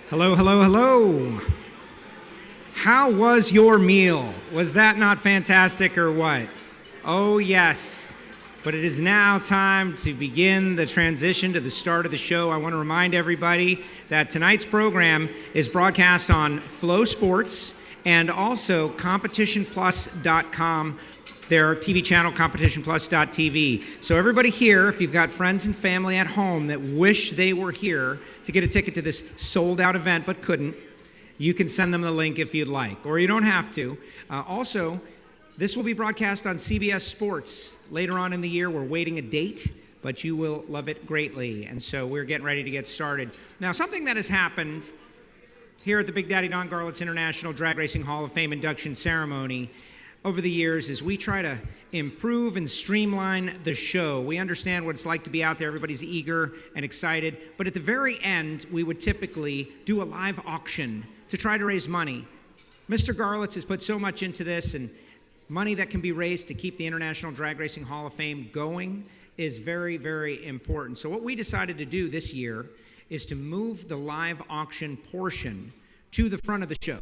Hello, hello, hello. How was your meal? Was that not fantastic or what? Oh, yes. But it is now time to begin the transition to the start of the show. I want to remind everybody that tonight's program is broadcast on Flow Sports and also competitionplus.com, their TV channel, competitionplus.tv. So everybody here, if you've got friends and family at home that wish they were here to get a ticket to this sold-out event but couldn't, you can send them the link if you'd like, or you don't have to. Also, this will be broadcast on CBS Sports later on in the year. We're waiting a date, but you will love it greatly. And so we're getting ready to get started. Now, something that has happened here at the Big Daddy Don Garlits International Drag Racing Hall of Fame induction ceremony over the years is we try to improve and streamline the show. We understand what it's like to be out there. Everybody's eager and excited. But at the very end, we would typically do a live auction to try to raise money. Mr. Garlits has put so much into this, and money that can be raised to keep the International Drag Racing Hall of Fame going is very, very important. So what we decided to do this year is to move the live auction portion to the front of the show.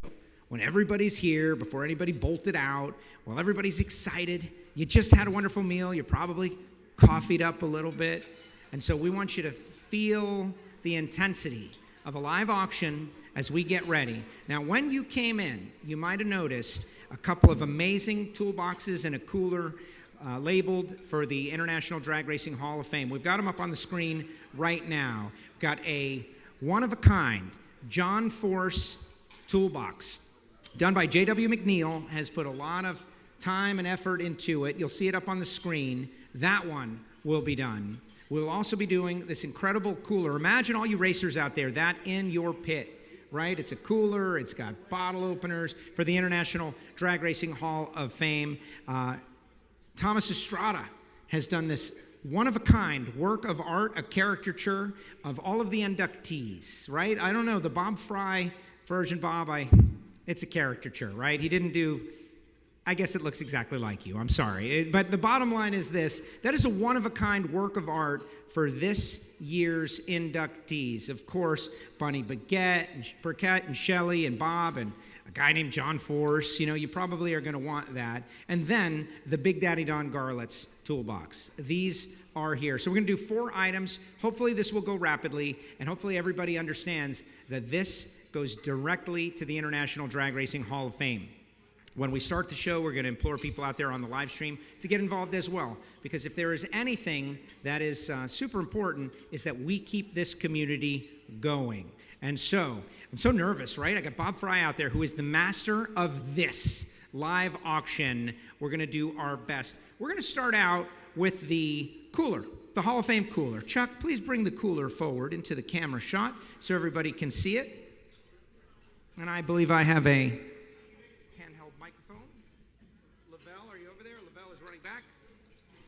When everybody's here, before anybody bolted out, while everybody's excited, you just had a wonderful meal, you're probably coffeeed up a little bit, and so we want you to feel the intensity of a live auction as we get ready. Now, when you came in, you might have noticed a couple of amazing toolboxes and a cooler labeled for the International Drag Racing Hall of Fame. We've got them up on the screen right now. We've got a one-of-a-kind John Force toolbox done by J.W. McNeil, has put a lot of time and effort into it. You'll see it up on the screen. That one will be done. We'll also be doing this incredible cooler. Imagine all you racers out there, that in your pit, right? It's a cooler. It's got bottle openers for the International Drag Racing Hall of Fame. Thomas Estrada has done this one-of-a-kind work of art, a caricature of all of the inductees, right? I don't know, the Bob Frey version, Bob, it's a caricature, right? He didn't do, I guess it looks exactly like you. I'm sorry. But the bottom line is this. That is a one-of-a-kind work of art for this year's inductees. Of course, Bunny Burkett and Shelly and Bob and a guy named John Force. You know, you probably are going to want that. And then the Big Daddy Don Garlits toolbox. These are here. So we're going to do 4 items. Hopefully this will go rapidly, and hopefully everybody understands that this goes directly to the International Drag Racing Hall of Fame. When we start the show, we're going to implore people out there on the live stream to get involved as well, because if there is anything that is super important, is that we keep this community going. And so, I'm so nervous, right? I got Bob Frey out there, who is the master of this live auction. We're going to do our best. We're going to start out with the cooler, the Hall of Fame cooler. Chuck, please bring the cooler forward into the camera shot so everybody can see it. And I believe I have a handheld microphone. Lavelle, are you over there? Lavelle is running back.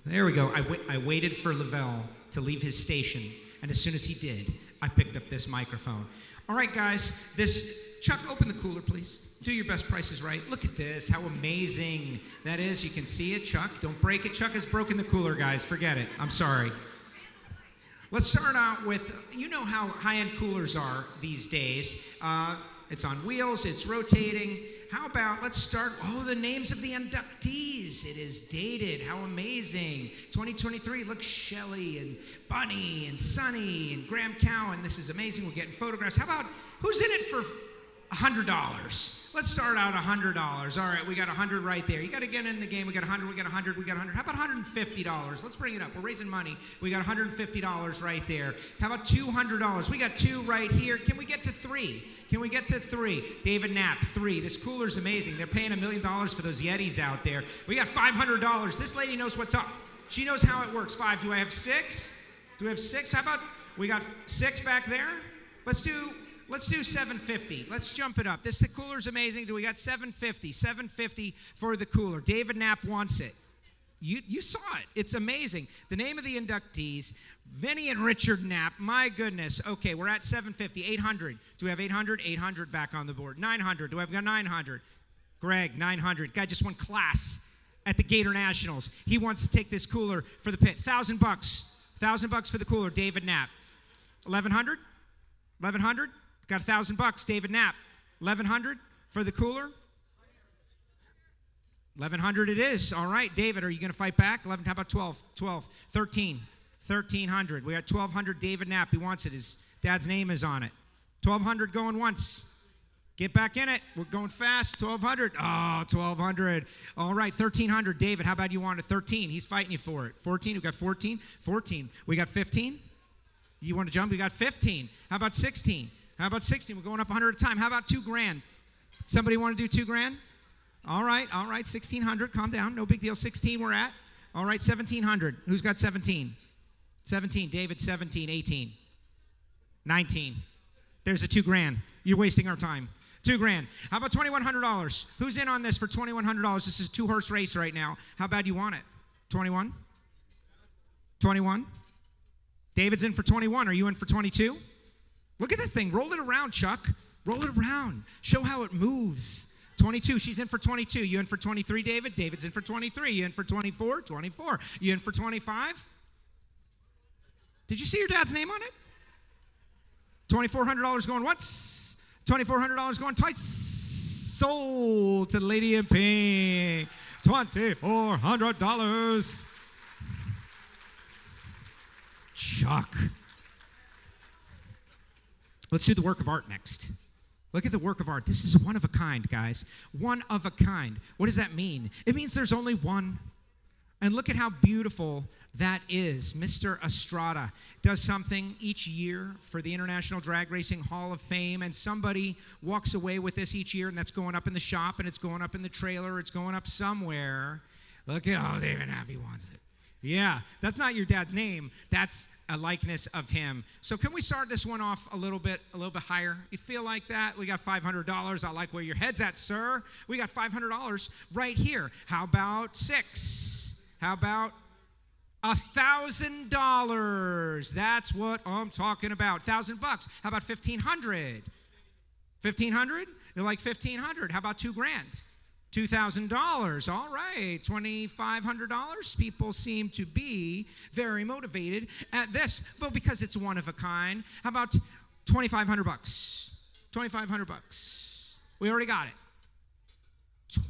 There we go. I waited for Lavelle to leave his station, and as soon as he did, I picked up this microphone. All right, guys, Chuck, open the cooler, please. Do your best prices right. Look at this, how amazing that is. You can see it, Chuck. Don't break it. Chuck has broken the cooler, guys. Forget it. I'm sorry. Let's start out with, you know how high-end coolers are these days. It's on wheels, it's rotating. How about, let's start, the names of the inductees. It is dated, how amazing. 2023, look, Shelly and Bunny and Sonny and Graeme, Cowin. This is amazing, we're getting photographs. How about, who's in it for $100? Let's start out $100. All right, we got 100 right there. You got to get in the game. We got 100, we got 100, we got 100. How about $150? Let's bring it up. We're raising money. We got $150 right there. How about $200? We got 2 right here. Can we get to 3? Can we get to 3? David Napp, 3. This cooler's amazing. They're paying $1 million for those Yetis out there. We got $500. This lady knows what's up. She knows how it works. 5. Do I have 6? Do we have 6? How about, we got 6 back there? Let's do $750. Let's jump it up. The cooler's amazing. Do we got $750? $750 for the cooler. David Napp wants it. You saw it. It's amazing. The name of the inductees, Vinny and Richard Napp. My goodness. Okay, we're at $750. $800. Do we have $800? $800 back on the board. $900. Do I have got $900? Greg, $900. Guy just won class at the Gator Nationals. He wants to take this cooler for the pit. $1,000. $1,000 for the cooler. David Napp. $1,100? $1,100? Got $1,000, David Napp. 1,100 for the cooler? 1,100 it is. All right, David, are you going to fight back? 11, how about 12? 12, 13, 1,300. We got 1,200, David Napp. He wants it. His dad's name is on it. 1,200 going once. Get back in it. We're going fast. 1,200. Oh, 1,200. All right, 1,300. David, how about you want a 13? He's fighting you for it. 14. We got 14. 14. We got 15. You want to jump? We got 15. How about 16? How about 16? We're going up 100 at a time. How about $2,000? Somebody want to do $2,000? All right, 1,600. Calm down. No big deal. 16 we're at. All right, 1,700. Who's got 17? 17. David, 17. 18. 19. There's a $2,000. You're wasting our time. $2,000. How about $2,100? Who's in on this for $2,100? This is a two-horse race right now. How bad you want it? 21? 21? David's in for 21. Are you in for 22? Look at that thing. Roll it around, Chuck. Roll it around. Show how it moves. 22. She's in for 22. You in for 23, David? David's in for 23. You in for 24? 24. You in for 25? Did you see your dad's name on it? $2,400 going once. $2,400 going twice. Sold to the lady in pink. $2,400. Chuck. Let's do the work of art next. Look at the work of art. This is one of a kind, guys. One of a kind. What does that mean? It means there's only one. And look at how beautiful that is. Mr. Estrada does something each year for the International Drag Racing Hall of Fame, and somebody walks away with this each year, and that's going up in the shop, and it's going up in the trailer, it's going up somewhere. Look at, oh, David Napp, he wants it. Yeah, that's not your dad's name. That's a likeness of him. So can we start this one off a little bit higher? You feel like that? We got $500. I like where your head's at, sir. We got $500 right here. How about 6? How about $1,000? That's what I'm talking about. $1,000. How about 1,500? 1,500? You like 1,500? How about $2,000? $2,000. All right, $2,500. People seem to be very motivated at this, but because it's one of a kind, how about $2,500? $2,500. We already got it.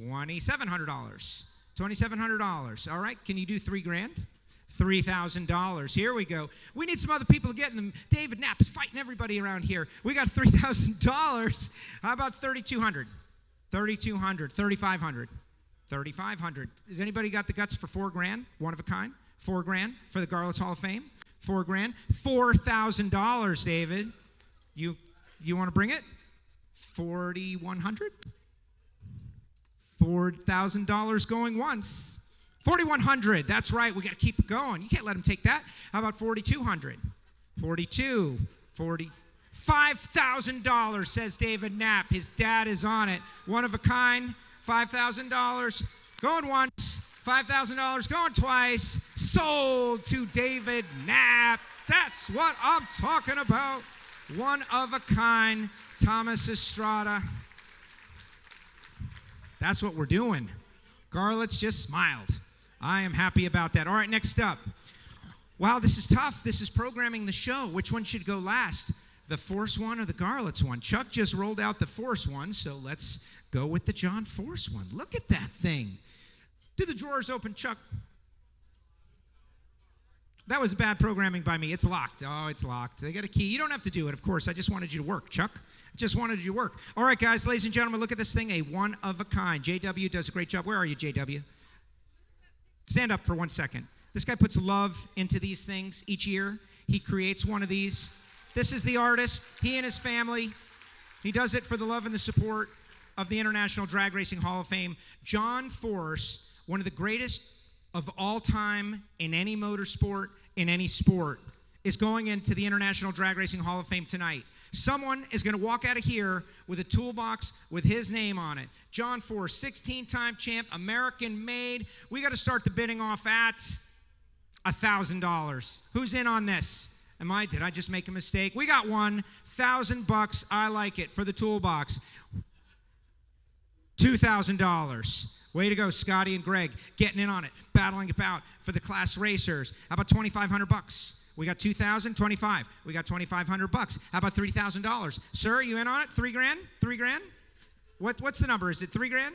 $2,700. $2,700. All right, can you do $3,000? $3,000. Here we go. We need some other people to get in them. David Napp is fighting everybody around here. We got $3,000. How about $3,200? $3,200. $3,500. $3,500. Has anybody got the guts for $4,000? One of a kind. $4,000 for the Garlits Hall of Fame. $4,000. $4,000, David. You want to bring it? $4,100. $4,000 going once. $4,100. That's right. We got to keep it going. You can't let them take that. How about $4,200? $4,200. $5,000, says David Napp. His dad is on it. One of a kind. $5,000 going once. $5,000 going twice. Sold to David Napp. That's what I'm talking about. One of a kind. Thomas Estrada. That's what we're doing. Garlits just smiled. I am happy about that. All right, next up. Wow, this is tough. This is programming the show. Which one should go last? The Force one or the Garlits one? Chuck just rolled out the Force one, so let's go with the John Force one. Look at that thing. Did the drawers open, Chuck? That was bad programming by me. It's locked. Oh, it's locked. They got a key. You don't have to do it, of course. I just wanted you to work, Chuck. I just wanted you to work. All right, guys, ladies and gentlemen, look at this thing. A one of a kind. JW does a great job. Where are you, JW? Stand up for 1 second. This guy puts love into these things each year. He creates one of these. This is the artist. He and his family. He does it for the love and the support of the International Drag Racing Hall of Fame. John Force, one of the greatest of all time in any motorsport, in any sport, is going into the International Drag Racing Hall of Fame tonight. Someone is going to walk out of here with a toolbox with his name on it. John Force, 16-time champ, American made. We got to start the bidding off at $1,000. Who's in on this? Did I just make a mistake? We got one. $1,000. I like it for the toolbox. $2,000. Way to go, Scotty and Greg, getting in on it, battling it out for the class racers. How about $2,500? We got 2,000, 25. We got 2,500 bucks. How about $3,000? Sir, you in on it? 3 grand? 3 grand? What's the number? Is it 3 grand?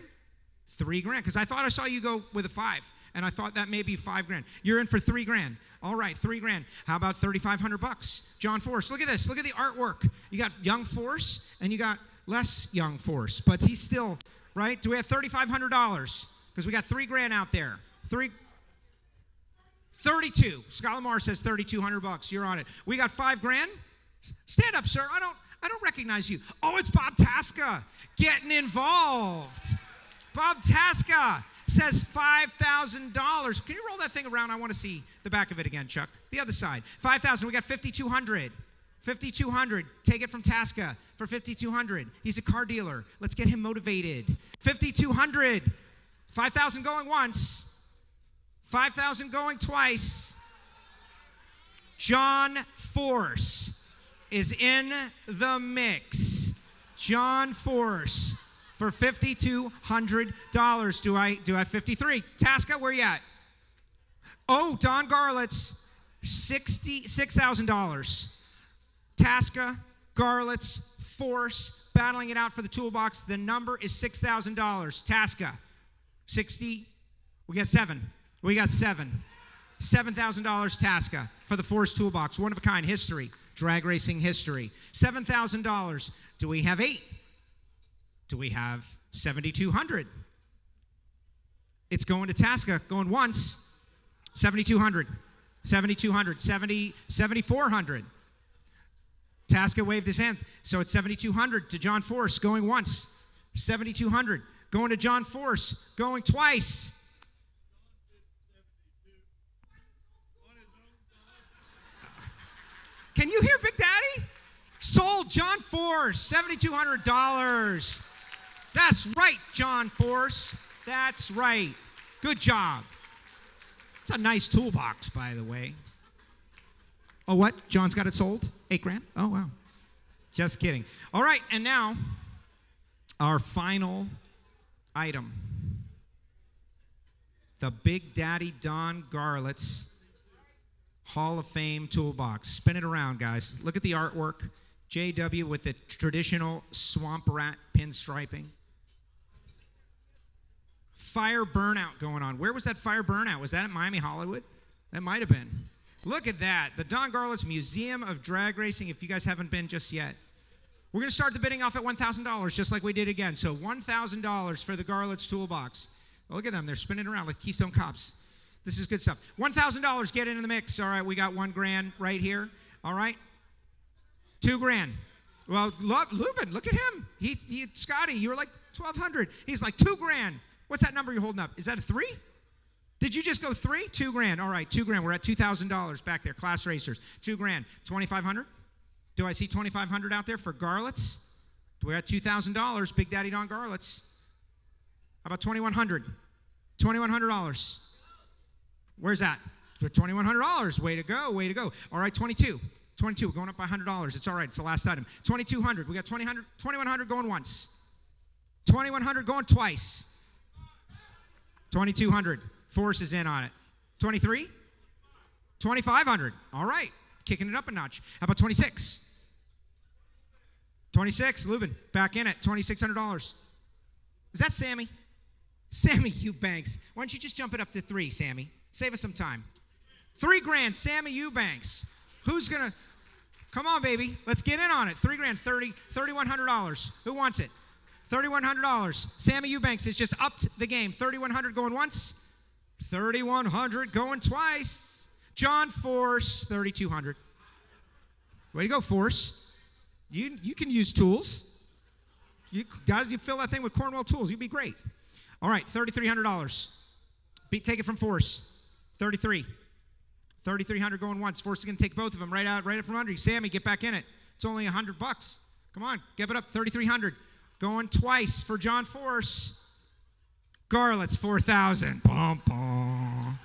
3 grand, because I thought I saw you go with a 5, and I thought that may be 5 grand. You're in for 3 grand. All right, 3 grand. How about 3,500 bucks? John Force, look at this. Look at the artwork. You got young Force, and you got less young Force, but he's still, right? Do we have $3,500? Because we got 3 grand out there. 32. Scalamar says 3,200 bucks. You're on it. We got 5 grand. Stand up, sir. I don't recognize you. Oh, it's Bob Tasca getting involved. Bob Tasca says $5,000. Can you roll that thing around? I want to see the back of it again, Chuck. The other side. 5,000. We got 5,200. 5,200. Take it from Tasca for 5,200. He's a car dealer. Let's get him motivated. 5,200. 5,000 going once. 5,000 going twice. John Force is in the mix. John Force for $5,200. Do I have 53? Tasca, where you at? Oh, Don Garlits, $6,000. Tasca, Garlits, Force, battling it out for the toolbox. The number is $6,000. Tasca, 60. We got 7. We got 7. $7,000 Tasca for the Force toolbox. One of a kind, history, drag racing history. $7,000. Do we have 8? Do we have 7,200? It's going to Tasca, going once. 7,200. 7,200. 7,400. Tasca waved his hand. So it's 7,200 to John Force, going once. 7,200. Going to John Force, going twice. Can you hear Big Daddy? Sold John Force, $7,200. That's right, John Force. That's right. Good job. It's a nice toolbox, by the way. Oh, what? John's got it sold? 8 grand? Oh, wow. Just kidding. All right, and now our final item. The Big Daddy Don Garlits Hall of Fame toolbox. Spin it around, guys. Look at the artwork. JW with the traditional swamp rat pinstriping. Fire burnout going on. Where was that fire burnout? Was that at Miami Hollywood? That might have been. Look at that. The Don Garlits Museum of Drag Racing, if you guys haven't been just yet. We're going to start the bidding off at $1,000, just like we did again. So $1,000 for the Garlits toolbox. Look at them. They're spinning around like Keystone Cops. This is good stuff. $1,000, get into the mix. All right, we got 1 grand right here. All right. 2 grand. Well, Lubin, look at him. Scotty, you were like 1,200. He's like 2 grand. What's that number you're holding up? Is that a 3? Did you just go 3? 2 grand. All right, 2 grand. We're at $2,000 back there. Class racers. 2 grand. 2,500. Do I see 2,500 out there for Garlits? We're at $2,000. Big Daddy Don Garlits. How about 2,100? $2,100. Where's that? For $2,100. Way to go. Way to go. All right, 22. 22. We're going up by $100. It's all right. It's the last item. 2,200. We got 2,100 going once. 2,100 going twice. 2,200. Force is in on it. 23. 2,500. All right. Kicking it up a notch. How about 26? 26. Lubin. Back in it. $2,600. Is that Sammy? Sammy Eubanks. Why don't you just jump it up to 3, Sammy? Save us some time. 3 grand, Sammy Eubanks. Who's going to? Come on, baby. Let's get in on it. 3 grand, $3,100. Who wants it? $3,100. Sammy Eubanks has just upped the game. 3,100 going once. 3,100 going twice. John Force, 3,200. Way to go, Force. You can use tools. You guys, you fill that thing with Cornwell tools. You'd be great. All right, $3,300. Take it from Force. 33. 3,300 going once. Force is going to take both of them right out from under you. Sammy, get back in it. It's only $100. Come on, give it up. 3,300 going twice for John Force. Garlits, 4,000. Bum, bum.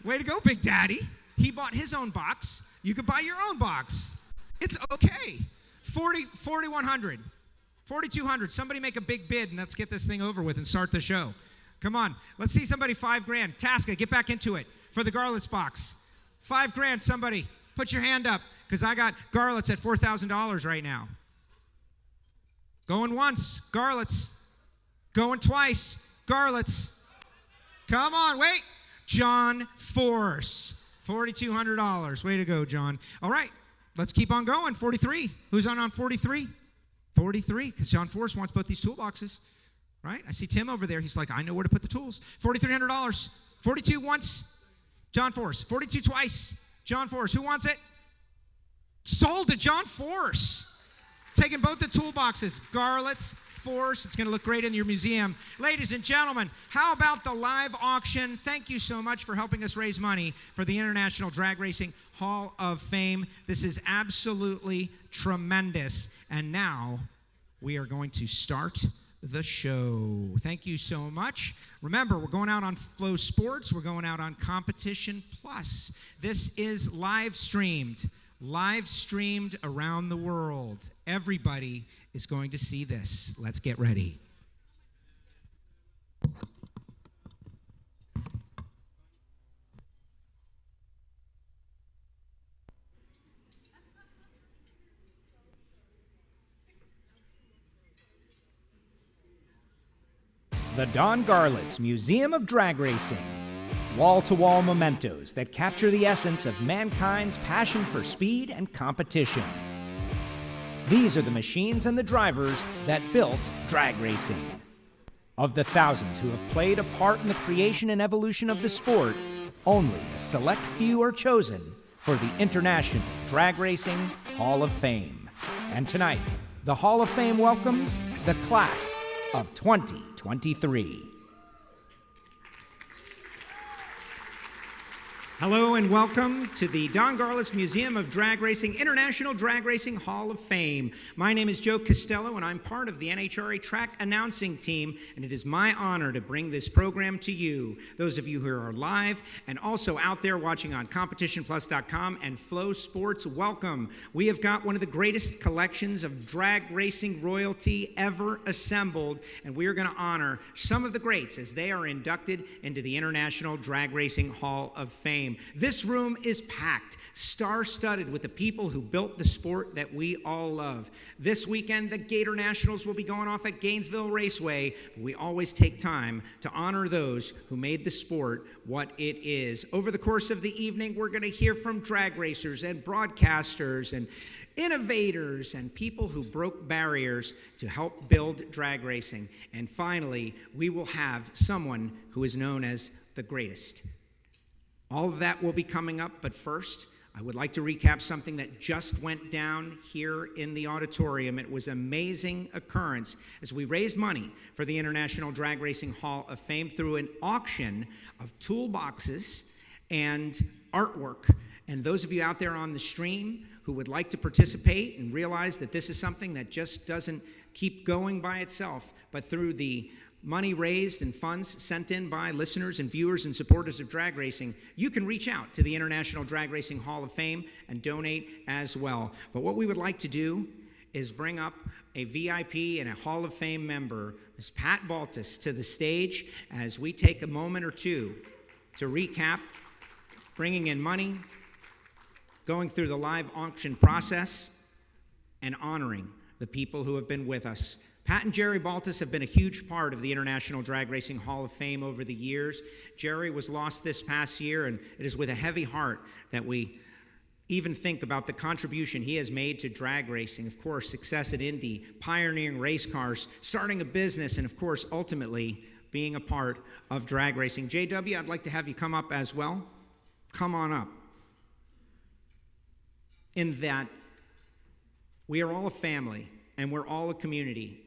Way to go, Big Daddy. He bought his own box. You could buy your own box. It's okay. 4,100. 4,200. Somebody make a big bid and let's get this thing over with and start the show. Come on. Let's see somebody 5 grand. Tasca, get back into it for the Garlits box. $5,000, somebody. Put your hand up, because I got Garlits at $4,000 right now. Going once, Garlits. Going twice, Garlits. Come on, wait. John Force, $4,200. Way to go, John. All right, let's keep on going. 43. Who's on 43? 43, because John Force wants both these toolboxes. Right? I see Tim over there. He's like, I know where to put the tools. $4,300. 42 once, John Force. 42 twice, John Force. Who wants it? Sold to John Force. Taking both the toolboxes. Garlits, Force. It's going to look great in your museum. Ladies and gentlemen, how about the live auction? Thank you so much for helping us raise money for the International Drag Racing Hall of Fame. This is absolutely tremendous. And now we are going to start the show. Thank you so much. Remember, we're going out on Flow Sports. We're going out on Competition Plus. This is live streamed around the world. Everybody is going to see this. Let's get ready. The Don Garlits Museum of Drag Racing. Wall-to-wall mementos that capture the essence of mankind's passion for speed and competition. These are the machines and the drivers that built drag racing. Of the thousands who have played a part in the creation and evolution of the sport, only a select few are chosen for the International Drag Racing Hall of Fame. And tonight, the Hall of Fame welcomes the class of 2023. Hello and welcome to the Don Garlits Museum of Drag Racing International Drag Racing Hall of Fame. My name is Joe Costello and I'm part of the NHRA track announcing team, and it is my honor to bring this program to you, those of you who are live and also out there watching on competitionplus.com and Flow Sports. Welcome. We have got one of the greatest collections of drag racing royalty ever assembled, and we are going to honor some of the greats as they are inducted into the International Drag Racing Hall of Fame. This room is packed, star-studded with the people who built the sport that we all love. This weekend, the Gator Nationals will be going off at Gainesville Raceway, but we always take time to honor those who made the sport what it is. Over the course of the evening, we're going to hear from drag racers and broadcasters and innovators and people who broke barriers to help build drag racing. And finally, we will have someone who is known as the greatest. All of that will be coming up, but first, I would like to recap something that just went down here in the auditorium. It was an amazing occurrence as we raised money for the International Drag Racing Hall of Fame through an auction of toolboxes and artwork. And those of you out there on the stream who would like to participate and realize that this is something that just doesn't keep going by itself, but through the money raised and funds sent in by listeners and viewers and supporters of drag racing, you can reach out to the International Drag Racing Hall of Fame and donate as well. But what we would like to do is bring up a VIP and a Hall of Fame member, Ms. Pat Baltus, to the stage as we take a moment or two to recap bringing in money, going through the live auction process, and honoring the people who have been with us. Pat and Jerry Baltus have been a huge part of the International Drag Racing Hall of Fame over the years. Jerry was lost this past year, and it is with a heavy heart that we even think about the contribution he has made to drag racing. Of course, success at Indy, pioneering race cars, starting a business, and of course, ultimately, being a part of drag racing. JW, I'd like to have you come up as well. Come on up. In that, we are all a family, and we're all a community.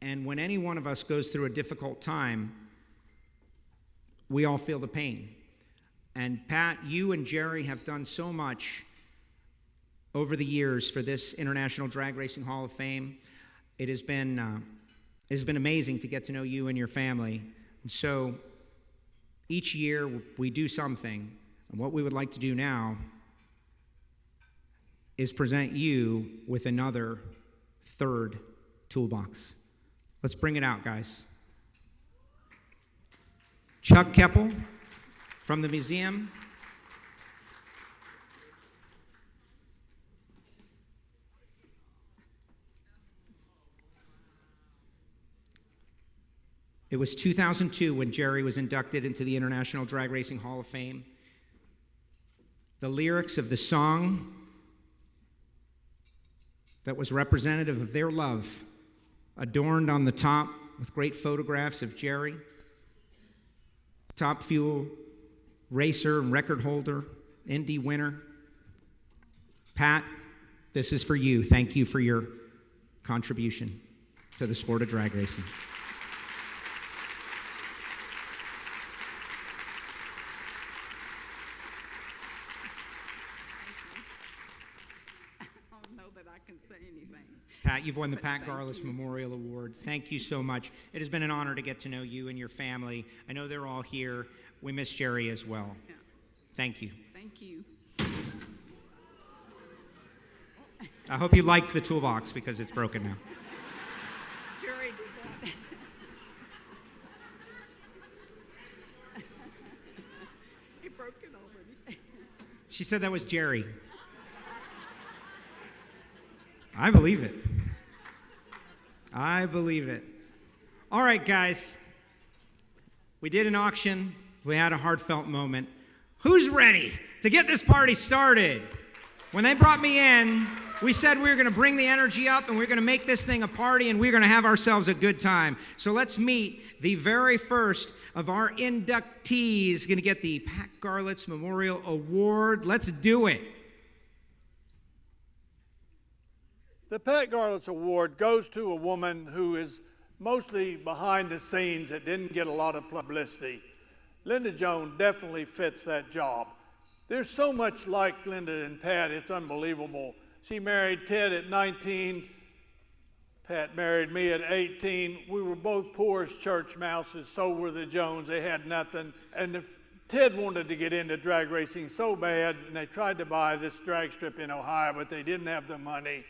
And when any one of us goes through a difficult time, we all feel the pain. And Pat, you and Jerry have done so much over the years for this International Drag Racing Hall of Fame. It has been amazing to get to know you and your family. And so each year we do something. And what we would like to do now is present you with another third toolbox. Let's bring it out, guys. Chuck Keppel from the museum. It was 2002 when Jerry was inducted into the International Drag Racing Hall of Fame. The lyrics of the song that was representative of their love, adorned on the top with great photographs of Jerry, Top Fuel racer and record holder, Indy winner. Pat, this is for you. Thank you for your contribution to the sport of drag racing. I don't know that I can say anything. Pat, you've won the Pat Garlits Memorial Award. Thank you so much. It has been an honor to get to know you and your family. I know they're all here. We miss Jerry as well. Yeah. Thank you. Thank you. I hope you liked the toolbox because it's broken now. Jerry did that. He broke it already. She said that was Jerry. I believe it. I believe it. All right, guys. We did an auction. We had a heartfelt moment. Who's ready to get this party started? When they brought me in, we said we were going to bring the energy up and we we're going to make this thing a party and we're going to have ourselves a good time. So let's meet the very first of our inductees going to get the Pat Garlits Memorial Award. Let's do it. The Pat Garlits Award goes to a woman who is mostly behind the scenes that didn't get a lot of publicity. Linda Jones definitely fits that job. There's so much like Linda and Pat, it's unbelievable. She married Ted at 19. Pat married me at 18. We were both poor as church mouses, so were the Jones. They had nothing. And Ted wanted to get into drag racing so bad, and they tried to buy this drag strip in Ohio, but they didn't have the money.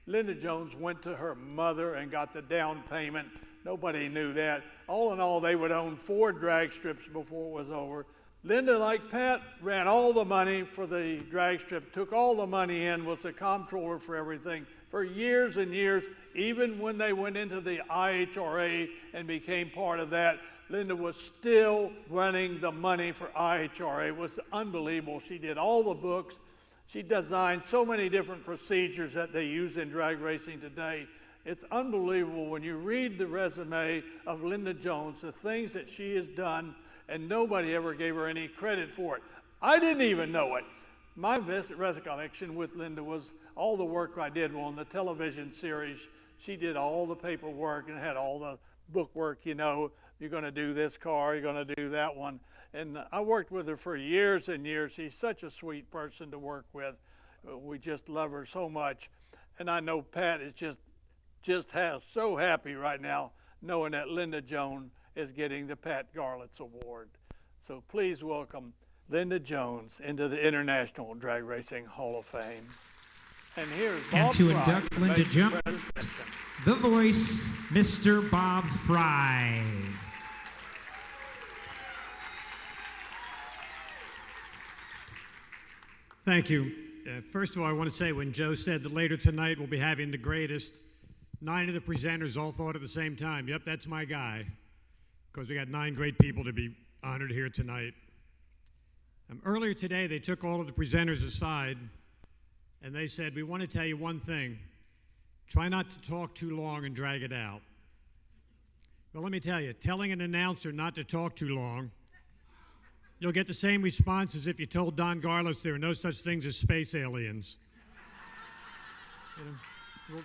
Linda Jones went to her mother and got the down payment. Nobody knew that. All in all, they would own 4 drag strips before it was over. Linda, like Pat, ran all the money for the drag strip, took all the money in, was the comptroller for everything for years and years. Even when they went into the IHRA and became part of that, Linda was still running the money for IHRA. It was unbelievable. She did all the books. She designed so many different procedures that they use in drag racing today. It's unbelievable when you read the resume of Linda Jones, the things that she has done, and nobody ever gave her any credit for it. I didn't even know it. My recollection with Linda was all the work I did on the television series. She did all the paperwork and had all the bookwork, you know, you're going to do this car, you're going to do that one. And I worked with her for years and years. She's such a sweet person to work with. We just love her so much. And I know Pat is just so happy right now knowing that Linda Jones is getting the Pat Garlits Award. So please welcome Linda Jones into the International Drag Racing Hall of Fame. And here's Bob And to Frey, induct Linda Jones, the voice, Mr. Bob Frey. Thank you. First of all, I want to say when Joe said that later tonight we'll be having the greatest, 9 of the presenters all thought at the same time, yep, that's my guy, because we got 9 great people to be honored here tonight. Earlier today, they took all of the presenters aside, and they said, we want to tell you one thing. Try not to talk too long and drag it out. Well, let me tell you, telling an announcer not to talk too long, you'll get the same response as if you told Don Garlits there are no such things as space aliens. You know,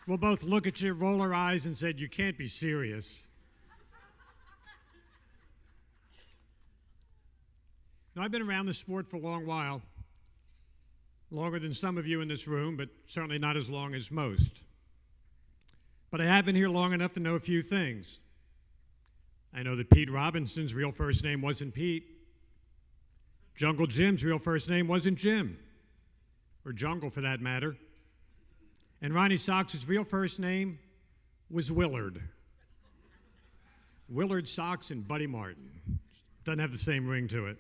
we'll both look at you, roll our eyes, and said, you can't be serious. Now, I've been around the sport for a long while, longer than some of you in this room, but certainly not as long as most. But I have been here long enough to know a few things. I know that Pete Robinson's real first name wasn't Pete. Jungle Jim's real first name wasn't Jim, or Jungle for that matter. And Ronnie Sox's real first name was Willard. Willard Sox and Buddy Martin. Doesn't have the same ring to it.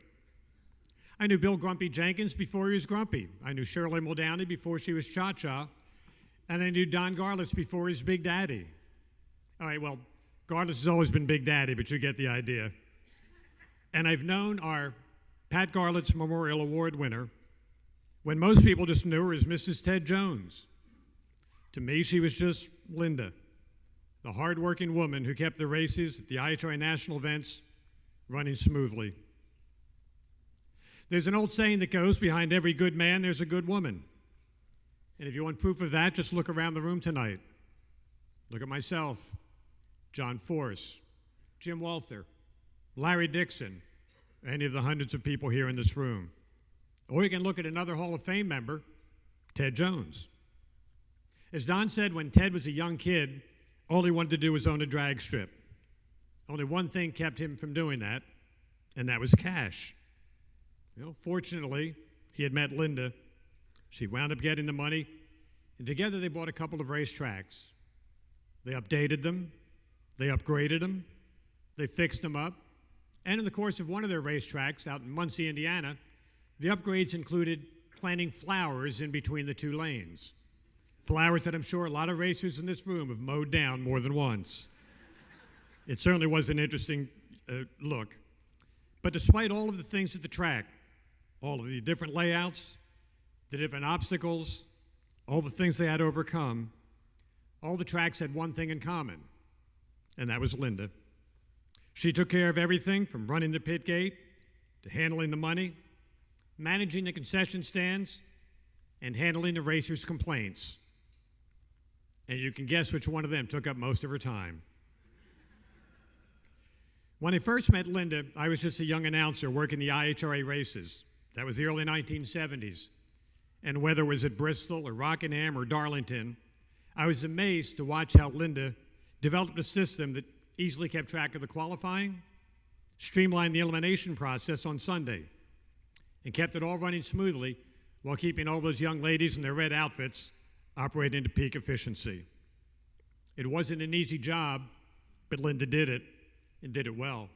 I knew Bill Grumpy Jenkins before he was Grumpy. I knew Shirley Muldowney before she was Cha-Cha. And I knew Don Garlits before he was Big Daddy. All right, well, Garlits has always been Big Daddy, but you get the idea. And I've known our Pat Garlits Memorial Award winner when most people just knew her as Mrs. Ted Jones. To me, she was just Linda, the hardworking woman who kept the races at the IHRA national events running smoothly. There's an old saying that goes, behind every good man, there's a good woman. And if you want proof of that, just look around the room tonight. Look at myself, John Force, Jim Walther, Larry Dixon, any of the hundreds of people here in this room. Or you can look at another Hall of Fame member, Ted Jones. As Don said, when Ted was a young kid, all he wanted to do was own a drag strip. Only one thing kept him from doing that, and that was cash. Fortunately, he had met Linda. She wound up getting the money, and together they bought a couple of racetracks. They updated them, they upgraded them, they fixed them up, and in the course of one of their racetracks out in Muncie, Indiana, the upgrades included planting flowers in between the two lanes. Flowers that I'm sure a lot of racers in this room have mowed down more than once. It certainly was an interesting look. But despite all of the things at the track, all of the different layouts, the different obstacles, all the things they had to overcome, all the tracks had one thing in common, and that was Linda. She took care of everything from running the pit gate to handling the money, managing the concession stands, and handling the racers' complaints. And you can guess which one of them took up most of her time. When I first met Linda, I was just a young announcer working the IHRA races. That was the early 1970s. And whether it was at Bristol or Rockingham or Darlington, I was amazed to watch how Linda developed a system that easily kept track of the qualifying, streamlined the elimination process on Sunday, and kept it all running smoothly while keeping all those young ladies in their red outfits operating to peak efficiency. It wasn't an easy job, but Linda did it, and did it well.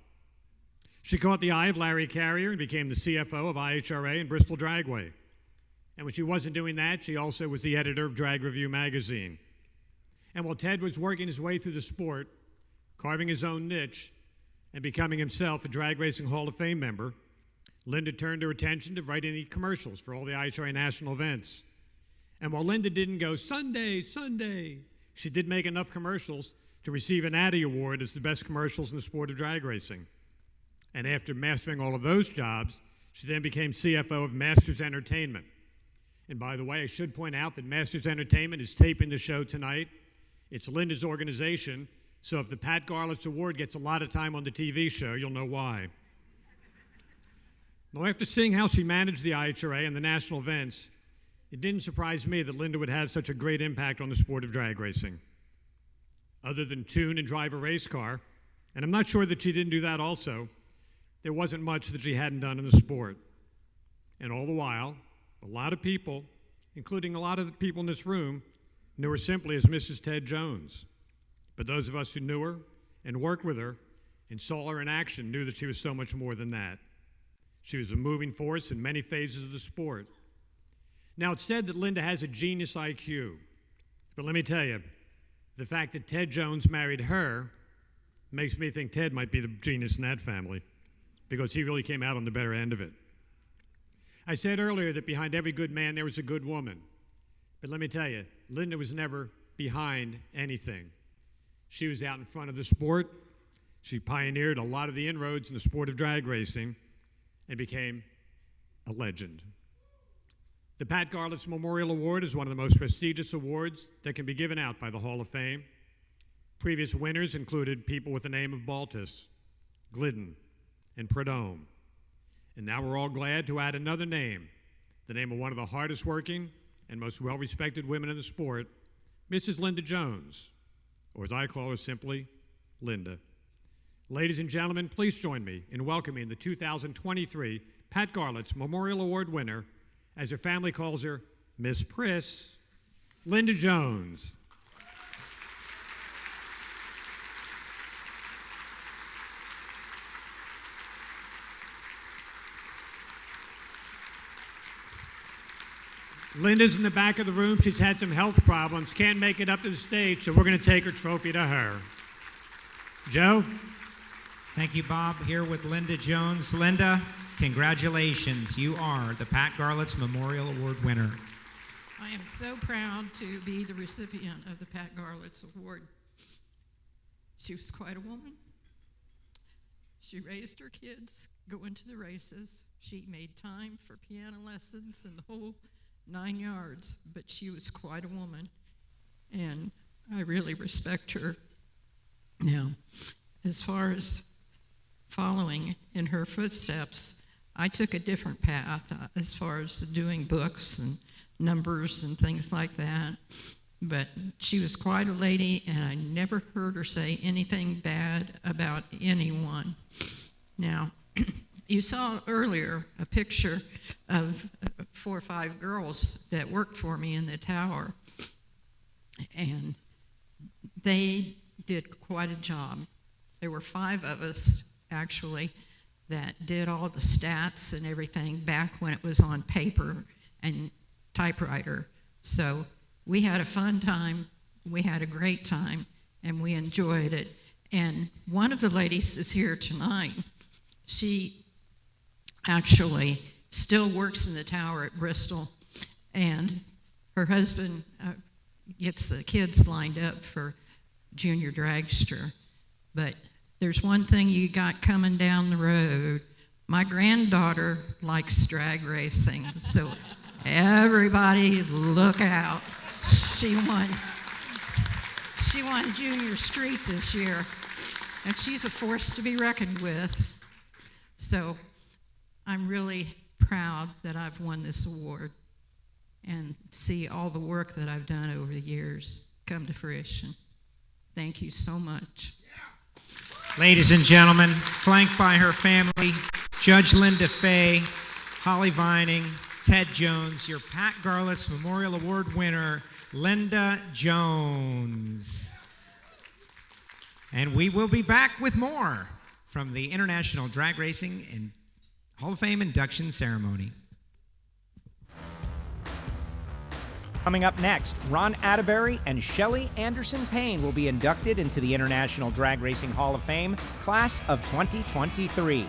She caught the eye of Larry Carrier and became the CFO of IHRA and Bristol Dragway. And when she wasn't doing that, she also was the editor of Drag Review magazine. And while Ted was working his way through the sport, carving his own niche, and becoming himself a Drag Racing Hall of Fame member, Linda turned her attention to writing the commercials for all the IHRA national events. And while Linda didn't go, Sunday, Sunday, she did make enough commercials to receive an Addy Award as the best commercials in the sport of drag racing. And after mastering all of those jobs, she then became CFO of Masters Entertainment. And by the way, I should point out that Masters Entertainment is taping the show tonight. It's Linda's organization, so if the Pat Garlits Award gets a lot of time on the TV show, you'll know why. Now, after seeing how she managed the IHRA and the national events, it didn't surprise me that Linda would have such a great impact on the sport of drag racing. Other than tune and drive a race car, and I'm not sure that she didn't do that also, there wasn't much that she hadn't done in the sport. And all the while, a lot of people, including a lot of the people in this room, knew her simply as Mrs. Ted Jones. But those of us who knew her and worked with her and saw her in action knew that she was so much more than that. She was a moving force in many phases of the sport. Now, it's said that Linda has a genius IQ, but let me tell you, the fact that Ted Jones married her makes me think Ted might be the genius in that family, because he really came out on the better end of it. I said earlier that behind every good man there was a good woman, but let me tell you, Linda was never behind anything. She was out in front of the sport. She pioneered a lot of the inroads in the sport of drag racing and became a legend. The Pat Garlits Memorial Award is one of the most prestigious awards that can be given out by the Hall of Fame. Previous winners included people with the name of Baltus, Glidden, and Prudhomme. And now we're all glad to add another name, the name of one of the hardest working and most well-respected women in the sport, Mrs. Linda Jones, or as I call her simply, Linda. Ladies and gentlemen, please join me in welcoming the 2023 Pat Garlits Memorial Award winner, as her family calls her, Miss Priss, Linda Jones. Linda's in the back of the room. She's had some health problems, can't make it up to the stage, so we're going to take her trophy to her. Joe? Thank you, Bob. Here with Linda Jones. Linda, congratulations. You are the Pat Garlits Memorial Award winner. I am so proud to be the recipient of the Pat Garlits Award. She was quite a woman. She raised her kids, going to the races. She made time for piano lessons and the whole 9 yards, but she was quite a woman, and I really respect her. Now, as far as following in her footsteps, I took a different path as far as doing books and numbers and things like that. But she was quite a lady, and I never heard her say anything bad about anyone. Now, you saw earlier a picture of 4 or 5 girls that worked for me in the tower, and they did quite a job. There were 5 of us, actually, that did all the stats and everything back when it was on paper and typewriter. So we had a fun time, we had a great time, and we enjoyed it. And one of the ladies is here tonight. She actually still works in the tower at Bristol, and her husband gets the kids lined up for junior dragster. But there's one thing you got coming down the road. My granddaughter likes drag racing, so everybody look out. She won junior street this year, and she's a force to be reckoned with. So I'm really proud that I've won this award and see all the work that I've done over the years come to fruition. Thank you so much. Ladies and gentlemen, flanked by her family, Judge Linda Fay, Holly Vining, Ted Jones, your Pat Garlits Memorial Award winner, Linda Jones. And we will be back with more from the International Drag Racing and Hall of Fame induction ceremony. Coming up next, Ron Attebury and Shelly Anderson-Payne will be inducted into the International Drag Racing Hall of Fame Class of 2023.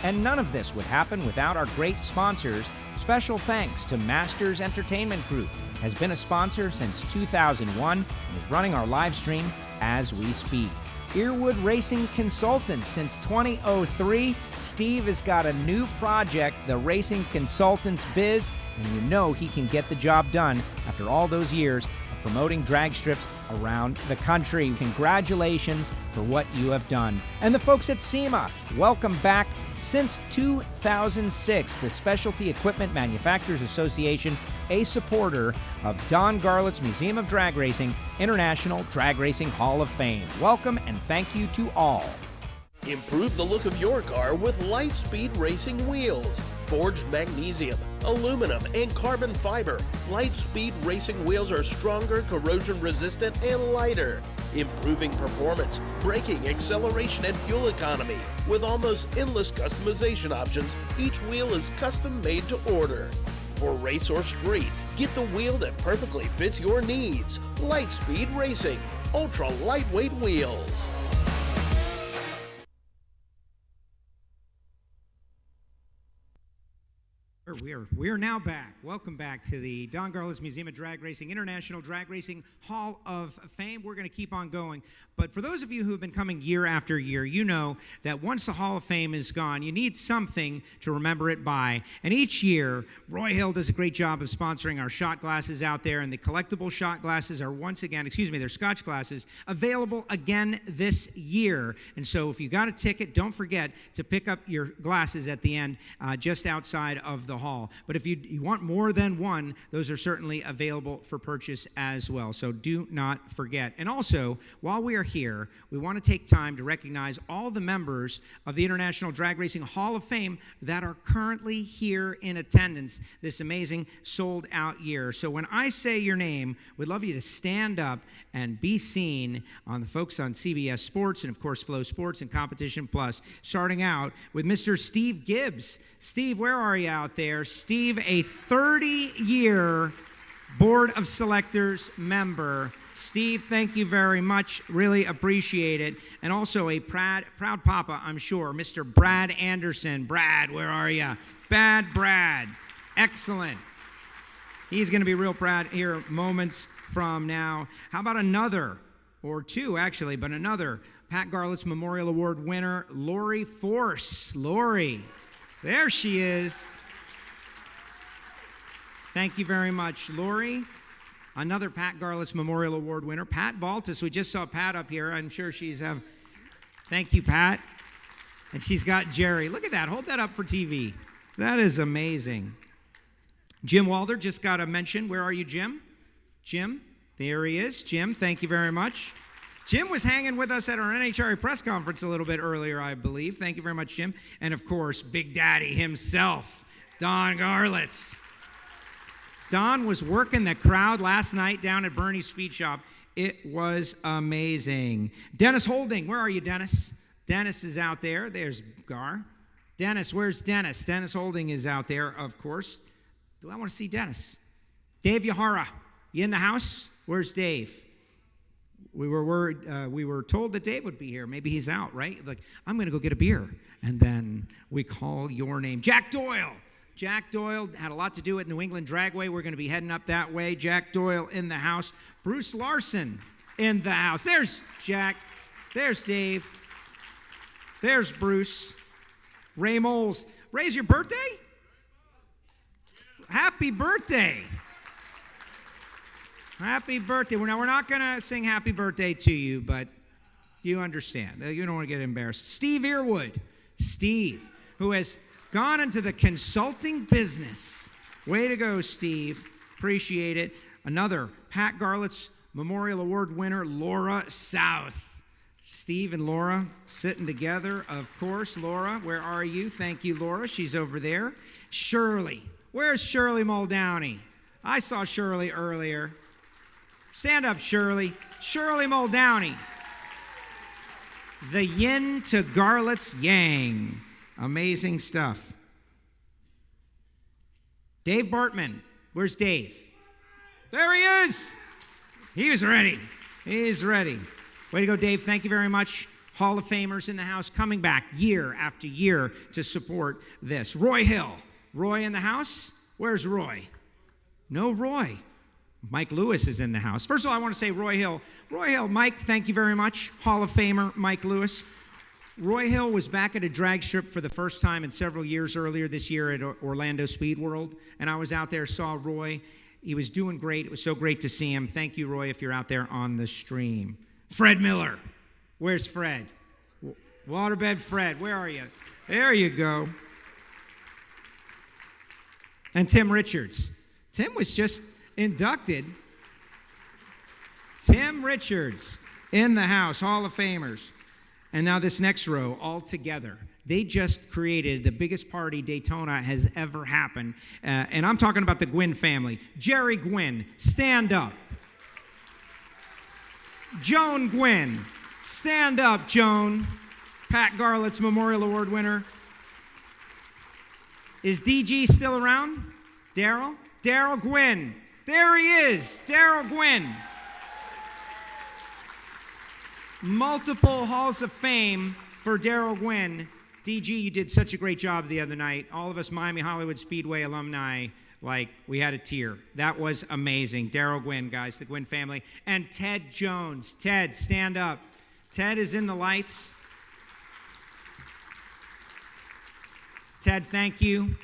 And none of this would happen without our great sponsors. Special thanks to Masters Entertainment Group, has been a sponsor since 2001 and is running our live stream as we speak. Earwood Racing Consultants since 2003. Steve has got a new project, the Racing Consultants Biz, and you know he can get the job done after all those years of promoting drag strips around the country. Congratulations for what you have done. And the folks at SEMA, welcome back. Since 2006, the Specialty Equipment Manufacturers Association, a supporter of Don Garlits Museum of Drag Racing International Drag Racing Hall of Fame. Welcome and thank you to all. Improve the look of your car with Lightspeed Racing Wheels. Forged magnesium, aluminum, and carbon fiber, Lightspeed Racing Wheels are stronger, corrosion resistant, and lighter, improving performance, braking, acceleration, and fuel economy. With almost endless customization options, each wheel is custom made to order. For race or street, get the wheel that perfectly fits your needs. Lightspeed Racing, ultra lightweight wheels. We are now back. Welcome back to the Don Garlits Museum of Drag Racing International Drag Racing Hall of Fame. We're going to keep on going. But for those of you who have been coming year after year, you know that once the Hall of Fame is gone, you need something to remember it by. And each year, Roy Hill does a great job of sponsoring our shot glasses out there, and the collectible shot glasses are once again, they're Scotch glasses, available again this year. And so if you got a ticket, don't forget to pick up your glasses at the end, just outside of the hall. But if you want more than one, those are certainly available for purchase as well. So do not forget. And also, while we are here, we want to take time to recognize all the members of the International Drag Racing Hall of Fame that are currently here in attendance this amazing sold-out year. So when I say your name, we'd love you to stand up and be seen on the folks on CBS Sports and, of course, Flow Sports and Competition Plus, starting out with Mr. Steve Gibbs. Steve, where are you out there? Steve, a 30-year Board of Selectors member. Steve, thank you very much. Really appreciate it. And also a proud papa, I'm sure, Mr. Brad Anderson. Brad, where are you? Bad Brad. Excellent. He's going to be real proud here moments from now. How about another, or two actually, but another Pat Garlits Memorial Award winner, Lori Force. Lori, there she is. Thank you very much, Lori. Another Pat Garlits Memorial Award winner, Pat Baltus. We just saw Pat up here. I'm sure she's thank you, Pat. And she's got Jerry. Look at that. Hold that up for TV. That is amazing. Jim Walder just got a mention. Where are you, Jim? Jim, there he is. Jim, thank you very much. Jim was hanging with us at our NHRA press conference a little bit earlier, I believe. Thank you very much, Jim. And, of course, Big Daddy himself, Don Garlits. Don was working the crowd last night down at Bernie's Speed Shop. It was amazing. Dennis Holding, where are you, Dennis? Dennis is out there. There's Gar. Dennis, where's Dennis? Dennis Holding is out there, of course. Do I want to see Dennis? Dave Yahara, you in the house? Where's Dave? We were told that Dave would be here. Maybe he's out, right? Like, I'm going to go get a beer. And then we call your name. Jack Doyle. Jack Doyle had a lot to do with New England Dragway. We're going to be heading up that way. Jack Doyle in the house. Bruce Larson in the house. There's Jack. There's Dave. There's Bruce. Ray Moles. Ray's your birthday? Happy birthday. Happy birthday. Now, we're not going to sing happy birthday to you, but you understand. You don't want to get embarrassed. Steve Earwood. Steve, who has gone into the consulting business. Way to go, Steve. Appreciate it. Another Pat Garlits Memorial Award winner, Laura South. Steve and Laura sitting together, of course. Laura, where are you? Thank you, Laura. She's over there. Shirley. Where's Shirley Muldowney? I saw Shirley earlier. Stand up, Shirley. Shirley Muldowney. The yin to Garlits yang. Amazing stuff. Dave Bartman. Where's Dave? There he is. He was ready. He's ready. Way to go, Dave. Thank you very much. Hall of Famers in the house coming back year after year to support this. Roy Hill. Roy in the house? Where's Roy? No Roy. Mike Lewis is in the house. First of all, I want to say Roy Hill. Roy Hill, Mike, thank you very much. Hall of Famer, Mike Lewis. Roy Hill was back at a drag strip for the first time in several years earlier this year at Orlando Speed World, and I was out there, saw Roy. He was doing great. It was so great to see him. Thank you, Roy, if you're out there on the stream. Fred Miller. Where's Fred? Waterbed Fred, where are you? There you go. And Tim Richards. Tim was just inducted. Tim Richards in the house, Hall of Famers. And now this next row, all together. They just created the biggest party Daytona has ever happened. And I'm talking about the Gwynn family. Jerry Gwynn, stand up. Joan Gwynn, stand up, Joan. Pat Garlits Memorial Award winner. Is DG still around? Daryl? Daryl Gwynn. There he is, Daryl Gwynn. Multiple halls of fame for Daryl Gwynn. DG, you did such a great job the other night. All of us Miami Hollywood Speedway alumni, like, we had a tear. That was amazing. Daryl Gwynn, guys, the Gwynn family. And Ted Jones. Ted, stand up. Ted is in the lights. Ted, thank you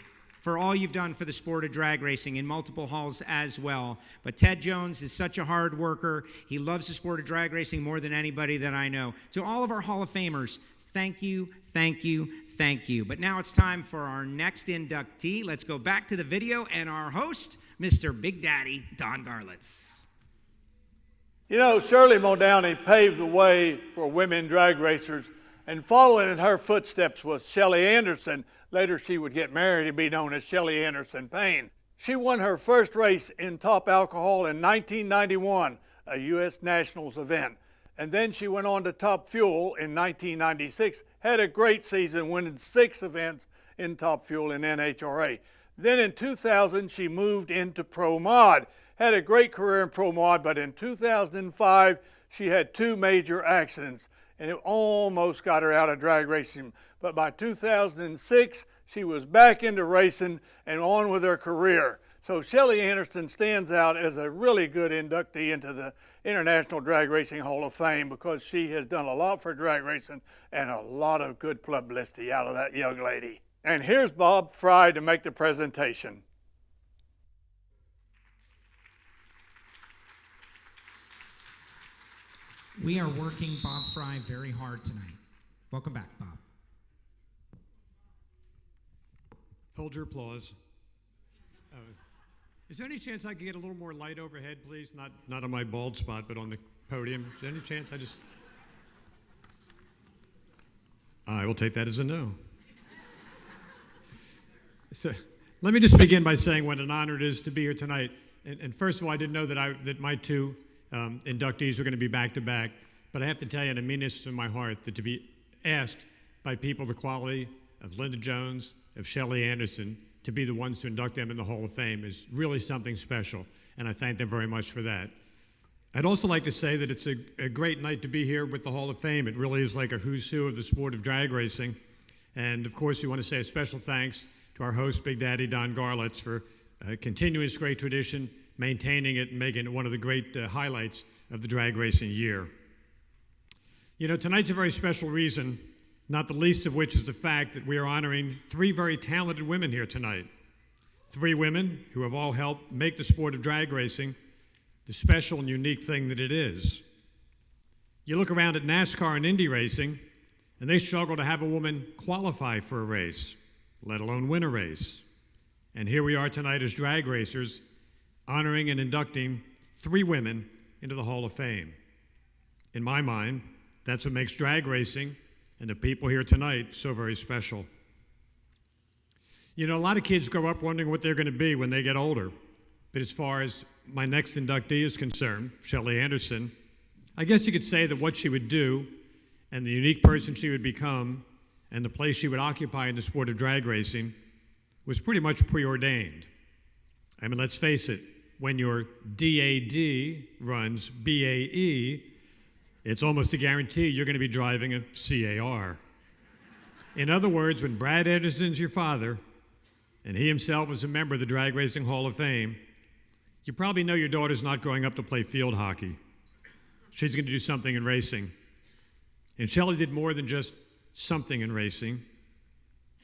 for all you've done for the sport of drag racing in multiple halls as well. But Ted Jones is such a hard worker. He loves the sport of drag racing more than anybody that I know. To all of our Hall of Famers, thank you, thank you, thank you. But now it's time for our next inductee. Let's go back to the video and our host, Mr. Big Daddy, Don Garlits. You know, Shirley Muldowney paved the way for women drag racers, and following in her footsteps was Shelly Anderson. Later she would get married and be known as Shelly Anderson-Payne. She won her first race in Top Alcohol in 1991, a U.S. Nationals event. And then she went on to Top Fuel in 1996, had a great season, winning 6 events in Top Fuel in NHRA. Then in 2000, she moved into Pro Mod. had a great career in Pro Mod, but in 2005, she had 2 major accidents, and it almost got her out of drag racing. But by 2006, she was back into racing and on with her career. So Shelly Anderson stands out as a really good inductee into the International Drag Racing Hall of Fame because she has done a lot for drag racing and a lot of good publicity out of that young lady. And here's Bob Frey to make the presentation. We are working Bob Frey very hard tonight. Welcome back, Bob. Hold your applause. Is there any chance I could get a little more light overhead, please? Not on my bald spot, but on the podium. Is there any chance? I will take that as a no. So let me just begin by saying what an honor it is to be here tonight. And first of all, I didn't know that my 2 inductees were going to be back to back. But I have to tell you, and I mean this in my heart, that to be asked by people the quality of Linda Jones, of Shelly Anderson, to be the ones to induct them in the Hall of Fame is really something special, and I thank them very much for that. I'd also like to say that it's a great night to be here with the Hall of Fame. It really is like a who's who of the sport of drag racing, and of course we want to say a special thanks to our host, Big Daddy Don Garlits, for continuing this great tradition, maintaining it, and making it one of the great highlights of the drag racing year. You know, tonight's a very special reason, not the least of which is the fact that we are honoring 3 very talented women here tonight. 3 women who have all helped make the sport of drag racing the special and unique thing that it is. You look around at NASCAR and Indy racing, and they struggle to have a woman qualify for a race, let alone win a race. And here we are tonight as drag racers, honoring and inducting 3 women into the Hall of Fame. In my mind, that's what makes drag racing and the people here tonight so very special. You know, a lot of kids grow up wondering what they're going to be when they get older. But as far as my next inductee is concerned, Shelly Anderson, I guess you could say that what she would do and the unique person she would become and the place she would occupy in the sport of drag racing was pretty much preordained. I mean, let's face it, when your DAD runs BAE, it's almost a guarantee you're going to be driving a CAR. In other words, when Brad Anderson's your father, and he himself was a member of the Drag Racing Hall of Fame, you probably know your daughter's not growing up to play field hockey. She's going to do something in racing. And Shelly did more than just something in racing.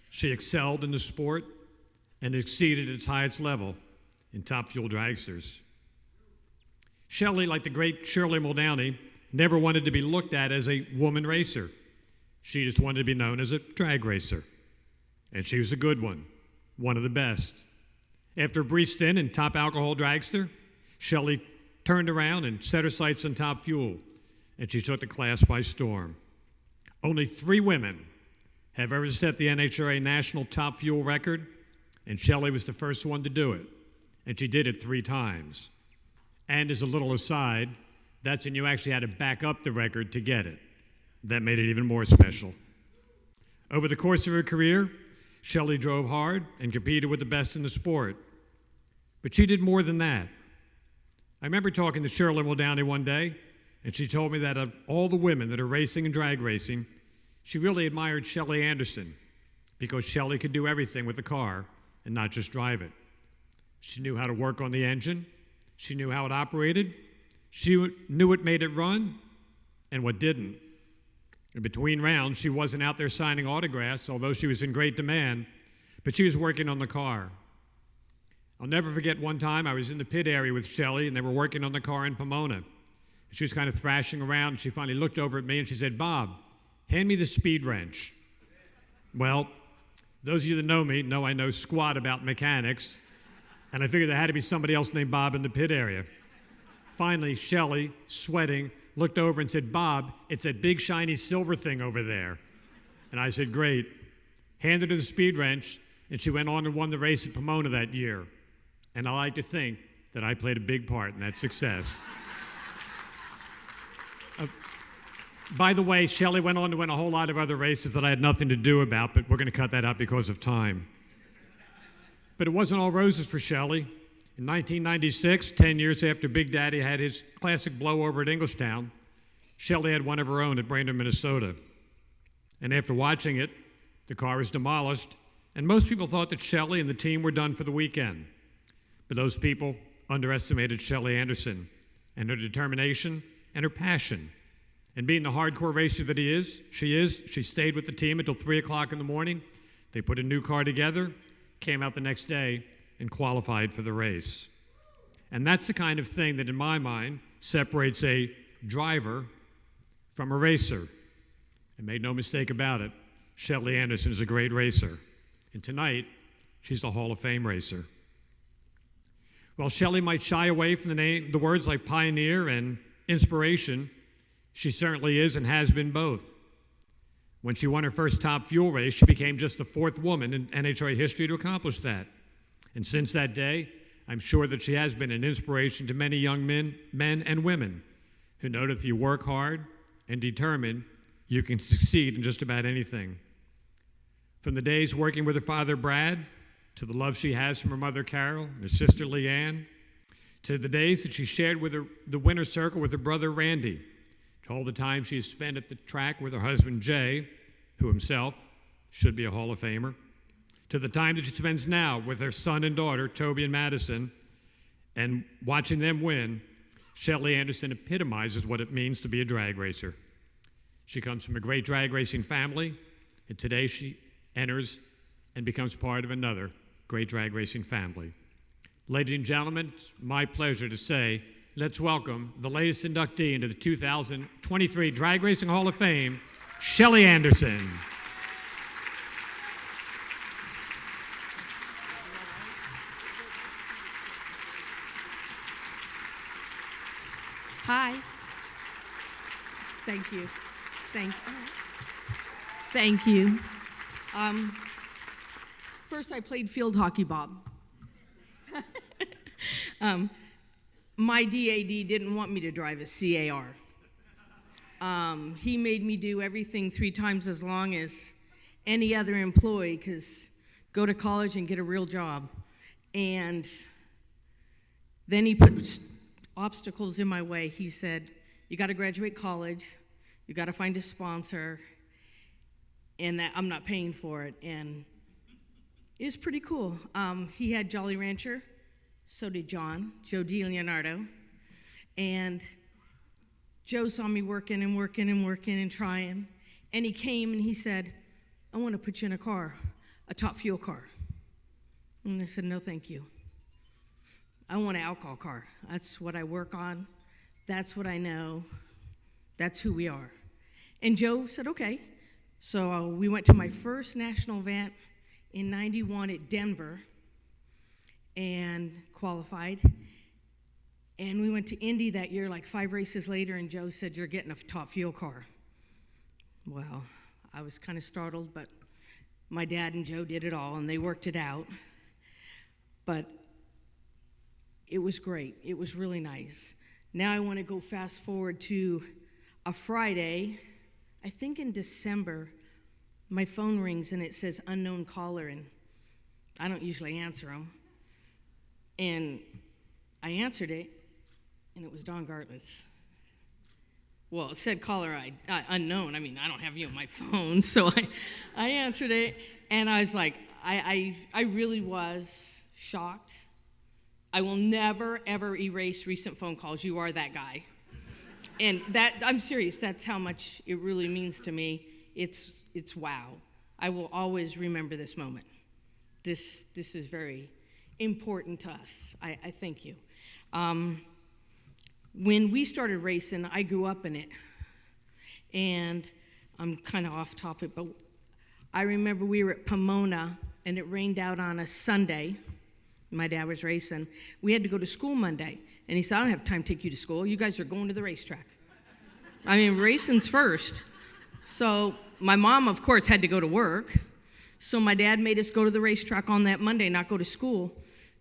She excelled in the sport and exceeded its highest level in Top Fuel dragsters. Shelly, like the great Shirley Muldowney, never wanted to be looked at as a woman racer. She just wanted to be known as a drag racer. And she was a good one of the best. After a brief stint in Top Alcohol dragster, Shelly turned around and set her sights on Top Fuel, and she took the class by storm. Only 3 women have ever set the NHRA National Top Fuel record, and Shelly was the first one to do it, and she did it 3 times. And as a little aside, that's when you actually had to back up the record to get it. That made it even more special. Over the course of her career, Shelly drove hard and competed with the best in the sport. But she did more than that. I remember talking to Shirley Muldowney one day, and she told me that of all the women that are racing and drag racing, she really admired Shelly Anderson because Shelly could do everything with the car and not just drive it. She knew how to work on the engine. She knew how it operated. She knew what made it run and what didn't. In between rounds, she wasn't out there signing autographs, although she was in great demand, but she was working on the car. I'll never forget one time I was in the pit area with Shelly, and they were working on the car in Pomona. She was kind of thrashing around, and she finally looked over at me, and she said, "Bob, hand me the speed wrench." Well, those of you that know me know I know squat about mechanics, and I figured there had to be somebody else named Bob in the pit area. Finally, Shelly, sweating, looked over and said, "Bob, it's that big shiny silver thing over there." And I said, "Great." Handed her the speed wrench, and she went on and won the race at Pomona that year. And I like to think that I played a big part in that success. By the way, Shelly went on to win a whole lot of other races that I had nothing to do about, but we're going to cut that out because of time. But it wasn't all roses for Shelly. In 1996, 10 years after Big Daddy had his classic blowover at Englishtown, Shelly had one of her own at Brainerd, Minnesota. And after watching it, the car was demolished, and most people thought that Shelly and the team were done for the weekend. But those people underestimated Shelly Anderson and her determination and her passion. And being the hardcore racer that she stayed with the team until 3 o'clock in the morning. They put a new car together, came out the next day, and qualified for the race. And that's the kind of thing that, in my mind, separates a driver from a racer. And make no mistake about it, Shelly Anderson is a great racer. And tonight, she's a Hall of Fame racer. While Shelly might shy away from the words like pioneer and inspiration, she certainly is and has been both. When she won her first Top Fuel race, she became just the 4th woman in NHRA history to accomplish that. And since that day, I'm sure that she has been an inspiration to many young men and women who know that if you work hard and determined, you can succeed in just about anything. From the days working with her father, Brad, to the love she has from her mother, Carol, and her sister, Leanne, to the days that she shared with the winner's circle with her brother, Randy, to all the time she has spent at the track with her husband, Jay, who himself should be a Hall of Famer, to the time that she spends now with her son and daughter, Toby and Madison, and watching them win, Shelly Anderson epitomizes what it means to be a drag racer. She comes from a great drag racing family, and today she enters and becomes part of another great drag racing family. Ladies and gentlemen, it's my pleasure to say, let's welcome the latest inductee into the 2023 Drag Racing Hall of Fame, Shelly Anderson. Hi. Thank you. Thank you. First, I played field hockey, Bob. My DAD didn't want me to drive a CAR. He made me do everything 3 times as long as any other employee, because go to college and get a real job. And then he put obstacles in my way. He said, you got to graduate college, you got to find a sponsor, and that I'm not paying for it. And it's pretty cool. He had Jolly Rancher, so did Joe DiLeonardo, and Joe saw me working and trying, and he came and he said, I want to put you in a car, a Top Fuel car. And I said, no, thank you. I want an alcohol car. That's what I work on. That's what I know. That's who we are. And Joe said, okay. So we went to my first national event in '91 at Denver and qualified. And we went to Indy that year, like 5 races later, and Joe said, you're getting a Top Fuel car. Well, I was kind of startled, but my dad and Joe did it all, and they worked it out. But it was great. It was really nice. Now I want to go fast forward to a Friday. I think in December, my phone rings and it says unknown caller, and I don't usually answer them. And I answered it, and it was Don Garlits. Well, it said caller unknown. I mean, I don't have you on my phone, so I answered it, and I was like, I really was shocked. I will never, ever erase recent phone calls. You are that guy. And that, I'm serious, that's how much it really means to me. It's wow. I will always remember this moment. This is very important to us. I thank you. When we started racing, I grew up in it. And I'm kind of off topic, but I remember we were at Pomona, and it rained out on a Sunday. My dad was racing. We had to go to school Monday. And he said, I don't have time to take you to school. You guys are going to the racetrack. I mean, racing's first. So my mom, of course, had to go to work. So my dad made us go to the racetrack on that Monday, not go to school.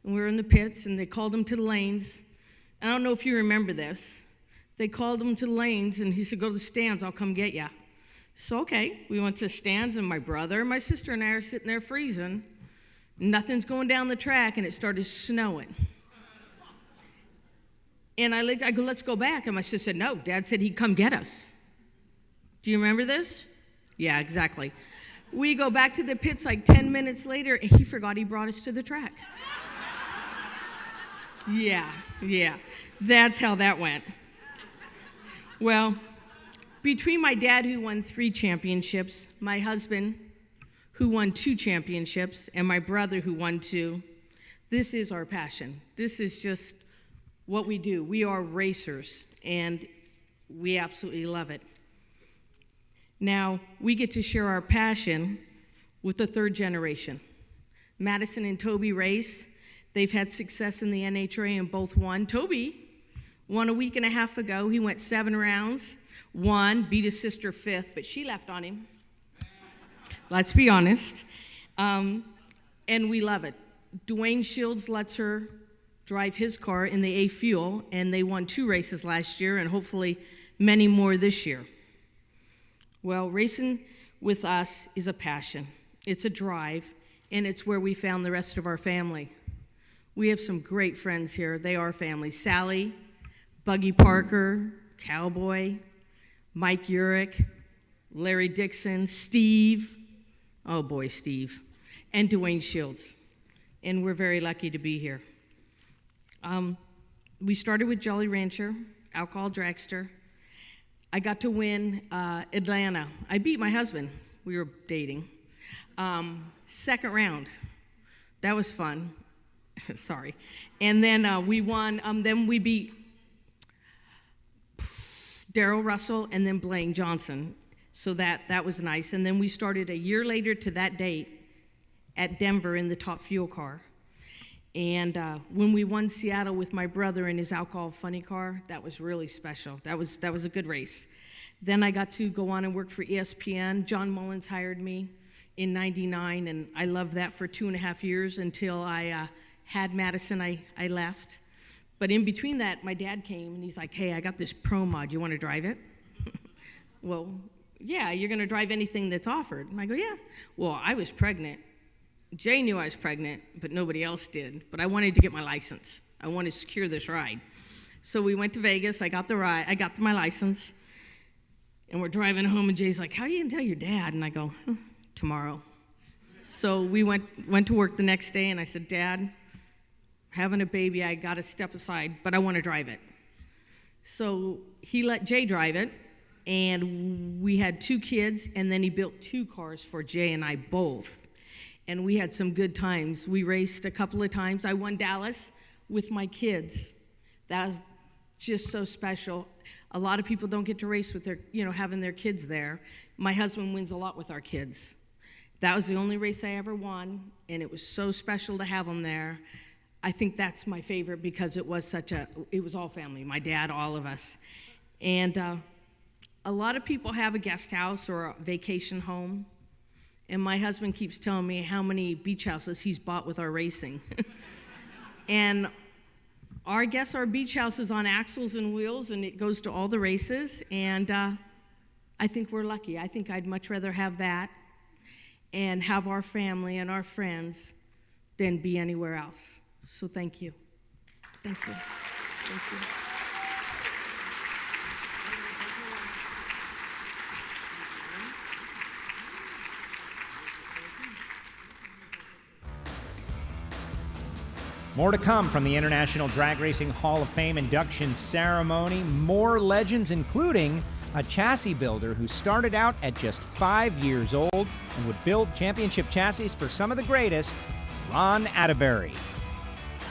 And we were in the pits, and they called him to the lanes. I don't know if you remember this. They called him to the lanes, and he said, go to the stands. I'll come get you. So, okay, we went to the stands, and my brother and my sister and I are sitting there freezing. Nothing's going down the track, and it started snowing. And I go, let's go back. And my sister said, no, Dad said he'd come get us. Do you remember this? Yeah, exactly. We go back to the pits like 10 minutes later, and he forgot he brought us to the track. Yeah. That's how that went. Well, between my dad, who won 3 championships, my husband, who won 2 championships, and my brother, who won 2, this is our passion. This is just what we do. We are racers, and we absolutely love it. Now, we get to share our passion with the 3rd generation. Madison and Toby race. They've had success in the NHRA and both won. Toby won a week and a half ago. He went 7 rounds, won, beat his sister 5th, but she left on him. Let's be honest. And we love it. Dwayne Shields lets her drive his car in the A Fuel, and they won 2 races last year and hopefully many more this year. Well, racing with us is a passion. It's a drive, and it's where we found the rest of our family. We have some great friends here. They are family. Sally, Buggy Parker, Cowboy, Mike Urich, Larry Dixon, Steve, oh boy, Steve, and Dwayne Shields. And we're very lucky to be here. We started with Jolly Rancher, alcohol dragster. I got to win Atlanta. I beat my husband. We were dating. 2nd round. That was fun. Sorry. And then we won. Then we beat Darrell Russell and then Blaine Johnson. So that was nice. And then we started a year later to that date at Denver in the top fuel car. And when we won Seattle with my brother in his alcohol funny car, that was really special. That was a good race. Then I got to go on and work for ESPN. John Mullins hired me in '99, and I loved that for 2.5 years until I had Madison. I left. But in between that, my dad came, and he's like, hey, I got this Pro Mod. You want to drive it? Well, yeah, you're going to drive anything that's offered. And I go, yeah. Well, I was pregnant. Jay knew I was pregnant, but nobody else did. But I wanted to get my license. I wanted to secure this ride. So we went to Vegas. I got the ride. I got my license. And we're driving home, and Jay's like, how are you going to tell your dad? And I go, tomorrow. So we went to work the next day, and I said, Dad, having a baby, I got to step aside, but I want to drive it. So he let Jay drive it, and we had 2 kids, and then he built 2 cars for Jay and I both. And we had some good times. We raced a couple of times. I won Dallas with my kids. That was just so special. A lot of people don't get to race with their, having their kids there. My husband wins a lot with our kids. That was the only race I ever won, and it was so special to have them there. I think that's my favorite because it was all family, my dad, all of us. And a lot of people have a guest house or a vacation home. And my husband keeps telling me how many beach houses he's bought with our racing. And I guess our beach house is on axles and wheels, and it goes to all the races. And I think we're lucky. I think I'd much rather have that and have our family and our friends than be anywhere else. So thank you. Thank you. Thank you. More to come from the International Drag Racing Hall of Fame induction ceremony. More legends, including a chassis builder who started out at just 5 years old and would build championship chassis for some of the greatest, Ron Attebury.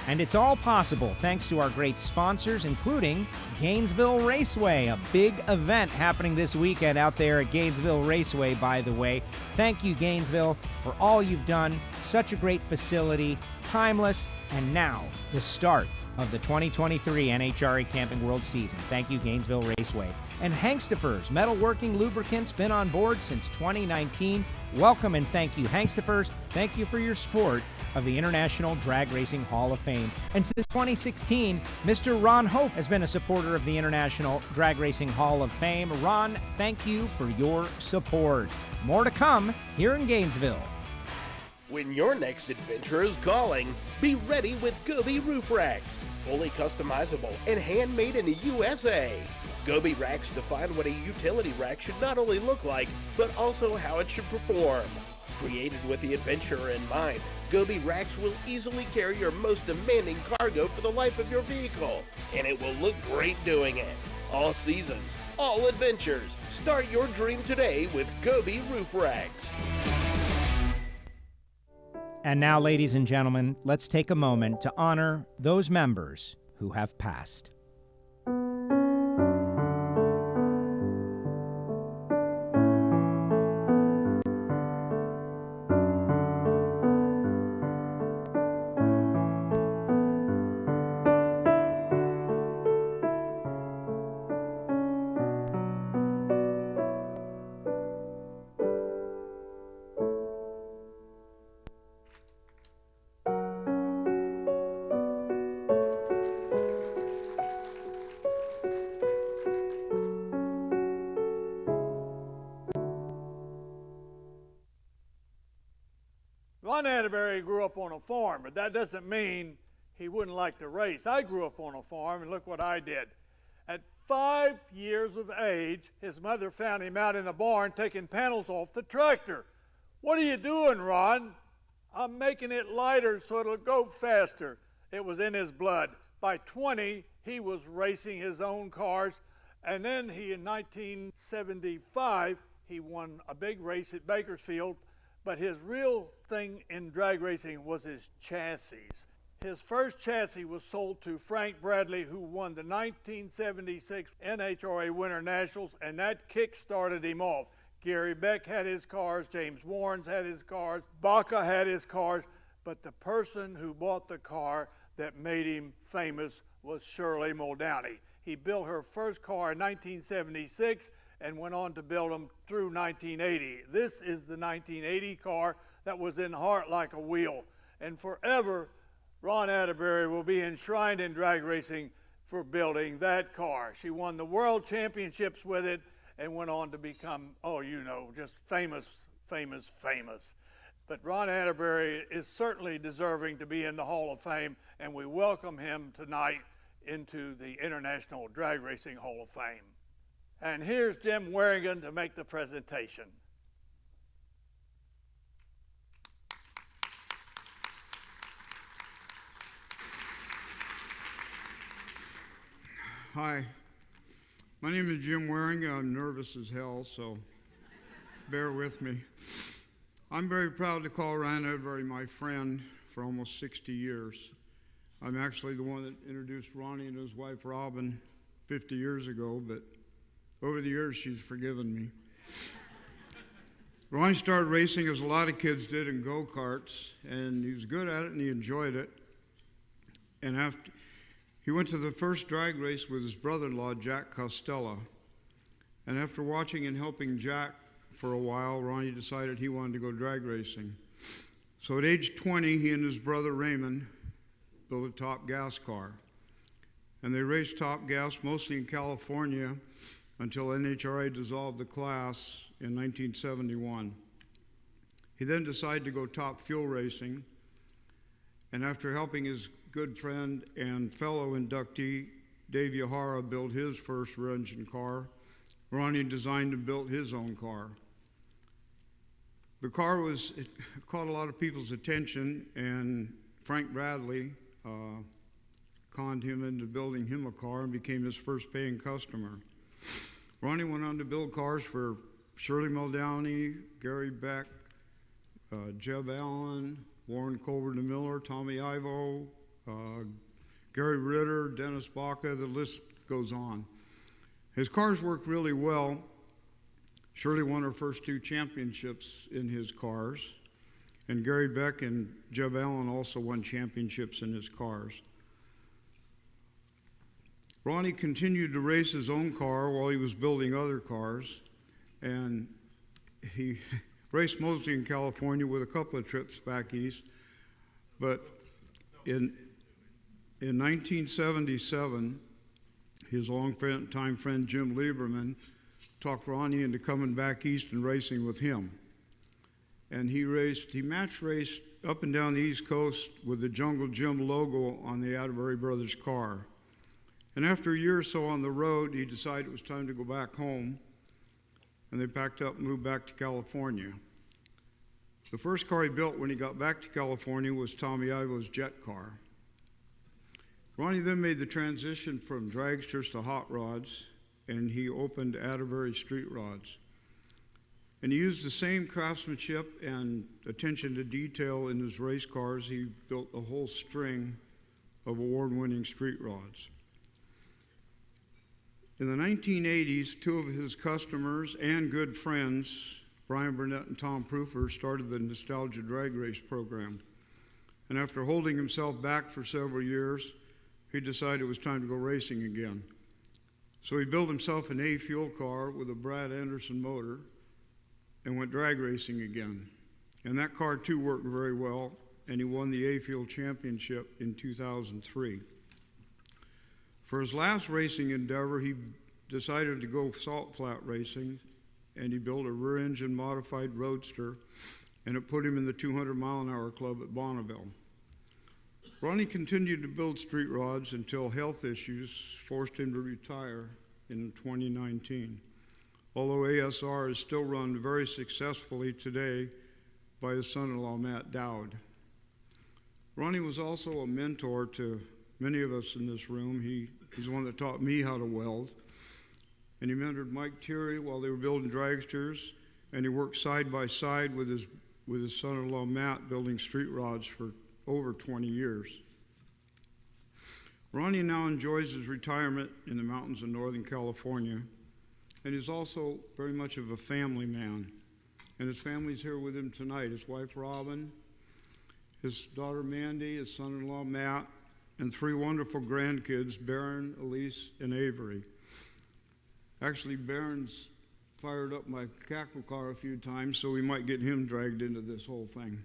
And it's all possible thanks to our great sponsors, including Gainesville Raceway, a big event happening this weekend out there at Gainesville Raceway, by the way. Thank you, Gainesville, for all you've done. Such a great facility, timeless, and now the start of the 2023 NHRA Camping World season. Thank you, Gainesville Raceway. And Hangstafers Metalworking Lubricants, been on board since 2019. Welcome and thank you, Hangstafers. Thank you for your support of the International Drag Racing Hall of Fame. And since 2016, Mr. Ron Hope has been a supporter of the International Drag Racing Hall of Fame. Ron, thank you for your support. More to come here in Gainesville. When your next adventure is calling, be ready with Goby roof racks. Fully customizable and handmade in the USA. Goby racks define what a utility rack should not only look like, but also how it should perform. Created with the adventurer in mind, Goby racks will easily carry your most demanding cargo for the life of your vehicle, and it will look great doing it. All seasons, all adventures. Start your dream today with Goby roof racks. And now, ladies and gentlemen, let's take a moment to honor those members who have passed. Ron Attebury grew up on a farm, but that doesn't mean he wouldn't like to race. I grew up on a farm, and look what I did. At 5 years of age, his mother found him out in the barn taking panels off the tractor. "What are you doing, Ron?" "I'm making it lighter so it'll go faster." It was in his blood. By 20, he was racing his own cars, and then in 1975, he won a big race at Bakersfield. But his real thing in drag racing was his chassis. His first chassis was sold to Frank Bradley, who won the 1976 NHRA Winter Nationals, and that kick-started him off. Gary Beck had his cars, James Warrens had his cars, Baca had his cars, but the person who bought the car that made him famous was Shirley Muldowney. He built her first car in 1976, and went on to build them through 1980. This is the 1980 car that was in Heart Like a Wheel. And forever, Ron Attebury will be enshrined in drag racing for building that car. She won the world championships with it and went on to become, just famous. But Ron Attebury is certainly deserving to be in the Hall of Fame, and we welcome him tonight into the International Drag Racing Hall of Fame. And here's Jim Warrigan to make the presentation. Hi, my name is Jim Warrigan. I'm nervous as hell, so bear with me. I'm very proud to call Ron Attebury my friend for almost 60 years. I'm actually the one that introduced Ronnie and his wife Robin 50 years ago, but over the years, she's forgiven me. Ronnie started racing, as a lot of kids did, in go-karts, and he was good at it, and he enjoyed it. And after he went to the first drag race with his brother-in-law, Jack Costello. And after watching and helping Jack for a while, Ronnie decided he wanted to go drag racing. So at age 20, he and his brother Raymond built a Top Gas car. And they raced Top Gas mostly in California, until NHRA dissolved the class in 1971. He then decided to go top fuel racing, and after helping his good friend and fellow inductee, Dave Yahara, build his first rear-engine car, Ronnie designed and built his own car. The car it caught a lot of people's attention, and Frank Bradley conned him into building him a car and became his first paying customer. Ronnie went on to build cars for Shirley Muldowney, Gary Beck, Jeb Allen, Warren Colbert and Miller, Tommy Ivo, Gary Ritter, Dennis Baca, the list goes on. His cars work really well. Shirley won her first 2 championships in his cars, and Gary Beck and Jeb Allen also won championships in his cars. Ronnie continued to race his own car while he was building other cars, and he raced mostly in California with a couple of trips back east. But in 1977, his long-time friend Jim Lieberman talked Ronnie into coming back east and racing with him. and he match raced up and down the East Coast with the Jungle Jim logo on the Attebury Brothers car. And after a year or so on the road, he decided it was time to go back home, and they packed up and moved back to California. The first car he built when he got back to California was Tommy Ivo's jet car. Ronnie then made the transition from dragsters to hot rods, and he opened Attebury Street Rods. And he used the same craftsmanship and attention to detail in his race cars. He built a whole string of award-winning street rods. In the 1980s, two of his customers and good friends, Brian Burnett and Tom Proofer, started the Nostalgia Drag Race program. And after holding himself back for several years, he decided it was time to go racing again. So he built himself an A fuel car with a Brad Anderson motor and went drag racing again. And that car too worked very well, and he won the A Fuel Championship in 2003. For his last racing endeavor, he decided to go salt flat racing, and he built a rear engine modified roadster, and it put him in the 200-mile-an-hour club at Bonneville. Ronnie continued to build street rods until health issues forced him to retire in 2019. Although ASR is still run very successfully today by his son-in-law, Matt Dowd. Ronnie was also a mentor to many of us in this room. He's the one that taught me how to weld. And he mentored Mike Thierry while they were building dragsters, and he worked side by side with his son-in-law, Matt, building street rods for over 20 years. Ronnie now enjoys his retirement in the mountains of Northern California, and he's also very much of a family man. And his family's here with him tonight. His wife, Robin, his daughter, Mandy, his son-in-law, Matt, and three wonderful grandkids, Barron, Elise, and Avery. Actually, Barron's fired up my cackle car a few times, so we might get him dragged into this whole thing.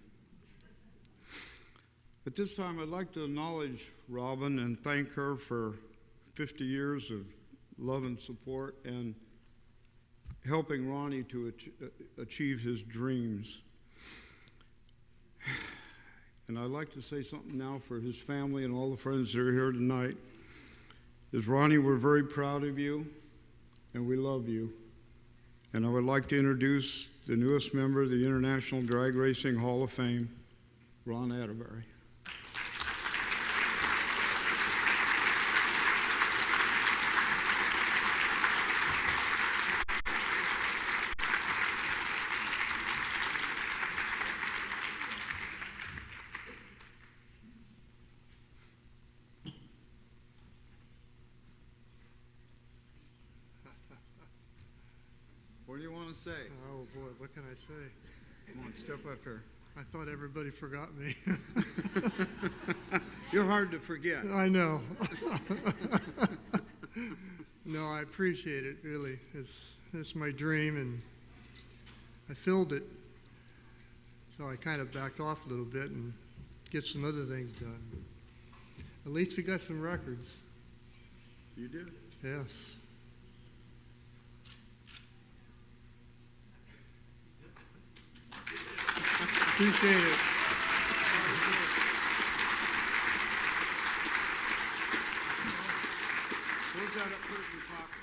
At this time, I'd like to acknowledge Robin and thank her for 50 years of love and support and helping Ronnie to achieve his dreams. And I'd like to say something now for his family and all the friends that are here tonight. Is Ronnie, we're very proud of you, and we love you. And I would like to introduce the newest member of the International Drag Racing Hall of Fame, Ron Attebury. What do you want to say? Oh boy, what can I say? Come on, step up here. I thought everybody forgot me. You're hard to forget. I know. No, I appreciate it, really. It's my dream, and I filled it. So I kind of backed off a little bit and get some other things done. At least we got some records. You did? Yes. Appreciate it. Close that up, put it in your pocket.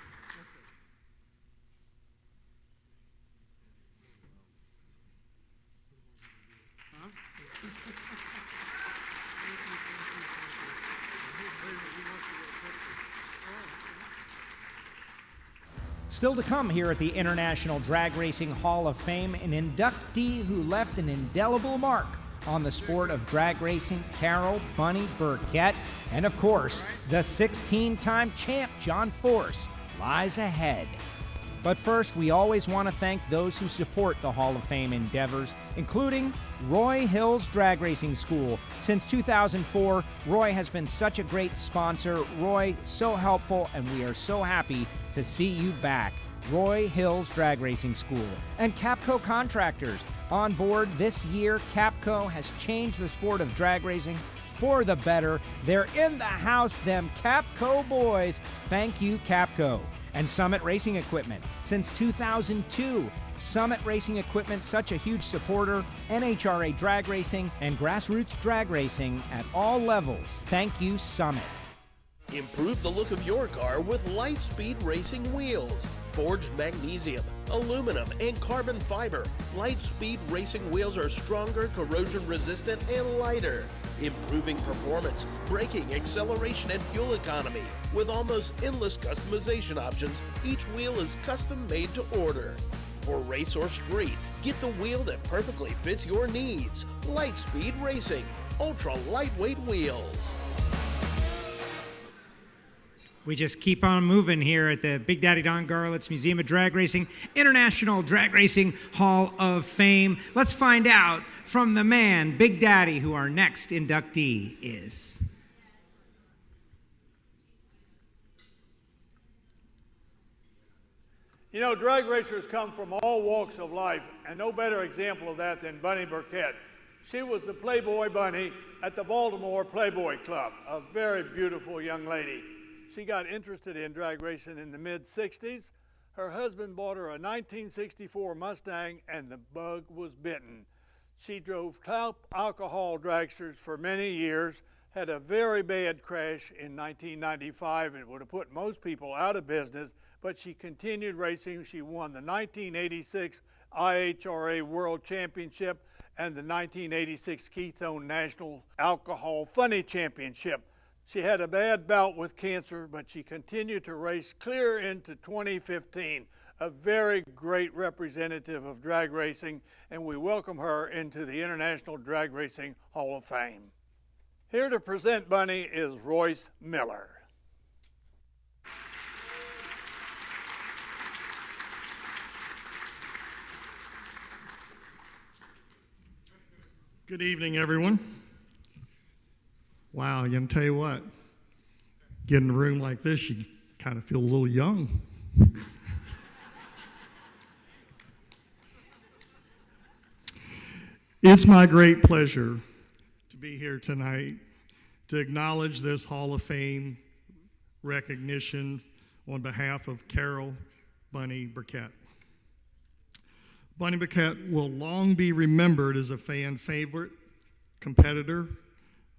Huh? Still to come here at the International Drag Racing Hall of Fame, an inductee who left an indelible mark on the sport of drag racing, Carol Bunny Burkett, and of course, the 16-time champ John Force lies ahead. But first, we always want to thank those who support the Hall of Fame endeavors, including Roy Hill's Drag Racing School. Since 2004, Roy has been such a great sponsor. Roy, so helpful, and we are so happy to see you back. Roy Hill's Drag Racing School. And Capco Contractors. On board this year, Capco has changed the sport of drag racing for the better. They're in the house, them Capco boys. Thank you, Capco. And Summit Racing Equipment. Since 2002, Summit Racing Equipment, such a huge supporter, NHRA drag racing, and grassroots drag racing at all levels. Thank you, Summit. Improve the look of your car with Lightspeed Racing Wheels. Forged magnesium, aluminum, and carbon fiber, Lightspeed Racing Wheels are stronger, corrosion resistant, and lighter, improving performance, braking, acceleration, and fuel economy. With almost endless customization options, each wheel is custom made to order. For race or street, get the wheel that perfectly fits your needs. Lightspeed Racing, ultra lightweight wheels. We just keep on moving here at the Big Daddy Don Garlits Museum of Drag Racing, International Drag Racing Hall of Fame. Let's find out from the man, Big Daddy, who our next inductee is. You know, drag racers come from all walks of life, and no better example of that than Bunny Burkett. She was the Playboy Bunny at the Baltimore Playboy Club, a very beautiful young lady. She got interested in drag racing in the mid-'60s. Her husband bought her a 1964 Mustang, and the bug was bitten. She drove top alcohol dragsters for many years, had a very bad crash in 1995, and it would have put most people out of business, but she continued racing. She won the 1986 IHRA World Championship and the 1986 Keystone National Alcohol Funny Championship. She had a bad bout with cancer, but she continued to race clear into 2015. A very great representative of drag racing, and we welcome her into the International Drag Racing Hall of Fame. Here to present Bunny is Royce Miller. Good evening, everyone. Wow, I'm gonna tell you what, get in a room like this, you kind of feel a little young. It's my great pleasure to be here tonight to acknowledge this Hall of Fame recognition on behalf of Carol Bunny Burkett. Bunny Burkett will long be remembered as a fan favorite, competitor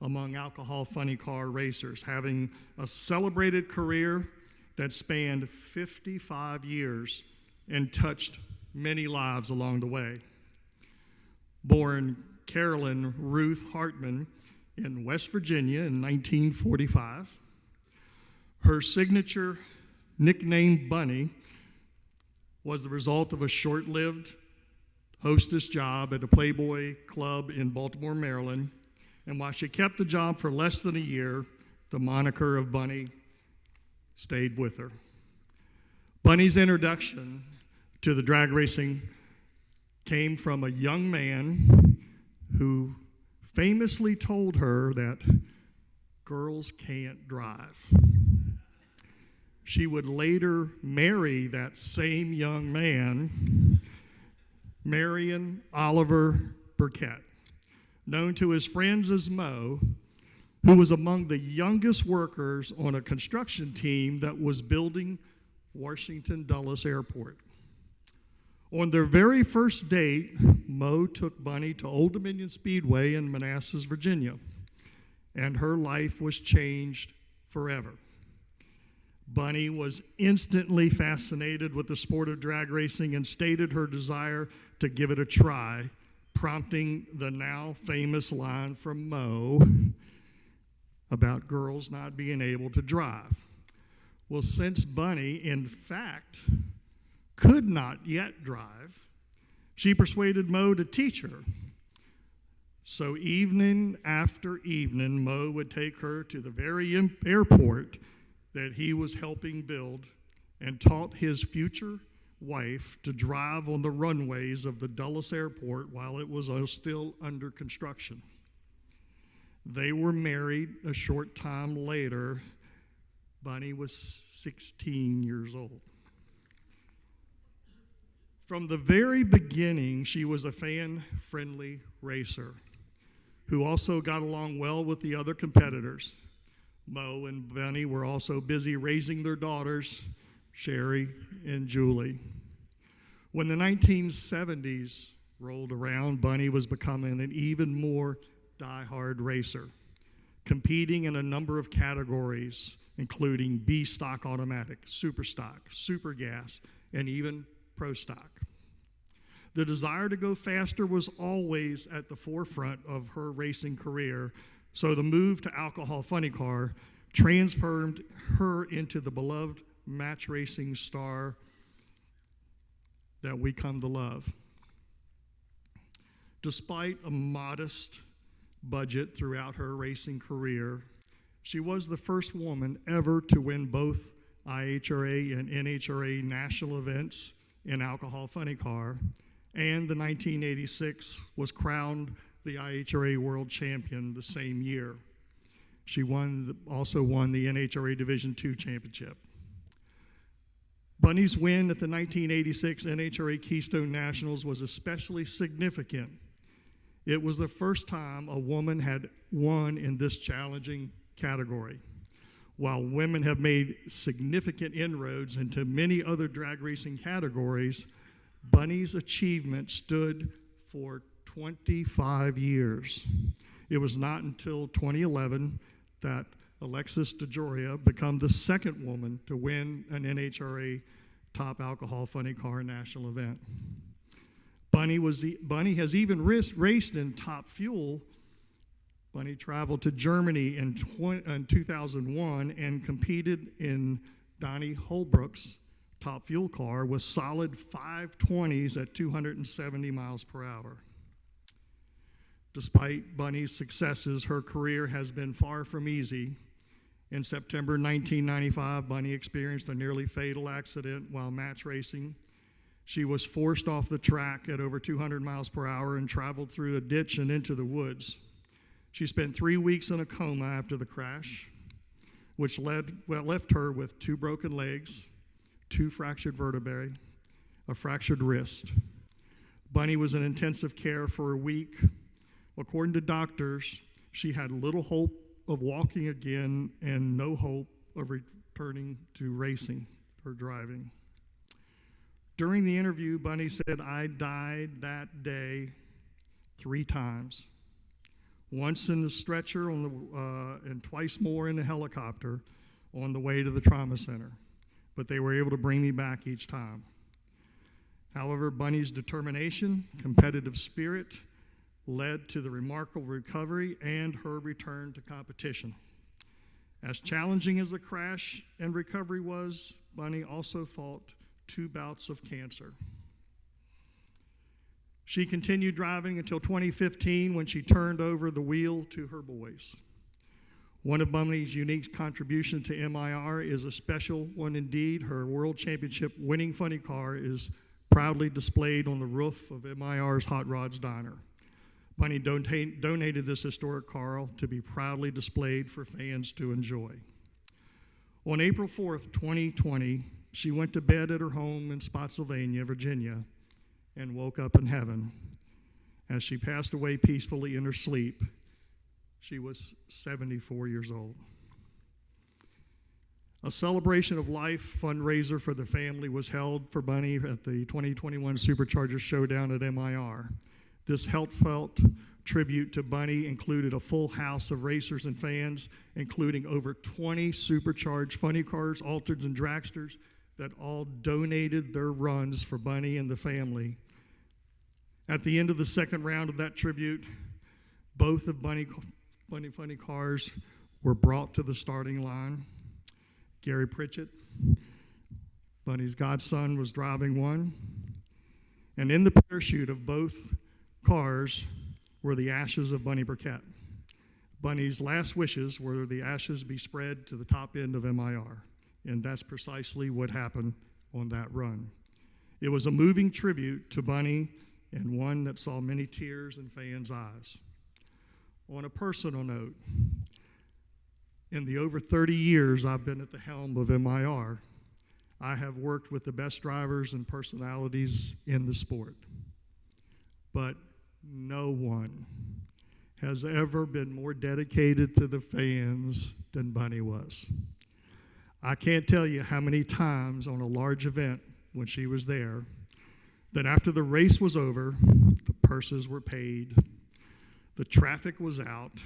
among alcohol funny car racers, having a celebrated career that spanned 55 years and touched many lives along the way. Born Carolyn Ruth Hartman in West Virginia in 1945, her signature nickname Bunny was the result of a short-lived hostess job at a Playboy Club in Baltimore, Maryland. And while she kept the job for less than a year, the moniker of Bunny stayed with her. Bunny's introduction to the drag racing came from a young man who famously told her that girls can't drive. She would later marry that same young man, Marion Oliver Burkett, known to his friends as Mo, who was among the youngest workers on a construction team that was building Washington Dulles Airport. On their very first date, Mo took Bunny to Old Dominion Speedway in Manassas, Virginia, and her life was changed forever. Bunny was instantly fascinated with the sport of drag racing and stated her desire to give it a try, prompting the now famous line from Mo about girls not being able to drive. Well, since Bunny, in fact, could not yet drive, she persuaded Mo to teach her. So evening after evening, Mo would take her to the very airport that he was helping build and taught his future wife to drive on the runways of the Dulles Airport while it was still under construction. They were married a short time later. Bunny was 16 years old. From the very beginning, she was a fan-friendly racer who also got along well with the other competitors. Mo and Vinny were also busy raising their daughters Sherry, and Julie. When the 1970s rolled around, Bunny was becoming an even more diehard racer, competing in a number of categories, including B stock automatic, super stock, super gas, and even pro stock. The desire to go faster was always at the forefront of her racing career, so the move to alcohol funny car transformed her into the beloved match racing star that we come to love. Despite a modest budget throughout her racing career, she was the first woman ever to win both IHRA and NHRA national events in alcohol funny car, and the 1986 was crowned the IHRA world champion the same year. She also won the NHRA Division II championship. Bunny's win at the 1986 NHRA Keystone Nationals was especially significant. It was the first time a woman had won in this challenging category. While women have made significant inroads into many other drag racing categories, Bunny's achievement stood for 25 years. It was not until 2011 that Alexis DeJoria became the second woman to win an NHRA Top Alcohol Funny Car national event. Bunny has even raced in Top Fuel. Bunny traveled to Germany in 2001 and competed in Donnie Holbrook's Top Fuel car with solid 520s at 270 miles per hour. Despite Bunny's successes, her career has been far from easy. In September 1995, Bunny experienced a nearly fatal accident while match racing. She was forced off the track at over 200 miles per hour and traveled through a ditch and into the woods. She spent 3 weeks in a coma after the crash, which left her with 2 broken legs, 2 fractured vertebrae, a fractured wrist. Bunny was in intensive care for a week. According to doctors, she had little hope of walking again and no hope of returning to racing or driving. During the interview, Bunny said, "I died that day 3 times. Once in the stretcher and twice more in the helicopter on the way to the trauma center. But they were able to bring me back each time." However, Bunny's determination, competitive spirit, led to the remarkable recovery and her return to competition. As challenging as the crash and recovery was, Bunny also fought 2 bouts of cancer. She continued driving until 2015 when she turned over the wheel to her boys. One of Bunny's unique contributions to MIR is a special one indeed. Her World Championship winning funny car is proudly displayed on the roof of MIR's Hot Rods Diner. Bunny donated this historic car to be proudly displayed for fans to enjoy. On April 4th, 2020, she went to bed at her home in Spotsylvania, Virginia, and woke up in heaven. As she passed away peacefully in her sleep, she was 74 years old. A celebration of life fundraiser for the family was held for Bunny at the 2021 Supercharger Showdown at MIR. This heartfelt tribute to Bunny included a full house of racers and fans, including over 20 supercharged funny cars, altereds, and dragsters that all donated their runs for Bunny and the family. At the end of the second round of that tribute, both of Bunny funny cars were brought to the starting line. Gary Pritchett, Bunny's godson, was driving one, and in the parachute of both cars were the ashes of Bunny Burkett. Bunny's last wishes were the ashes be spread to the top end of MIR, and that's precisely what happened on that run. It was a moving tribute to Bunny and one that saw many tears in fans' eyes. On a personal note, in the over 30 years I've been at the helm of MIR, I have worked with the best drivers and personalities in the sport. But no one has ever been more dedicated to the fans than Bunny was. I can't tell you how many times on a large event when she was there that after the race was over, the purses were paid, the traffic was out,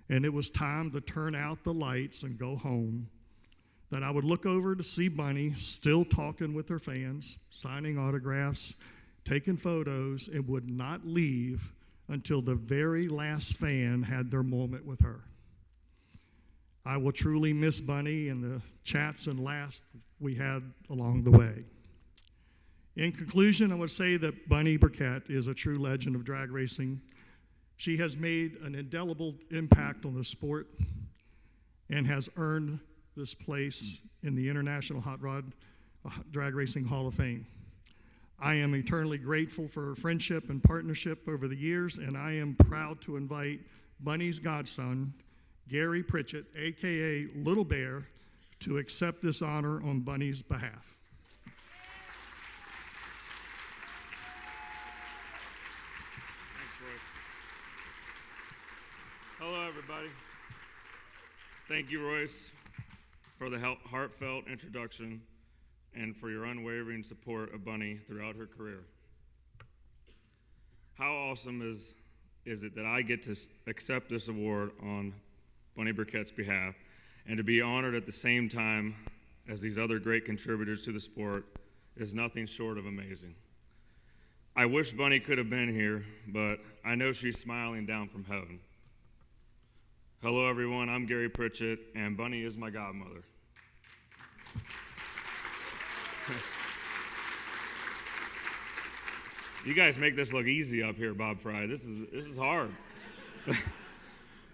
and it was time to turn out the lights and go home, that I would look over to see Bunny still talking with her fans, signing autographs, taking photos, and would not leave until the very last fan had their moment with her. I will truly miss Bunny and the chats and laughs we had along the way. In conclusion, I would say that Bunny Burkett is a true legend of drag racing. She has made an indelible impact on the sport and has earned this place in the International Hot Rod Drag Racing Hall of Fame. I am eternally grateful for her friendship and partnership over the years, and I am proud to invite Bunny's godson, Gary Pritchett, a.k.a. Little Bear, to accept this honor on Bunny's behalf. Hello, everybody. Thank you, Royce, for the heartfelt introduction and for your unwavering support of Bunny throughout her career. How awesome is it that I get to accept this award on Bunny Burkett's behalf and to be honored at the same time as these other great contributors to the sport is nothing short of amazing. I wish Bunny could have been here, but I know she's smiling down from heaven. Hello, everyone. I'm Gary Pritchett, and Bunny is my godmother. You guys make this look easy up here, Bob Frey. This is hard.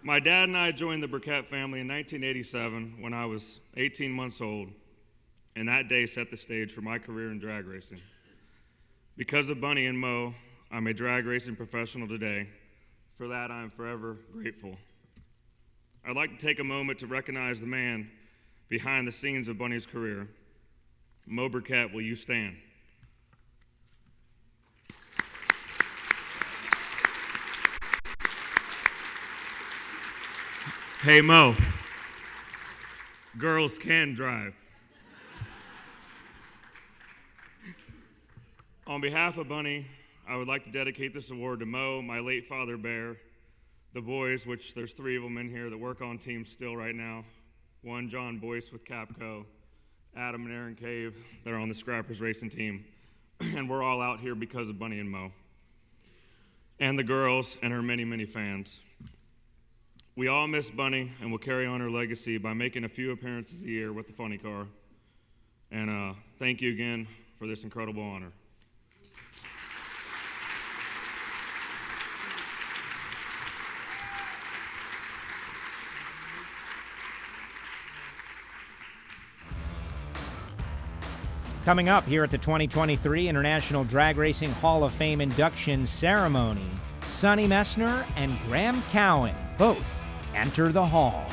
My dad and I joined the Burkett family in 1987 when I was 18 months old, and that day set the stage for my career in drag racing. Because of Bunny and Mo, I'm a drag racing professional today. For that, I'm forever grateful. I'd like to take a moment to recognize the man behind the scenes of Bunny's career. Mo Burkett, will you stand? Hey, Mo. Girls can drive. On behalf of Bunny, I would like to dedicate this award to Mo, my late father Bear, the boys, which there's 3 of them in here that work on teams still right now. One, John Boyce with Capco, Adam and Aaron Cave, they're on the Scrappers racing team. And we're all out here because of Bunny and Mo. And the girls and her many, many fans. We all miss Bunny and will carry on her legacy by making a few appearances a year with the funny car. And thank you again for this incredible honor. Coming up here at the 2023 International Drag Racing Hall of Fame induction ceremony, Sonny Messner and Graeme Cowin both enter the hall.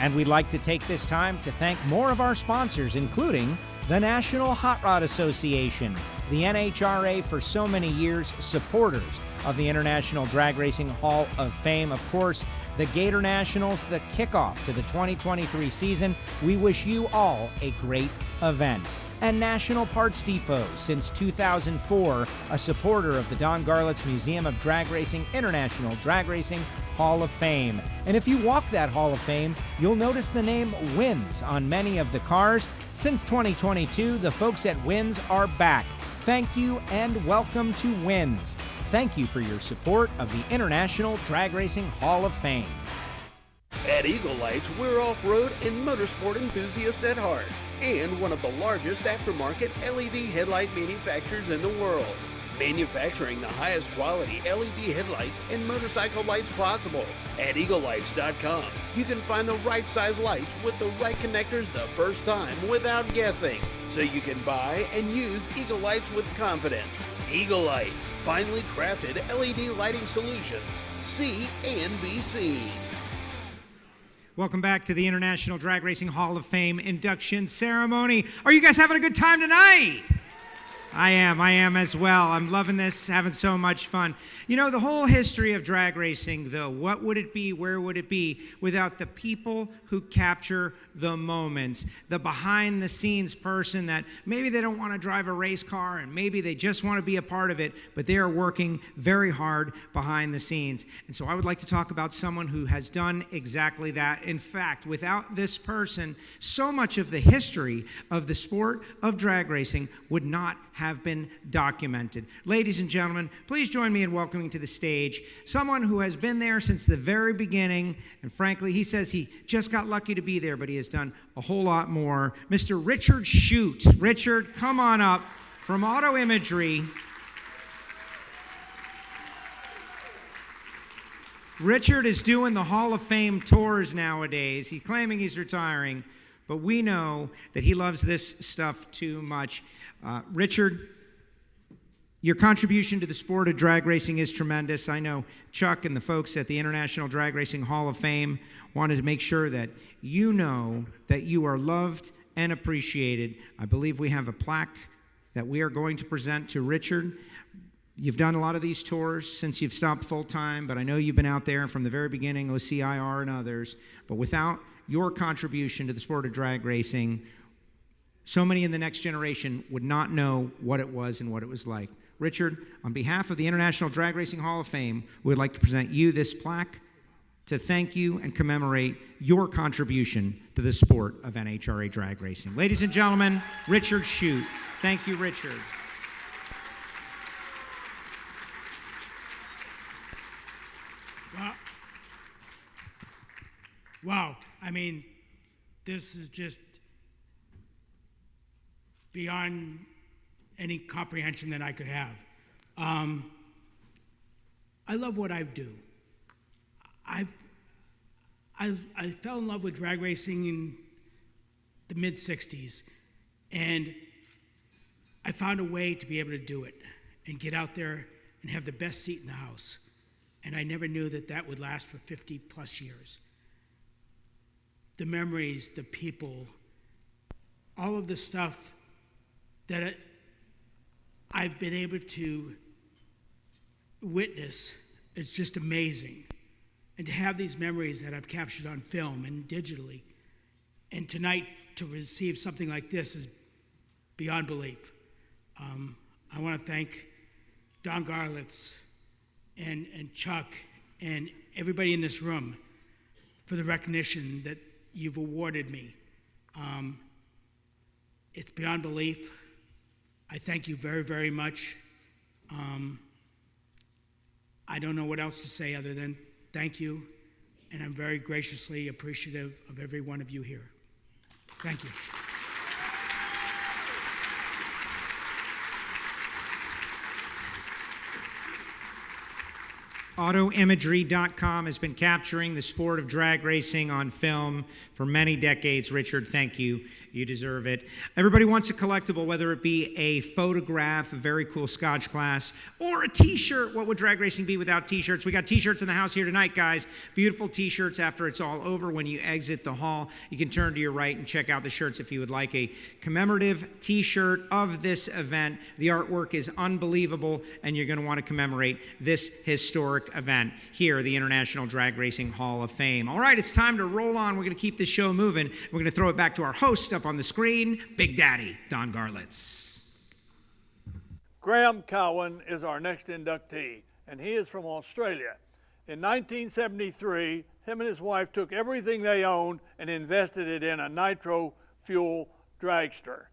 And we'd like to take this time to thank more of our sponsors, including the National Hot Rod Association, the NHRA for so many years, supporters of the International Drag Racing Hall of Fame, of course, the Gator Nationals, the kickoff to the 2023 season. We wish you all a great event. And National Parts Depot, since 2004, a supporter of the Don Garlits Museum of Drag Racing International Drag Racing Hall of Fame. And if you walk that Hall of Fame, you'll notice the name Wins on many of the cars. Since 2022, the folks at Wins are back. Thank you and welcome to Wins. Thank you for your support of the International Drag Racing Hall of Fame. At Eagle Lights, we're off-road and motorsport enthusiasts at heart, and one of the largest aftermarket LED headlight manufacturers in the world, manufacturing the highest quality LED headlights and motorcycle lights possible. At EagleLights.com, you can find the right size lights with the right connectors the first time without guessing, so you can buy and use Eagle Lights with confidence. Eagle Lights, finely crafted LED lighting solutions. See and be seen. Welcome back to the International Drag Racing Hall of Fame induction ceremony. Are you guys having a good time tonight? I am as well. I'm loving this, having so much fun. You know, the whole history of drag racing, though, what would it be, where would it be without the people who capture the moments, the behind the scenes person that maybe they don't want to drive a race car and maybe they just want to be a part of it, but they are working very hard behind the scenes. And so I would like to talk about someone who has done exactly that. In fact, without this person, so much of the history of the sport of drag racing would not have been documented. Ladies and gentlemen, please join me in welcoming to the stage someone who has been there since the very beginning, and frankly, he says he just got lucky to be there, but he has done a whole lot more. Mr. Richard Shute. Richard, come on up from Auto Imagery. Richard is doing the Hall of Fame tours nowadays. He's claiming he's retiring, but we know that he loves this stuff too much. Richard, your contribution to the sport of drag racing is tremendous. I know Chuck and the folks at the International Drag Racing Hall of Fame wanted to make sure that you know that you are loved and appreciated. I believe we have a plaque that we are going to present to Richard. You've done a lot of these tours since you've stopped full-time, but I know you've been out there from the very beginning, OCIR and others. But without your contribution to the sport of drag racing, so many in the next generation would not know what it was and what it was like. Richard, on behalf of the International Drag Racing Hall of Fame, we would like to present you this plaque to thank you and commemorate your contribution to the sport of NHRA drag racing. Ladies and gentlemen, Richard Shute. Thank you, Richard. Wow. I mean, this is just beyond any comprehension that I could have. I love what I do. I fell in love with drag racing in the mid-'60s, and I found a way to be able to do it and get out there and have the best seat in the house. And I never knew that that would last for 50 plus years. The memories, the people, all of the stuff that I've been able to witness is just amazing. And to have these memories that I've captured on film and digitally, and tonight to receive something like this is beyond belief. I want to thank Don Garlits and Chuck and everybody in this room for the recognition that you've awarded me. It's beyond belief. I thank you very, very much. I don't know what else to say other than thank you, and I'm very graciously appreciative of every one of you here. Thank you. AutoImagery.com has been capturing the sport of drag racing on film for many decades. Richard, thank you. You deserve it. Everybody wants a collectible, whether it be a photograph, a very cool Scotch glass, or a t-shirt. What would drag racing be without t-shirts? We got t-shirts in the house here tonight, guys. Beautiful t-shirts after it's all over. When you exit the hall, you can turn to your right and check out the shirts if you would like a commemorative t-shirt of this event. The artwork is unbelievable, and you're going to want to commemorate this historic event here, the International Drag Racing Hall of Fame. All right, it's time to roll on. We're going to keep this show moving. We're going to throw it back to our host up on the screen, Big Daddy, Don Garlits. Graeme Cowin is our next inductee, and he is from Australia. In 1973, him and his wife took everything they owned and invested it in a nitro fuel dragster.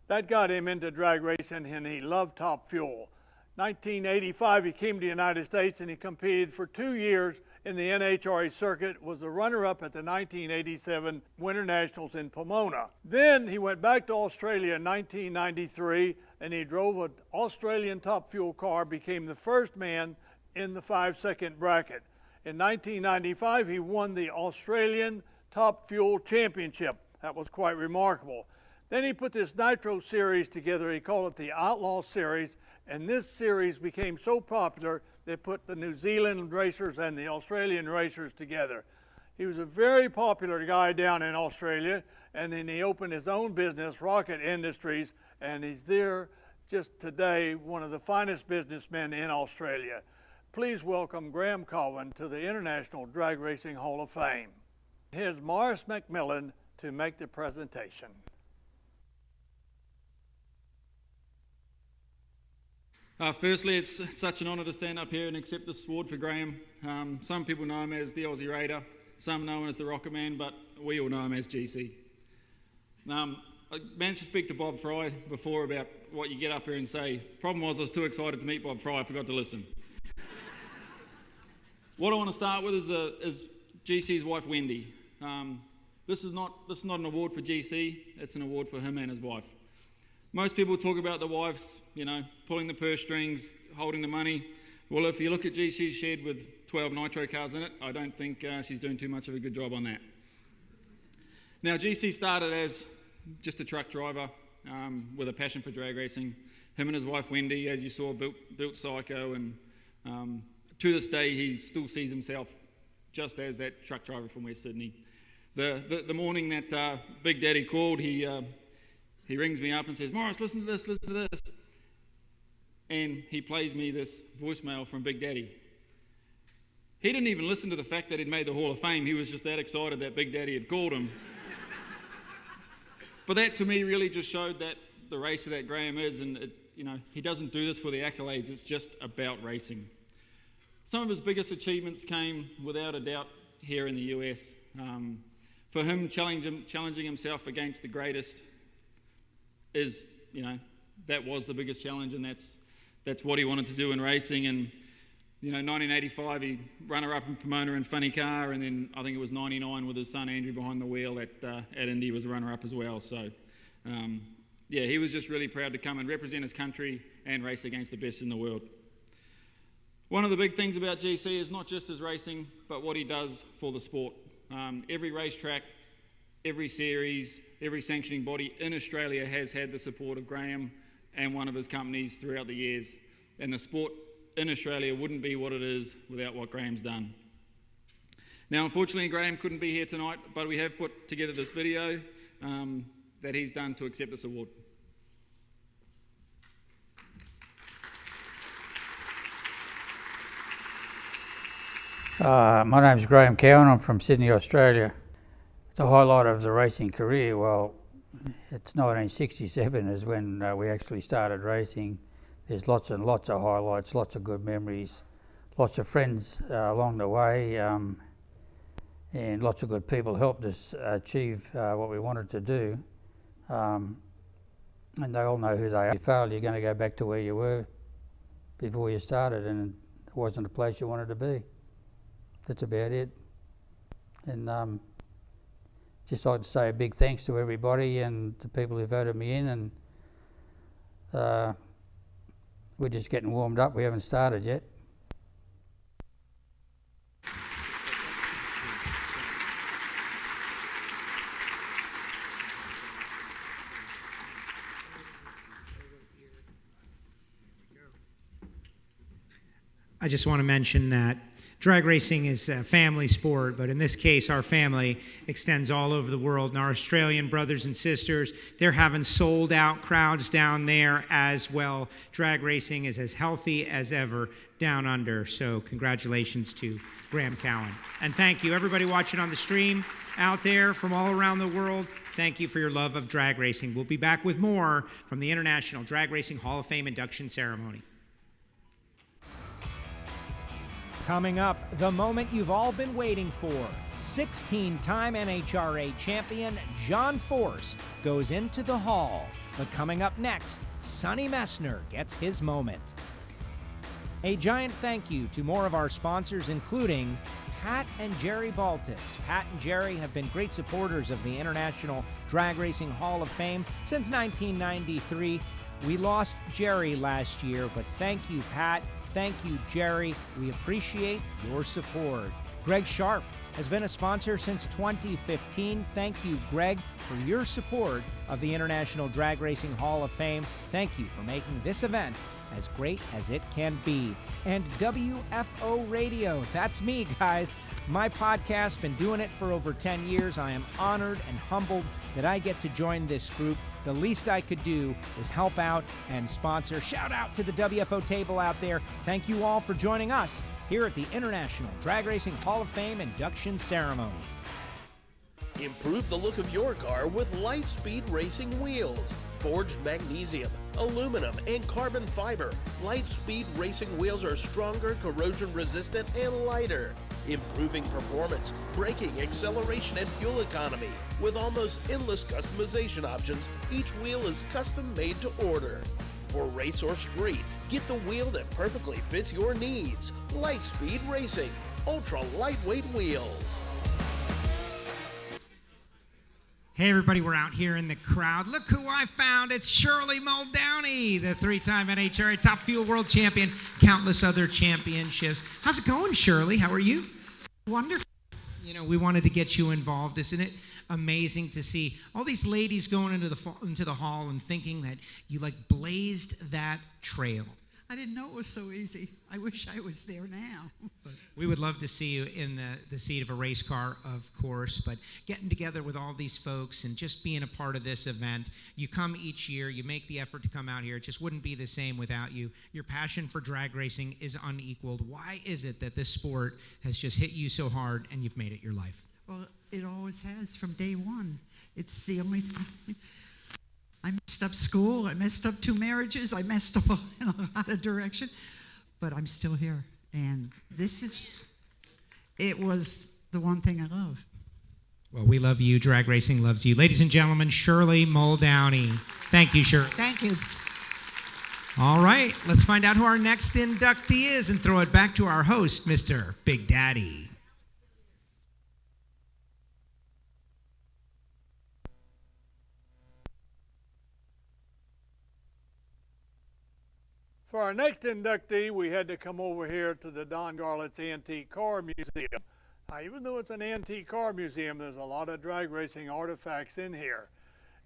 That got him into drag racing, and he loved Top Fuel. 1985, he came to the United States and he competed for 2 years in the NHRA circuit, was the runner-up at the 1987 Winter Nationals in Pomona. Then he went back to Australia in 1993 and he drove an Australian Top Fuel car, became the first man in the 5-second bracket. In 1995, he won the Australian Top Fuel Championship. That was quite remarkable. Then he put this Nitro series together. He called it the Outlaw Series. And this series became so popular, they put the New Zealand racers and the Australian racers together. He was a very popular guy down in Australia, and then he opened his own business, Rocket Industries, and he's there just today, one of the finest businessmen in Australia. Please welcome Graeme Cowin to the International Drag Racing Hall of Fame. Here's Morris McMillan to make the presentation. Firstly, it's such an honour to stand up here and accept this award for Graeme. Some people know him as the Aussie Raider, some know him as the Rocket Man, but we all know him as GC. I managed to speak to Bob Frey before about what you get up here and say. Problem was I was too excited to meet Bob Frey, I forgot to listen. What I want to start with is GC's wife, Wendy. This is not an award for GC, it's an award for him and his wife. Most people talk about the wives, pulling the purse strings, holding the money. Well, if you look at GC's shed with 12 nitro cars in it, I don't think she's doing too much of a good job on that. Now, GC started as just a truck driver with a passion for drag racing. Him and his wife, Wendy, as you saw, built Psycho, and to this day, he still sees himself just as that truck driver from West Sydney. The morning that Big Daddy called, he rings me up and says, "Morris, listen to this. And he plays me this voicemail from Big Daddy. He didn't even listen to the fact that he'd made the Hall of Fame. He was just that excited that Big Daddy had called him. But that to me really just showed that the racer that Graeme is, and he doesn't do this for the accolades, it's just about racing. Some of his biggest achievements came, without a doubt, here in the US. For him, challenging himself against the greatest is, that was the biggest challenge, and that's what he wanted to do in racing. And 1985, he runner-up in Pomona in Funny Car, and then I think it was 99 with his son Andrew behind the wheel at Indy was a runner-up as well. So, he was just really proud to come and represent his country and race against the best in the world. One of the big things about GC is not just his racing, but what he does for the sport. Every racetrack, every series, every sanctioning body in Australia has had the support of Graeme and one of his companies throughout the years. And the sport in Australia wouldn't be what it is without what Graeme's done. Now, unfortunately, Graeme couldn't be here tonight, but we have put together this video that he's done to accept this award. My name's Graeme Cowin. I'm from Sydney, Australia. The highlight of the racing career, well, it's 1967 is when we actually started racing. There's lots and lots of highlights, lots of good memories, lots of friends along the way, and lots of good people helped us achieve what we wanted to do. And they all know who they are. If you fail, you're going to go back to where you were before you started, and it wasn't a place you wanted to be. That's about it. And just like to say a big thanks to everybody and the people who voted me in, and we're just getting warmed up. We haven't started yet. I just want to mention that drag racing is a family sport, but in this case, our family extends all over the world. And our Australian brothers and sisters, they're having sold-out crowds down there as well. Drag racing is as healthy as ever down under. So congratulations to Graeme Cowin. And thank you, everybody watching on the stream out there from all around the world. Thank you for your love of drag racing. We'll be back with more from the International Drag Racing Hall of Fame induction ceremony. Coming up, the moment you've all been waiting for. 16-time NHRA champion John Force goes into the hall. But coming up next, Sonny Messner gets his moment. A giant thank you to more of our sponsors, including Pat and Jerry Baltus. Pat and Jerry have been great supporters of the International Drag Racing Hall of Fame since 1993. We lost Jerry last year, but thank you, Pat. Thank you, Jerry. We appreciate your support. Greg Sharp has been a sponsor since 2015. Thank you, Greg, for your support of the International Drag Racing Hall of Fame. Thank you for making this event as great as it can be. And WFO Radio, that's me, guys. My podcast, been doing it for over 10 years. I am honored and humbled that I get to join this group. The least I could do is help out and sponsor. Shout out to the WFO table out there. Thank you all for joining us here at the International Drag Racing Hall of Fame induction ceremony. Improve the look of your car with Lightspeed Racing Wheels. Forged magnesium, aluminum, and carbon fiber, Lightspeed Racing Wheels are stronger, corrosion resistant, and lighter, improving performance, braking, acceleration, and fuel economy. With almost endless customization options, each wheel is custom made to order. For race or street, get the wheel that perfectly fits your needs. Lightspeed Racing, ultra lightweight wheels. Hey everybody, we're out here in the crowd. Look who I found. It's Shelly Muldowney, the three-time NHRA Top Fuel World Champion, countless other championships. How's it going, Shelly? How are you? Wonderful. You know, we wanted to get you involved. Isn't it amazing to see all these ladies going into the hall and thinking that you blazed that trail? I didn't know it was so easy. I wish I was there now. We would love to see you in the seat of a race car, of course, but getting together with all these folks and just being a part of this event. You come each year, you make the effort to come out here. It just wouldn't be the same without you. Your passion for drag racing is unequaled. Why is it that this sport has just hit you so hard and you've made it your life? Well, it always has from day one. It's the only thing. I messed up school, I messed up 2 marriages, I messed up in a lot of direction, but I'm still here. And it was the one thing I love. Well, we love you. Drag racing loves you. Ladies and gentlemen, Shelly Muldowney. Thank you, Shelly. Thank you. All right, let's find out who our next inductee is and throw it back to our host, Mr. Big Daddy. For our next inductee, we had to come over here to the Don Garlits Antique Car Museum. Now, even though it's an antique car museum, there's a lot of drag racing artifacts in here.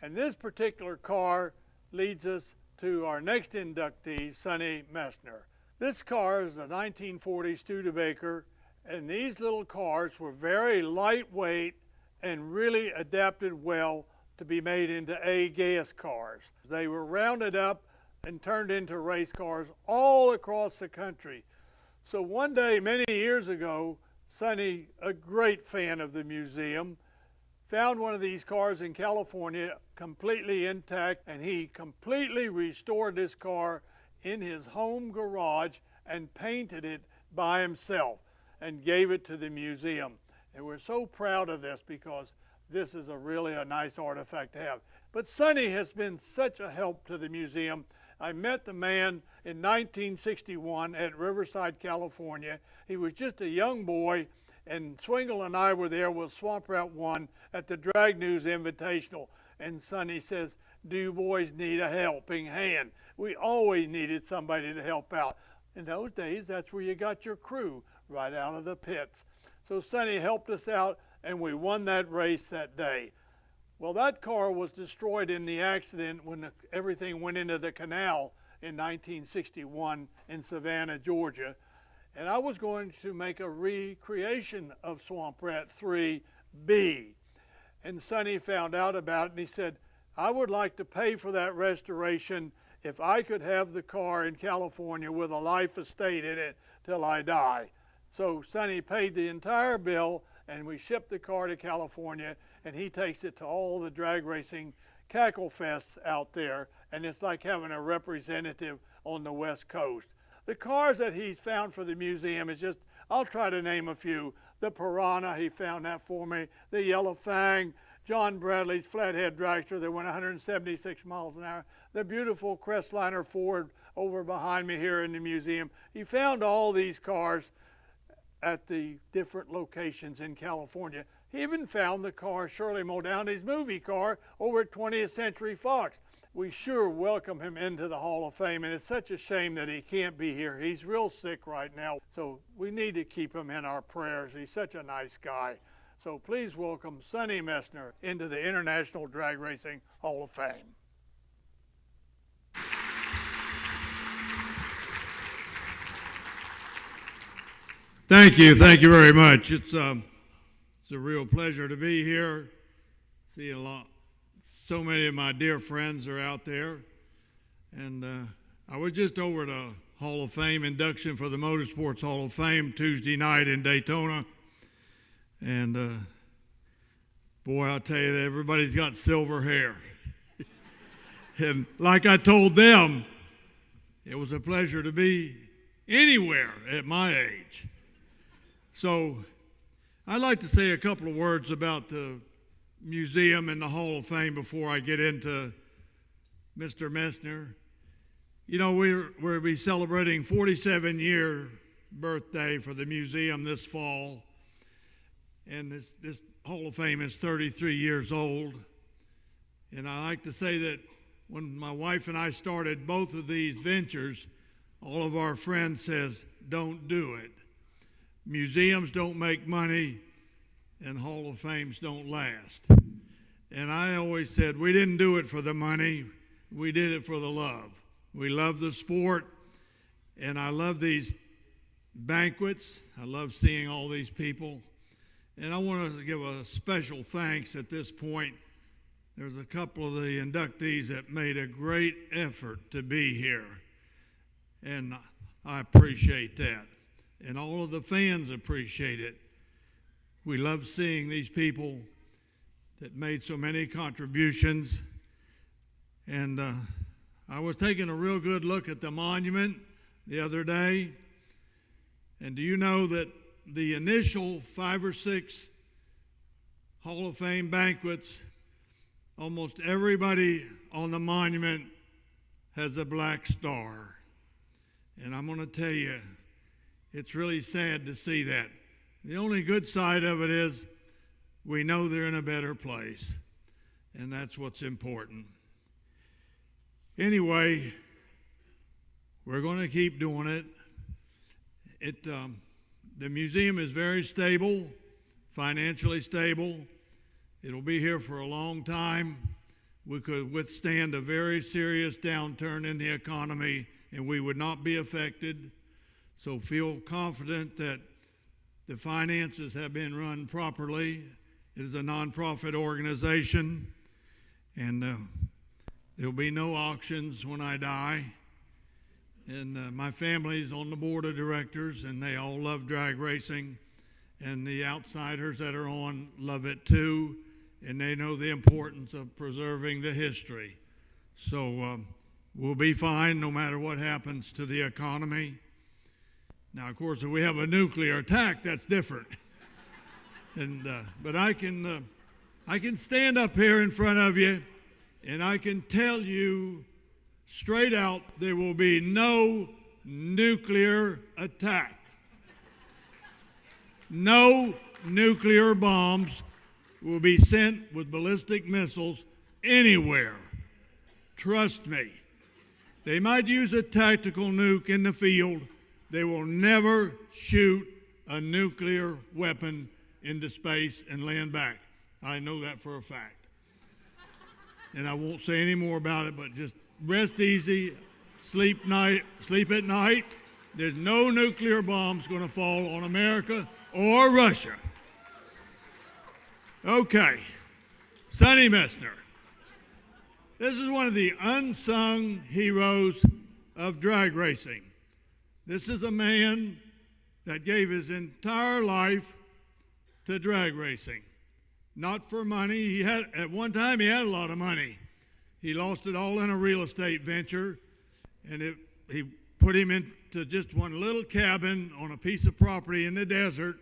And this particular car leads us to our next inductee, Sonny Messner. This car is a 1940 Studebaker, and these little cars were very lightweight and really adapted well to be made into A-gas cars. They were rounded up and turned into race cars all across the country. So one day, many years ago, Sonny, a great fan of the museum, found one of these cars in California completely intact, and he completely restored this car in his home garage and painted it by himself and gave it to the museum. And we're so proud of this because this is really a nice artifact to have. But Sonny has been such a help to the museum. I met the man in 1961 at Riverside, California. He was just a young boy, and Swingle and I were there with Swamp Rat 1 at the Drag News Invitational. And Sonny says, "Do you boys need a helping hand?" We always needed somebody to help out. In those days, that's where you got your crew, right out of the pits. So Sonny helped us out, and we won that race that day. Well, that car was destroyed in the accident when everything went into the canal in 1961 in Savannah, Georgia. And I was going to make a recreation of Swamp Rat 3B. And Sonny found out about it, and he said, "I would like to pay for that restoration if I could have the car in California with a life estate in it till I die." So Sonny paid the entire bill, and we shipped the car to California, and he takes it to all the drag racing cackle fests out there, and it's like having a representative on the West Coast. The cars that he's found for the museum is just, I'll try to name a few. The Piranha, he found that for me. The Yellow Fang, John Bradley's flathead dragster that went 176 miles an hour. The beautiful Crestliner Ford over behind me here in the museum. He found all these cars at the different locations in California. He even found the car, Shelly Muldowney's movie car, over at 20th Century Fox. We sure welcome him into the Hall of Fame, and it's such a shame that he can't be here. He's real sick right now, so we need to keep him in our prayers. He's such a nice guy. So please welcome Sonny Messner into the International Drag Racing Hall of Fame. Thank you very much. It's a real pleasure to be here. See so many of my dear friends are out there, and I was just over to Hall of Fame induction for the Motorsports Hall of Fame Tuesday night in Daytona, and Boy, I'll tell you, everybody's got silver hair. And like I told them, it was a pleasure to be anywhere at my age. So I'd like to say a couple of words about the museum and the Hall of Fame before I get into Mr. Messner. You know, we'll be celebrating 47-year birthday for the museum this fall. And this Hall of Fame is 33 years old. And I like to say that when my wife and I started both of these ventures, all of our friends says, don't do it. Museums don't make money, and Hall of Fames don't last. And I always said, we didn't do it for the money, we did it for the love. We love the sport, and I love these banquets. I love seeing all these people. And I want to give a special thanks at this point. There's a couple of the inductees that made a great effort to be here, and I appreciate that. And all of the fans appreciate it. We love seeing these people that made so many contributions. And I was taking a real good look at the monument the other day. And do you know that the initial 5 or 6 Hall of Fame banquets, almost everybody on the monument has a black star. And I'm going to tell you, it's really sad to see that. The only good side of it is we know they're in a better place, and that's what's important. Anyway, we're going to keep doing it. The museum is very stable, financially stable. It'll be here for a long time. We could withstand a very serious downturn in the economy, and we would not be affected. So feel confident that the finances have been run properly. It is a nonprofit organization, and there'll be no auctions when I die. And my family's on the board of directors, and they all love drag racing, and the outsiders that are on love it too, and they know the importance of preserving the history. So we'll be fine no matter what happens to the economy. Now, of course, if we have a nuclear attack, that's different. But I can stand up here in front of you, and I can tell you straight out there will be no nuclear attack. No nuclear bombs will be sent with ballistic missiles anywhere. Trust me. They might use a tactical nuke in the field. They will never shoot a nuclear weapon into space and land back. I know that for a fact. And I won't say any more about it, but just rest easy, sleep at night. There's no nuclear bombs going to fall on America or Russia. Okay, Sonny Messner. This is one of the unsung heroes of drag racing. This is a man that gave his entire life to drag racing. Not for money. At one time he had a lot of money. He lost it all in a real estate venture, and he put him into just one little cabin on a piece of property in the desert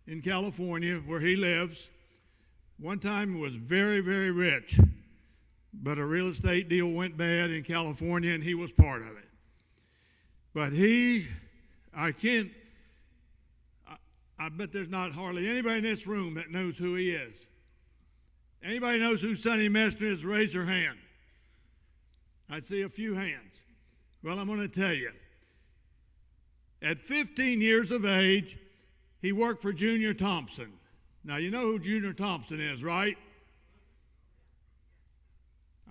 in California where he lives. One time he was very, very rich, but a real estate deal went bad in California, and he was part of it. But I bet there's not hardly anybody in this room that knows who he is. Anybody knows who Sonny Messner is? Raise your hand. I see a few hands. Well, I'm going to tell you. At 15 years of age, he worked for Junior Thompson. Now, you know who Junior Thompson is, right?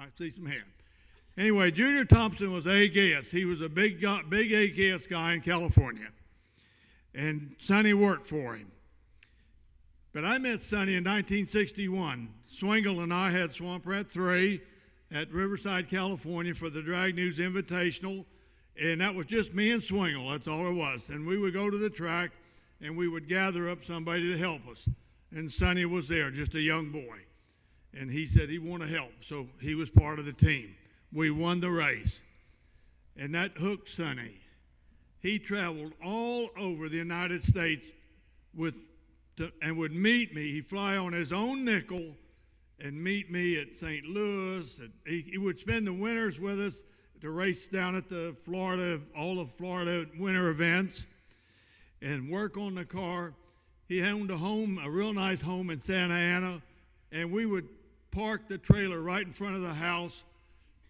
I see some hands. Anyway, Junior Thompson was A-gas. He was a big A-gas guy in California. And Sonny worked for him. But I met Sonny in 1961. Swingle and I had Swamp Rat 3 at Riverside, California for the Drag News Invitational. And that was just me and Swingle. That's all it was. And we would go to the track, and we would gather up somebody to help us. and Sonny was there, just a young boy. And he said he wanted to help, so he was part of the team. We won the race, and that hooked Sonny. He traveled all over the United States and would meet me. He'd fly on his own nickel and meet me at St. Louis. He would spend the winters with us to race down at all the Florida winter events and work on the car. He owned a real nice home in Santa Ana, and we would park the trailer right in front of the house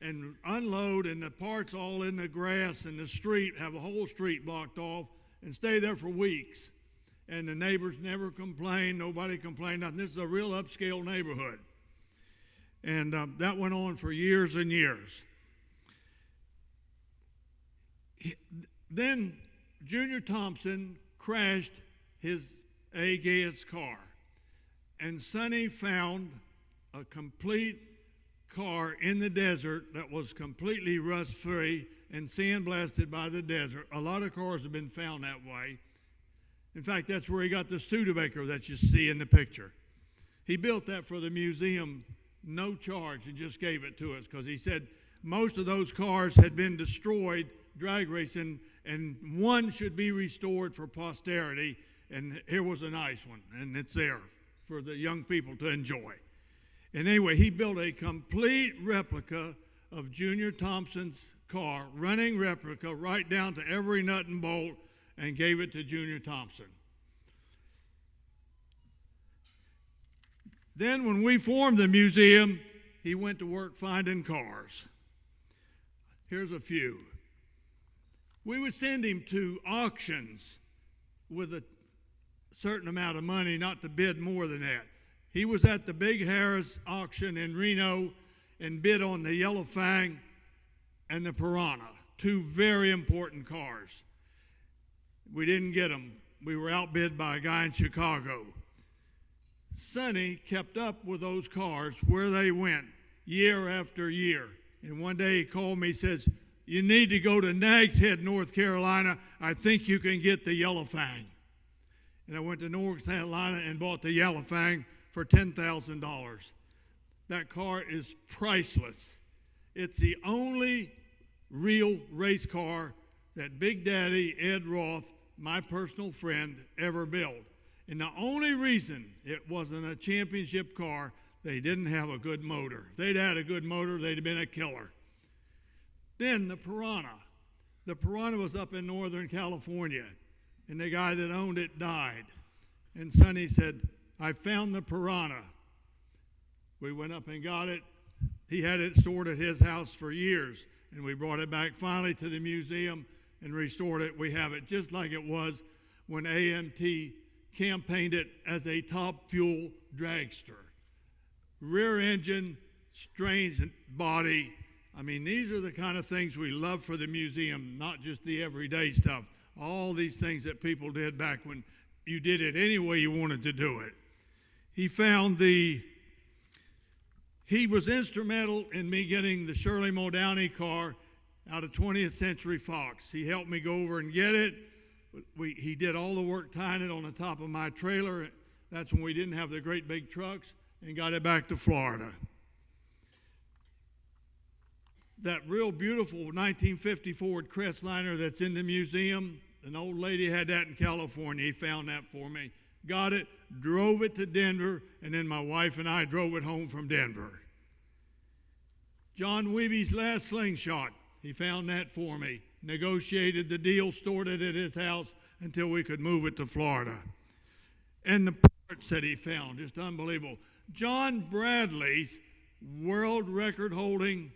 and unload, and the parts all in the grass and the street, have a whole street blocked off, and stay there for weeks. And the neighbors never complained, nobody complained, nothing. This is a real upscale neighborhood. And that went on for years and years. Then Junior Thompson crashed his Gaius car, and Sonny found a complete car in the desert that was completely rust-free and sandblasted by the desert. A lot of cars have been found that way. In fact, that's where he got the Studebaker that you see in the picture. He built that for the museum, no charge, and just gave it to us because he said most of those cars had been destroyed drag racing, and one should be restored for posterity, and here was a nice one, and it's there for the young people to enjoy. And anyway, he built a complete replica of Junior Thompson's car, running replica, right down to every nut and bolt, and gave it to Junior Thompson. Then when we formed the museum, he went to work finding cars. Here's a few. We would send him to auctions with a certain amount of money, not to bid more than that. He was at the Big Harris auction in Reno and bid on the Yellow Fang and the Piranha, two very important cars. We didn't get them. We were outbid by a guy in Chicago. Sonny kept up with those cars where they went year after year. And one day he called me, says, "You need to go to Nags Head, North Carolina. I think you can get the Yellow Fang." And I went to North Carolina and bought the Yellow Fang for $10,000. That car is priceless. It's the only real race car that Big Daddy Ed Roth, my personal friend, ever built. And the only reason it wasn't a championship car, they didn't have a good motor. If they'd had a good motor, they'd have been a killer. Then the Piranha. The Piranha was up in Northern California, and the guy that owned it died. And Sonny said, "I found the Piranha." We went up and got it. He had it stored at his house for years, and we brought it back finally to the museum and restored it. We have it just like it was when AMT campaigned it as a top fuel dragster. Rear engine, strange body. I mean, these are the kind of things we love for the museum, not just the everyday stuff. All these things that people did back when you did it any way you wanted to do it. He was instrumental in me getting the Shirley Muldowney car out of 20th Century Fox. He helped me go over and get it. He did all the work tying it on the top of my trailer. That's when we didn't have the great big trucks, and got it back to Florida. That real beautiful 1950 Ford Crestliner that's in the museum, an old lady had that in California. He found that for me. Got it, drove it to Denver, and then my wife and I drove it home from Denver. John Weeby's last slingshot, he found that for me. Negotiated the deal, stored it at his house until we could move it to Florida. And the parts that he found, just unbelievable. John Bradley's world record holding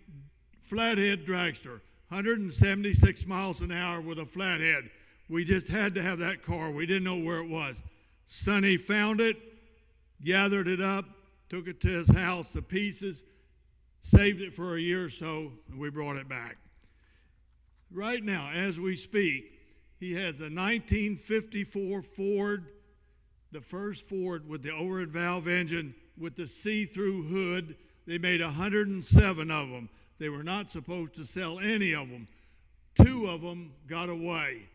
flathead dragster, 176 miles an hour with a flathead. We just had to have that car. We didn't know where it was. Sonny found it, gathered it up, took it to his house, the pieces, saved it for a year or so, and we brought it back. Right now, as we speak, he has a 1954 Ford, the first Ford with the overhead valve engine with the see-through hood. They made 107 of them. They were not supposed to sell any of them. 2 of them got away.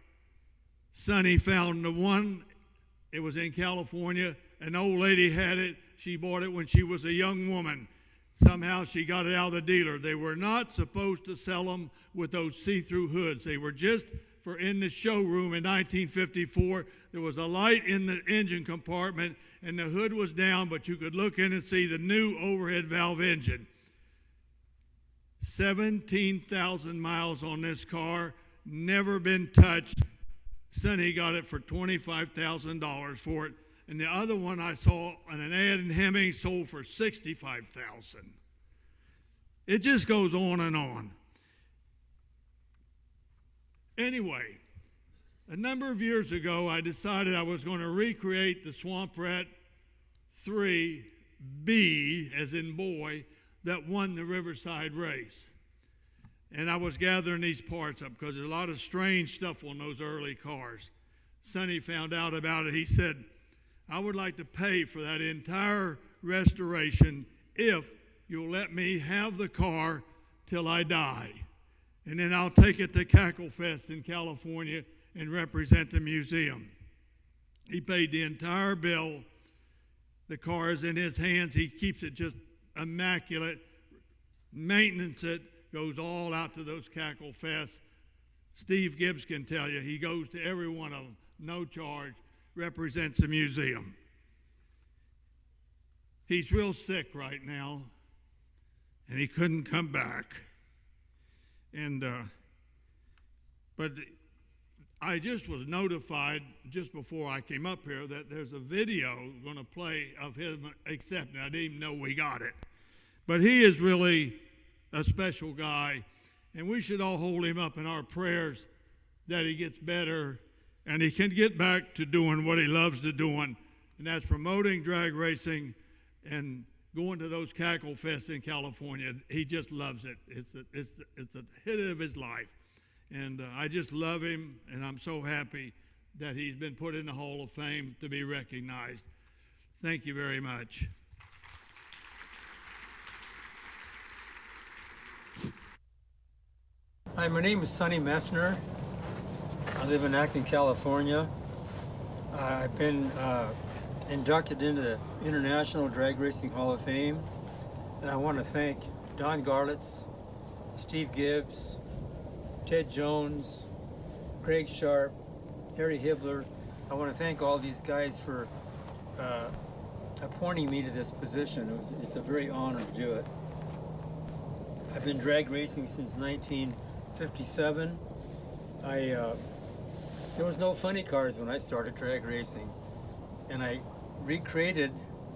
Sonny found the one. It was in California An old lady had it. She bought it when she was a young woman. Somehow she got it out of the dealer. They were not supposed to sell them with those see-through hoods. They were just for in the showroom in 1954. There was a light in the engine compartment, and the hood was down, but you could look in and see the new overhead valve engine. 17,000 miles on this car, never been touched. Sonny got it for $25,000 for it. And the other one I saw on an ad in Hemming sold for $65,000. It just goes on and on. Anyway, a number of years ago, I decided I was going to recreate the Swamp Rat 3B, as in boy, that won the Riverside race. And I was gathering these parts up because there's a lot of strange stuff on those early cars. Sonny found out about it. He said, I would like to pay for that entire restoration if you'll let me have the car till I die. And then I'll take it to Cackle Fest in California and represent the museum. He paid the entire bill. The car is in his hands. He keeps it just immaculate. Maintenance it, goes all out to those Cackle Fests. Steve Gibbs can tell you, he goes to every one of them, no charge. Represents the museum. He's real sick right now, and he couldn't come back. And but I just was notified just before I came up here that there's a video going to play of him accepting. I didn't even know we got it. But he is really a special guy, and we should all hold him up in our prayers that he gets better and he can get back to doing what he loves to doing, and that's promoting drag racing and going to those Cackle Fests in California. He just loves it. It's the hit of his life. And I just love him, and I'm so happy that he's been put in the Hall of Fame to be recognized. Thank you very much. Hi, my name is Sonny Messner. I live in Acton, California. I've been inducted into the International Drag Racing Hall of Fame, and I want to thank Don Garlits, Steve Gibbs, Ted Jones, Craig Sharp, Harry Hibbler. I want to thank all these guys for appointing me to this position. It's a very honor to do it. I've been drag racing since 1957. There was no funny cars when I started drag racing, and I created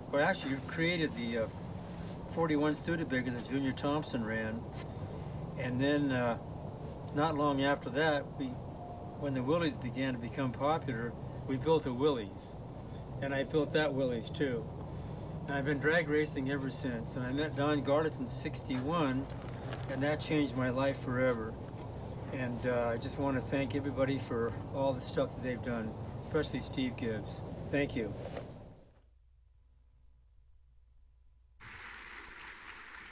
the 41 Studebaker that Junior Thompson ran, and then not long after that, when the Willies began to become popular, we built a Willys, and I built that Willys too. And I've been drag racing ever since, and I met Don Garlits in '61, and that changed my life forever. And I just want to thank everybody for all the stuff that they've done, especially Steve Gibbs. Thank you.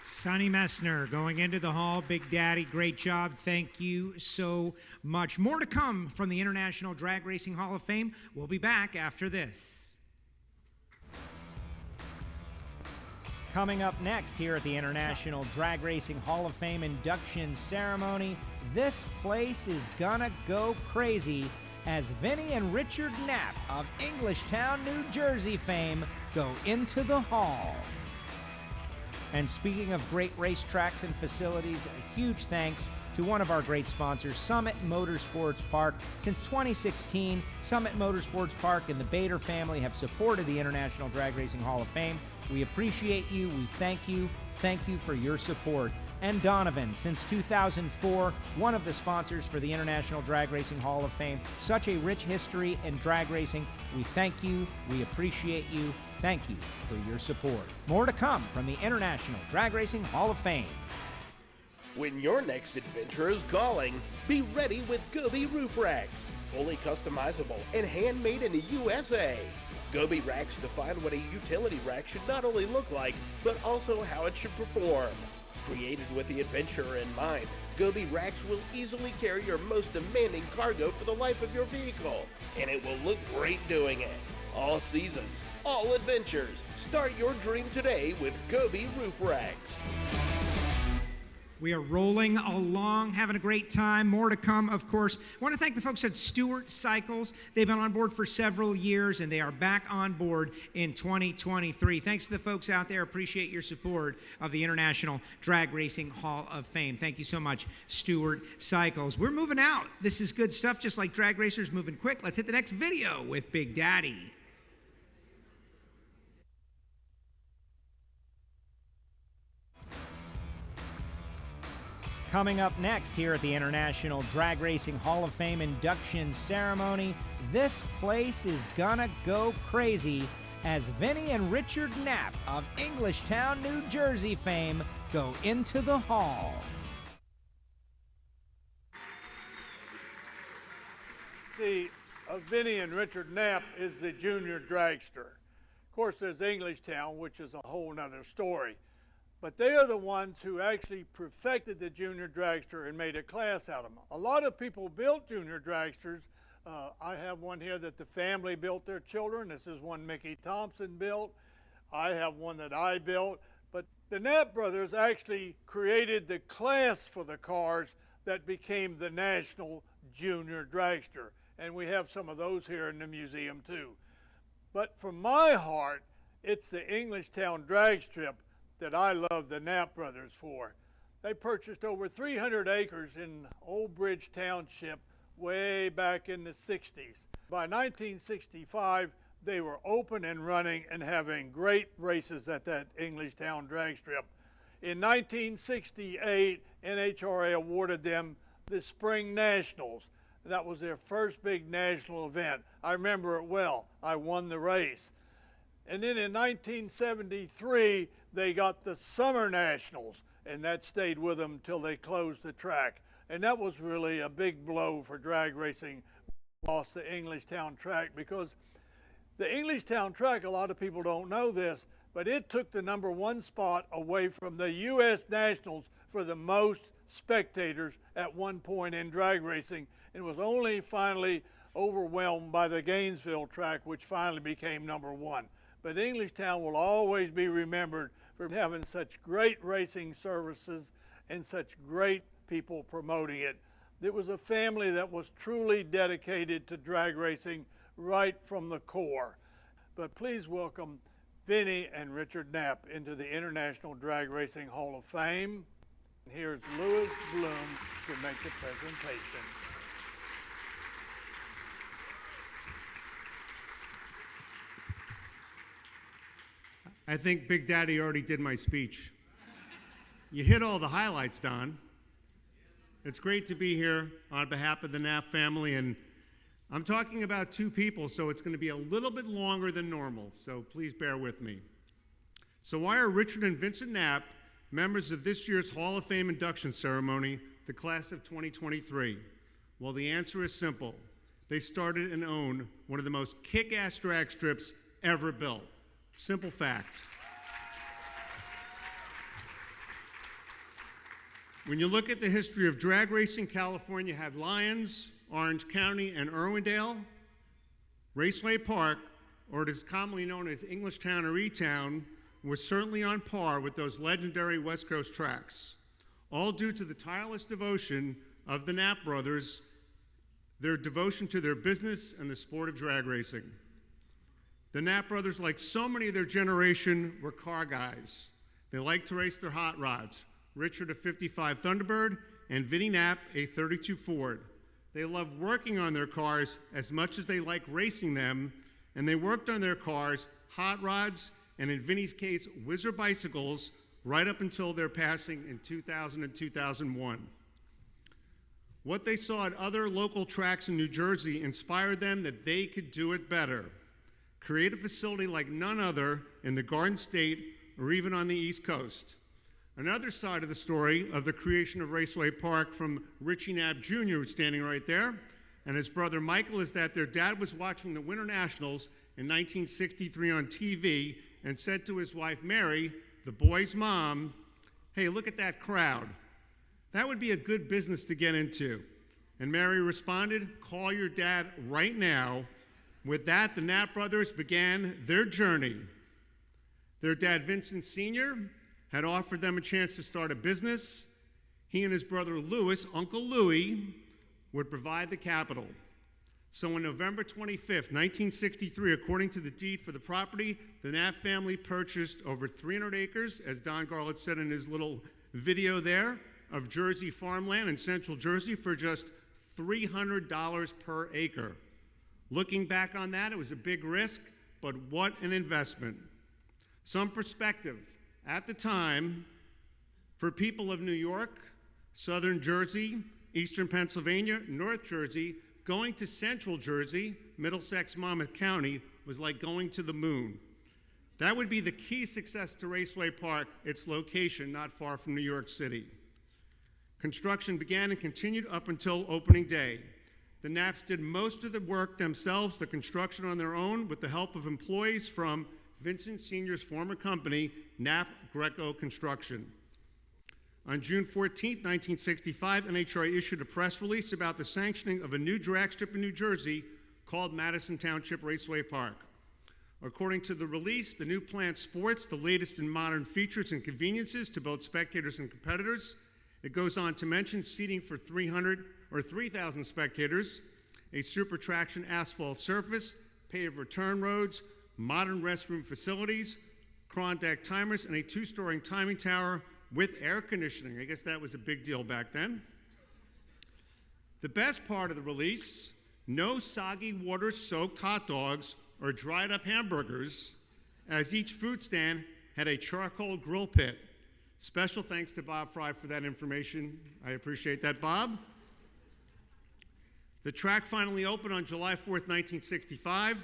Sonny Messner going into the hall. Big Daddy, great job. Thank you so much. More to come from the International Drag Racing Hall of Fame. We'll be back after this. Coming up next here at the International Drag Racing Hall of Fame induction ceremony, this place is gonna go crazy as Vinny and Richard Napp of Englishtown, New Jersey fame go into the hall. And speaking of great racetracks and facilities, a huge thanks to one of our great sponsors, Summit Motorsports Park. Since 2016, Summit Motorsports Park and the Bader family have supported the International Drag Racing Hall of Fame. We appreciate you. We thank you. Thank you for your support. And Donovan, since 2004, one of the sponsors for the International Drag Racing Hall of Fame. Such a rich history in drag racing. We thank you. We appreciate you. Thank you for your support. More to come from the International Drag Racing Hall of Fame. When your next adventure is calling, be ready with Goby roof racks. Fully customizable and handmade in the USA. Goby racks define what a utility rack should not only look like, but also how it should perform. Created with the adventurer in mind, Goby racks will easily carry your most demanding cargo for the life of your vehicle, and it will look great doing it. All seasons, all adventures. Start your dream today with Gobi Roof Rags. We are rolling along, having a great time. More to come, of course. I want to thank the folks at Stewart Cycles. They've been on board for several years, and they are back on board in 2023. Thanks to the folks out there. Appreciate your support of the International Drag Racing Hall of Fame. Thank you so much, Stewart Cycles. We're moving out. This is good stuff, just like drag racers moving quick. Let's hit the next video with Big Daddy. Coming up next here at the International Drag Racing Hall of Fame induction ceremony, this place is gonna go crazy as Vinny and Richard Napp of Englishtown, New Jersey fame go into the hall. See, Vinny and Richard Napp is the junior dragster. Of course, there's Englishtown, which is a whole nother story. But they are the ones who actually perfected the junior dragster and made a class out of them. A lot of people built junior dragsters. I have one here that the family built their children. This is one Mickey Thompson built. I have one that I built. But the Napp brothers actually created the class for the cars that became the National Junior Dragster. And we have some of those here in the museum too. But from my heart, it's the Englishtown drag strip that I love the Napp brothers for. They purchased over 300 acres in Old Bridge Township way back in the 60s. By 1965, they were open and running and having great races at that Englishtown drag strip. In 1968, NHRA awarded them the Spring Nationals. That was their first big national event. I remember it well. I won the race. And then in 1973, they got the Summer Nationals, and that stayed with them till they closed the track. And that was really a big blow for drag racing. Lost the Englishtown track because the Englishtown track, a lot of people don't know this, but it took the #1 spot away from the U.S. Nationals for the most spectators at one point in drag racing, and was only finally overwhelmed by the Gainesville track, which finally became #1. But Englishtown will always be remembered for having such great racing services and such great people promoting it. It was a family that was truly dedicated to drag racing right from the core. But please welcome Vinny and Richard Napp into the International Drag Racing Hall of Fame. Here's Louis Bloom to make the presentation. I think Big Daddy already did my speech. You hit all the highlights, Don. It's great to be here on behalf of the Napp family, and I'm talking about two people, so it's going to be a little bit longer than normal, so please bear with me. So why are Richard and Vincent Napp members of this year's Hall of Fame induction ceremony, the class of 2023? Well, the answer is simple. They started and own one of the most kick-ass drag strips ever built. Simple fact. When you look at the history of drag racing, California had Lyons, Orange County, and Irwindale. Raceway Park, or it is commonly known as Englishtown or E-Town, was certainly on par with those legendary West Coast tracks, all due to the tireless devotion of the Napp brothers, their devotion to their business and the sport of drag racing. The Napp brothers, like so many of their generation, were car guys. They liked to race their hot rods. Richard, a 55 Thunderbird, and Vinny Napp, a 32 Ford. They loved working on their cars as much as they liked racing them, and they worked on their cars, hot rods, and in Vinny's case, whizzer bicycles, right up until their passing in 2000 and 2001. What they saw at other local tracks in New Jersey inspired them that they could do it better. Create a facility like none other in the Garden State or even on the East Coast. Another side of the story of the creation of Raceway Park from Richie Napp Jr., who's standing right there, and his brother Michael, is that their dad was watching the Winter Nationals in 1963 on TV and said to his wife Mary, the boy's mom, "Hey, look at that crowd. That would be a good business to get into." And Mary responded, "Call your dad right now." With that, the Napp brothers began their journey. Their dad, Vincent Sr., had offered them a chance to start a business. He and his brother Louis, Uncle Louis, would provide the capital. So on November 25th, 1963, according to the deed for the property, the Napp family purchased over 300 acres, as Don Garlits said in his little video there, of Jersey farmland in central Jersey for just $300 per acre. Looking back on that, it was a big risk, but what an investment. Some perspective. At the time, for people of New York, southern Jersey, eastern Pennsylvania, North Jersey, going to central Jersey, Middlesex, Monmouth County, was like going to the moon. That would be the key success to Raceway Park, its location not far from New York City. Construction began and continued up until opening day. The Napps did most of the work themselves, the construction on their own, with the help of employees from Vincent Sr.'s former company, Napp Greco Construction. On June 14, 1965, NHRA issued a press release about the sanctioning of a new drag strip in New Jersey called Madison Township Raceway Park. According to the release, the new plant sports the latest in modern features and conveniences to both spectators and competitors. It goes on to mention seating for 300 or 3,000 spectators, a super traction asphalt surface, paved return roads, modern restroom facilities, cron deck timers, and a two-story timing tower with air conditioning. I guess that was a big deal back then. The best part of the release, no soggy water-soaked hot dogs or dried-up hamburgers, as each food stand had a charcoal grill pit. Special thanks to Bob Frey for that information. I appreciate that, Bob. The track finally opened on July 4th, 1965,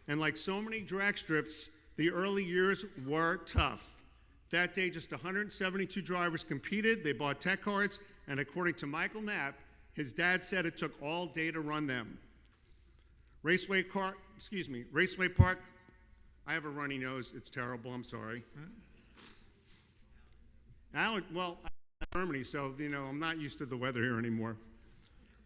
and like so many drag strips, the early years were tough. That day, just 172 drivers competed. They bought tech cards, and according to Michael Napp, his dad said it took all day to run them. Raceway Park, I have a runny nose. It's terrible. I'm sorry. I'm in Germany, so I'm not used to the weather here anymore.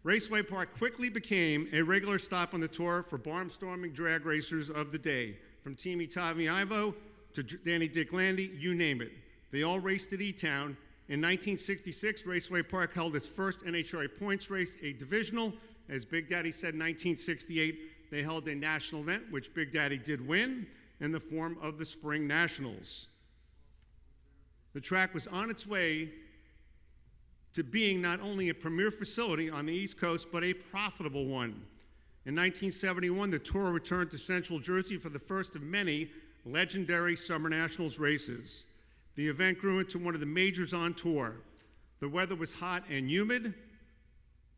Raceway Park quickly became a regular stop on the tour for barnstorming drag racers of the day, from Team Itavi Ivo to Danny Dick Landy, you name it. They all raced at E-Town. In 1966, Raceway Park held its first NHRA points race, a divisional. As Big Daddy said in 1968, they held a national event, which Big Daddy did win, in the form of the Spring Nationals. The track was on its way to being not only a premier facility on the East Coast, but a profitable one. In 1971, the tour returned to Central Jersey for the first of many legendary Summer Nationals races. The event grew into one of the majors on tour. The weather was hot and humid,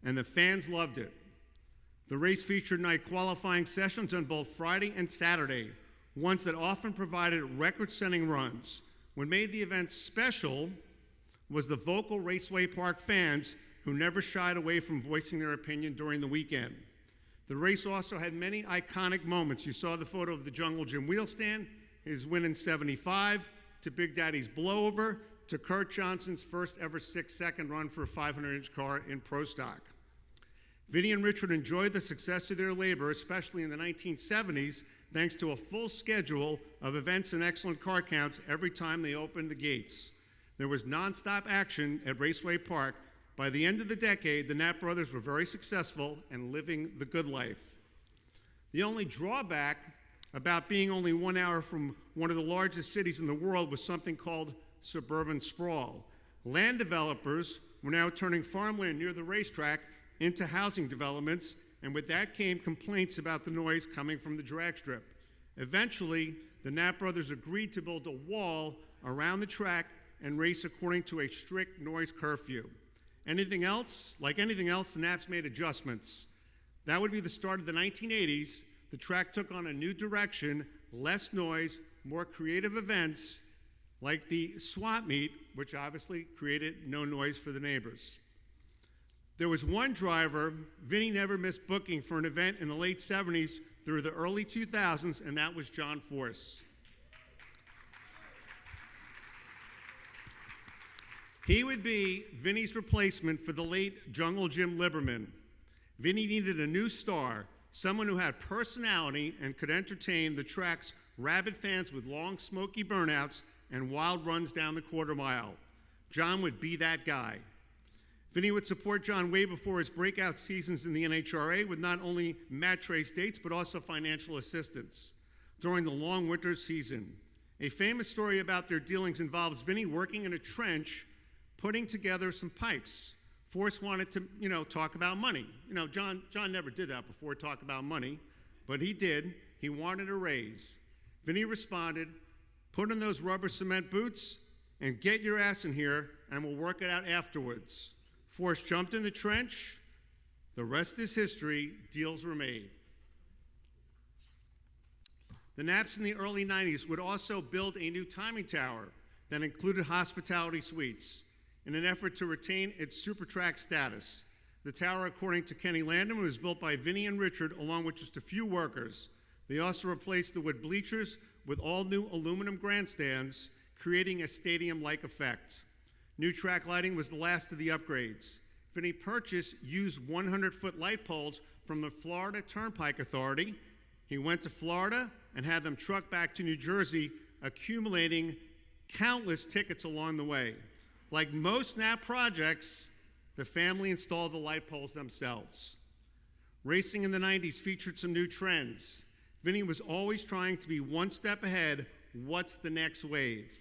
and the fans loved it. The race featured night qualifying sessions on both Friday and Saturday, ones that often provided record-setting runs. What made the event special was the vocal Raceway Park fans who never shied away from voicing their opinion during the weekend. The race also had many iconic moments. You saw the photo of the Jungle Gym wheel stand, his win in '75, to Big Daddy's blowover, to Kurt Johnson's first ever 6-second run for a 500-inch car in Pro Stock. Vinny and Richard enjoyed the success of their labor, especially in the 1970s, thanks to a full schedule of events and excellent car counts every time they opened the gates. There was nonstop action at Raceway Park. By the end of the decade, the Napp brothers were very successful and living the good life. The only drawback about being only 1 hour from one of the largest cities in the world was something called suburban sprawl. Land developers were now turning farmland near the racetrack into housing developments, and with that came complaints about the noise coming from the drag strip. Eventually, the Napp brothers agreed to build a wall around the track and race according to a strict noise curfew. Anything else? Like anything else, the Napps made adjustments. That would be the start of the 1980s. The track took on a new direction, less noise, more creative events, like the swap meet, which obviously created no noise for the neighbors. There was one driver, Vinny never missed booking for an event in the late 70s through the early 2000s, and that was John Force. He would be Vinny's replacement for the late Jungle Jim Lieberman. Vinny needed a new star, someone who had personality and could entertain the track's rabid fans with long, smoky burnouts and wild runs down the quarter mile. John would be that guy. Vinny would support John way before his breakout seasons in the NHRA with not only match race dates, but also financial assistance during the long winter season. A famous story about their dealings involves Vinny working in a trench, putting together some pipes. Forrest wanted to, talk about money. John never did that before, talk about money, but he did. He wanted a raise. Vinny responded, put on those rubber cement boots and get your ass in here and we'll work it out afterwards. Forrest jumped in the trench. The rest is history. Deals were made. The Napps in the early 90s would also build a new timing tower that included hospitality suites in an effort to retain its super track status. The tower, according to Kenny Landman, was built by Vinny and Richard along with just a few workers. They also replaced the wood bleachers with all new aluminum grandstands, creating a stadium-like effect. New track lighting was the last of the upgrades. Vinny purchased used 100-foot light poles from the Florida Turnpike Authority. He went to Florida and had them trucked back to New Jersey, accumulating countless tickets along the way. Like most Napp projects, the family installed the light poles themselves. Racing in the 90s featured some new trends. Vinny was always trying to be one step ahead. What's the next wave?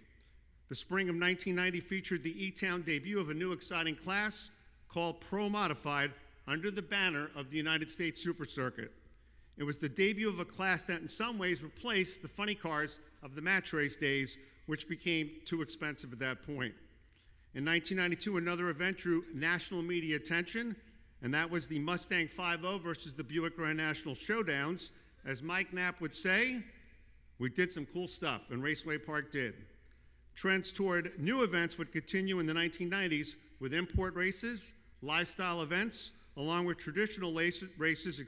The spring of 1990 featured the E-Town debut of a new exciting class called Pro Modified under the banner of the United States Super Circuit. It was the debut of a class that in some ways replaced the funny cars of the match race days, which became too expensive at that point. In 1992, another event drew national media attention, and that was the Mustang 5.0 versus the Buick Grand National Showdowns. As Mike Napp would say, we did some cool stuff, and Raceway Park did. Trends toward new events would continue in the 1990s with import races, lifestyle events, along with traditional races,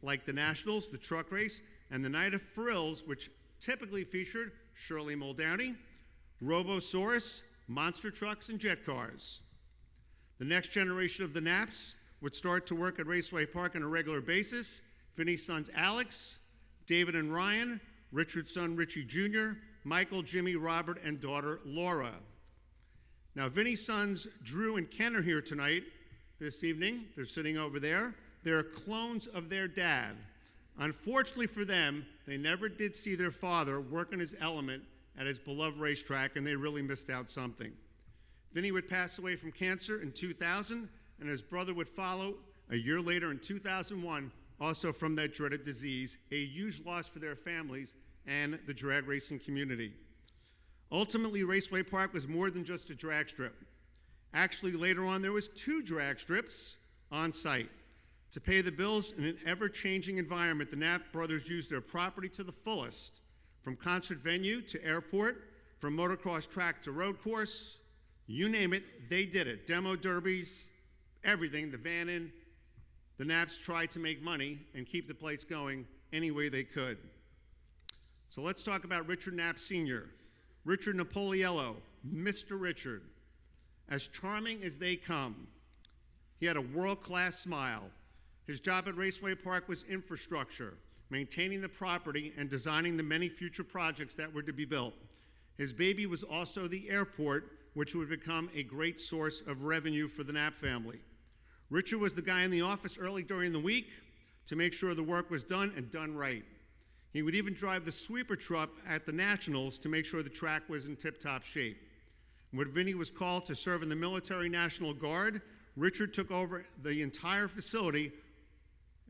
like the Nationals, the truck race, and the Night of Frills, which typically featured Shirley Muldowney, Robosaurus, monster trucks, and jet cars. The next generation of the Napps would start to work at Raceway Park on a regular basis. Vinny's sons Alex, David and Ryan, Richard's son Richie Jr., Michael, Jimmy, Robert, and daughter Laura. Now, Vinny's sons Drew and Ken are here tonight, this evening. They're sitting over there. They're clones of their dad. Unfortunately for them, they never did see their father work in his element at his beloved racetrack, and they really missed out something. Vinny would pass away from cancer in 2000, and his brother would follow a year later in 2001, also from that dreaded disease, a huge loss for their families and the drag racing community. Ultimately, Raceway Park was more than just a drag strip. Actually, later on, there was 2 drag strips on site. To pay the bills in an ever-changing environment, the Napp brothers used their property to the fullest, from concert venue to airport, from motocross track to road course, you name it, they did it. Demo derbies, everything, the van in. The Napps tried to make money and keep the place going any way they could. So let's talk about Richard Napp Sr., Richard Napoliello, Mr. Richard. As charming as they come, he had a world-class smile. His job at Raceway Park was infrastructure, maintaining the property and designing the many future projects that were to be built. His baby was also the airport, which would become a great source of revenue for the Napp family. Richard was the guy in the office early during the week to make sure the work was done and done right. He would even drive the sweeper truck at the Nationals to make sure the track was in tip-top shape. When Vinny was called to serve in the Military National Guard, Richard took over the entire facility,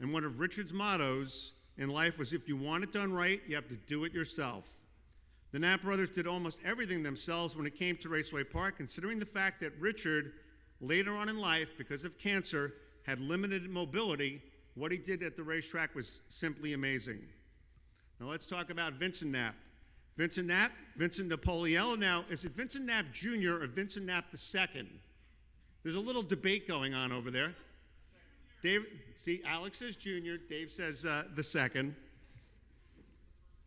and one of Richard's mottos in life was, if you want it done right, you have to do it yourself. The Napp brothers did almost everything themselves when it came to Raceway Park, considering the fact that Richard, later on in life, because of cancer, had limited mobility. What he did at the racetrack was simply amazing. Now let's talk about Vincent Napp. Vincent Napp, Vincent Napoliello. Now, is it Vincent Napp Jr. or Vincent Napp II? There's a little debate going on over there. Dave, see, Alex says Jr., Dave says the second.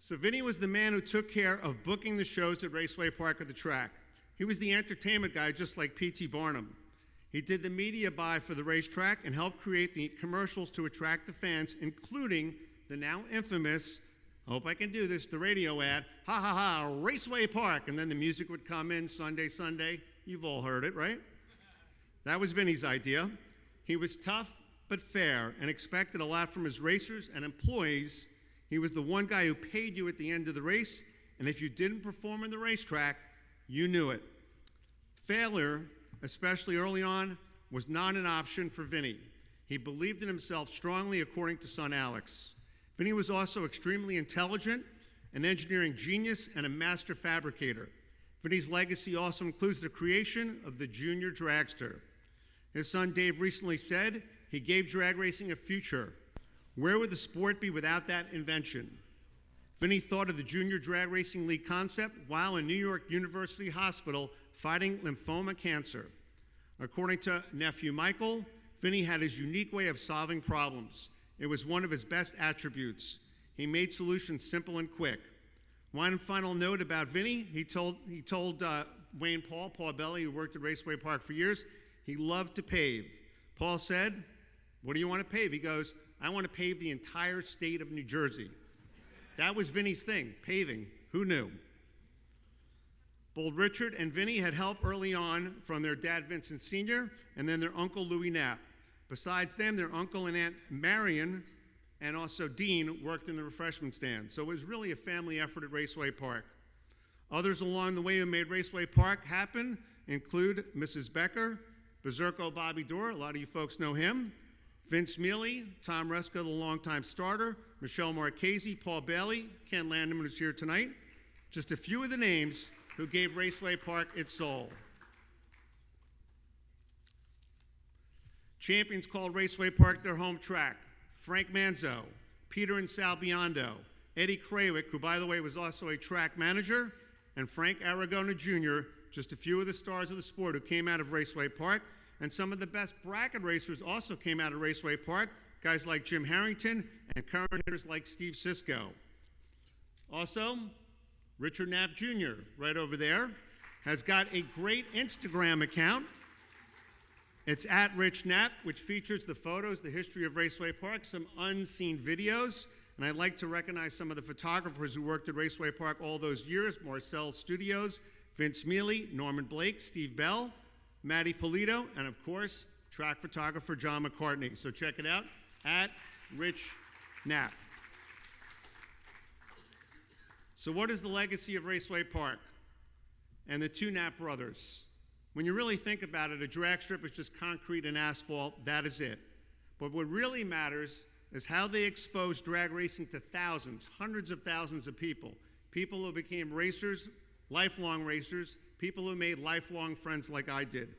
So Vinny was the man who took care of booking the shows at Raceway Park at the track. He was the entertainment guy, just like P.T. Barnum. He did the media buy for the racetrack and helped create the commercials to attract the fans, including the now infamous, I hope I can do this, the radio ad, ha ha ha, Raceway Park, and then the music would come in, Sunday, Sunday. You've all heard it, right? That was Vinny's idea. He was tough but fair and expected a lot from his racers and employees. He was the one guy who paid you at the end of the race, and if you didn't perform in the racetrack, you knew it. Failure, especially early on, was not an option for Vinny. He believed in himself strongly, according to son Alex. Vinny was also extremely intelligent, an engineering genius, and a master fabricator. Vinny's legacy also includes the creation of the junior dragster. His son Dave recently said he gave drag racing a future. Where would the sport be without that invention? Vinny thought of the Junior Drag Racing League concept while in New York University Hospital fighting lymphoma cancer. According to nephew Michael, Vinny had his unique way of solving problems. It was one of his best attributes. He made solutions simple and quick. One final note about Vinny, he told Wayne Paul Belly, who worked at Raceway Park for years, he loved to pave. Paul said, "What do you want to pave?" He goes, "I want to pave the entire state of New Jersey." That was Vinny's thing, paving. Who knew? Both Richard and Vinny had help early on from their dad, Vincent Sr., and then their uncle, Louis Napp. Besides them, their uncle and aunt, Marion, and also Dean, worked in the refreshment stand. So it was really a family effort at Raceway Park. Others along the way who made Raceway Park happen include Mrs. Becker, Berserko Bobby Dorr, a lot of you folks know him, Vince Mealy, Tom Reska, the longtime starter, Michelle Marchese, Paul Bailey, Ken Landeman, who's here tonight. Just a few of the names who gave Raceway Park its soul. Champions called Raceway Park their home track. Frank Manzo, Peter and Sal Biondo, Eddie Krawick, who by the way was also a track manager, and Frank Aragona Jr., just a few of the stars of the sport who came out of Raceway Park. And some of the best bracket racers also came out of Raceway Park, guys like Jim Harrington and current hitters like Steve Sisko. Also, Richard Napp Jr., right over there, has got a great Instagram account. It's at Rich Napp, which features the photos, the history of Raceway Park, some unseen videos. And I'd like to recognize some of the photographers who worked at Raceway Park all those years: Marcel Studios, Vince Mealy, Norman Blake, Steve Bell, Matty Polito, and of course, track photographer John McCartney. So check it out, at Rich Napp. So what is the legacy of Raceway Park and the two Napp brothers? When you really think about it, a drag strip is just concrete and asphalt, that is it. But what really matters is how they exposed drag racing to thousands, hundreds of thousands of people. People who became racers, lifelong racers, people who made lifelong friends like I did.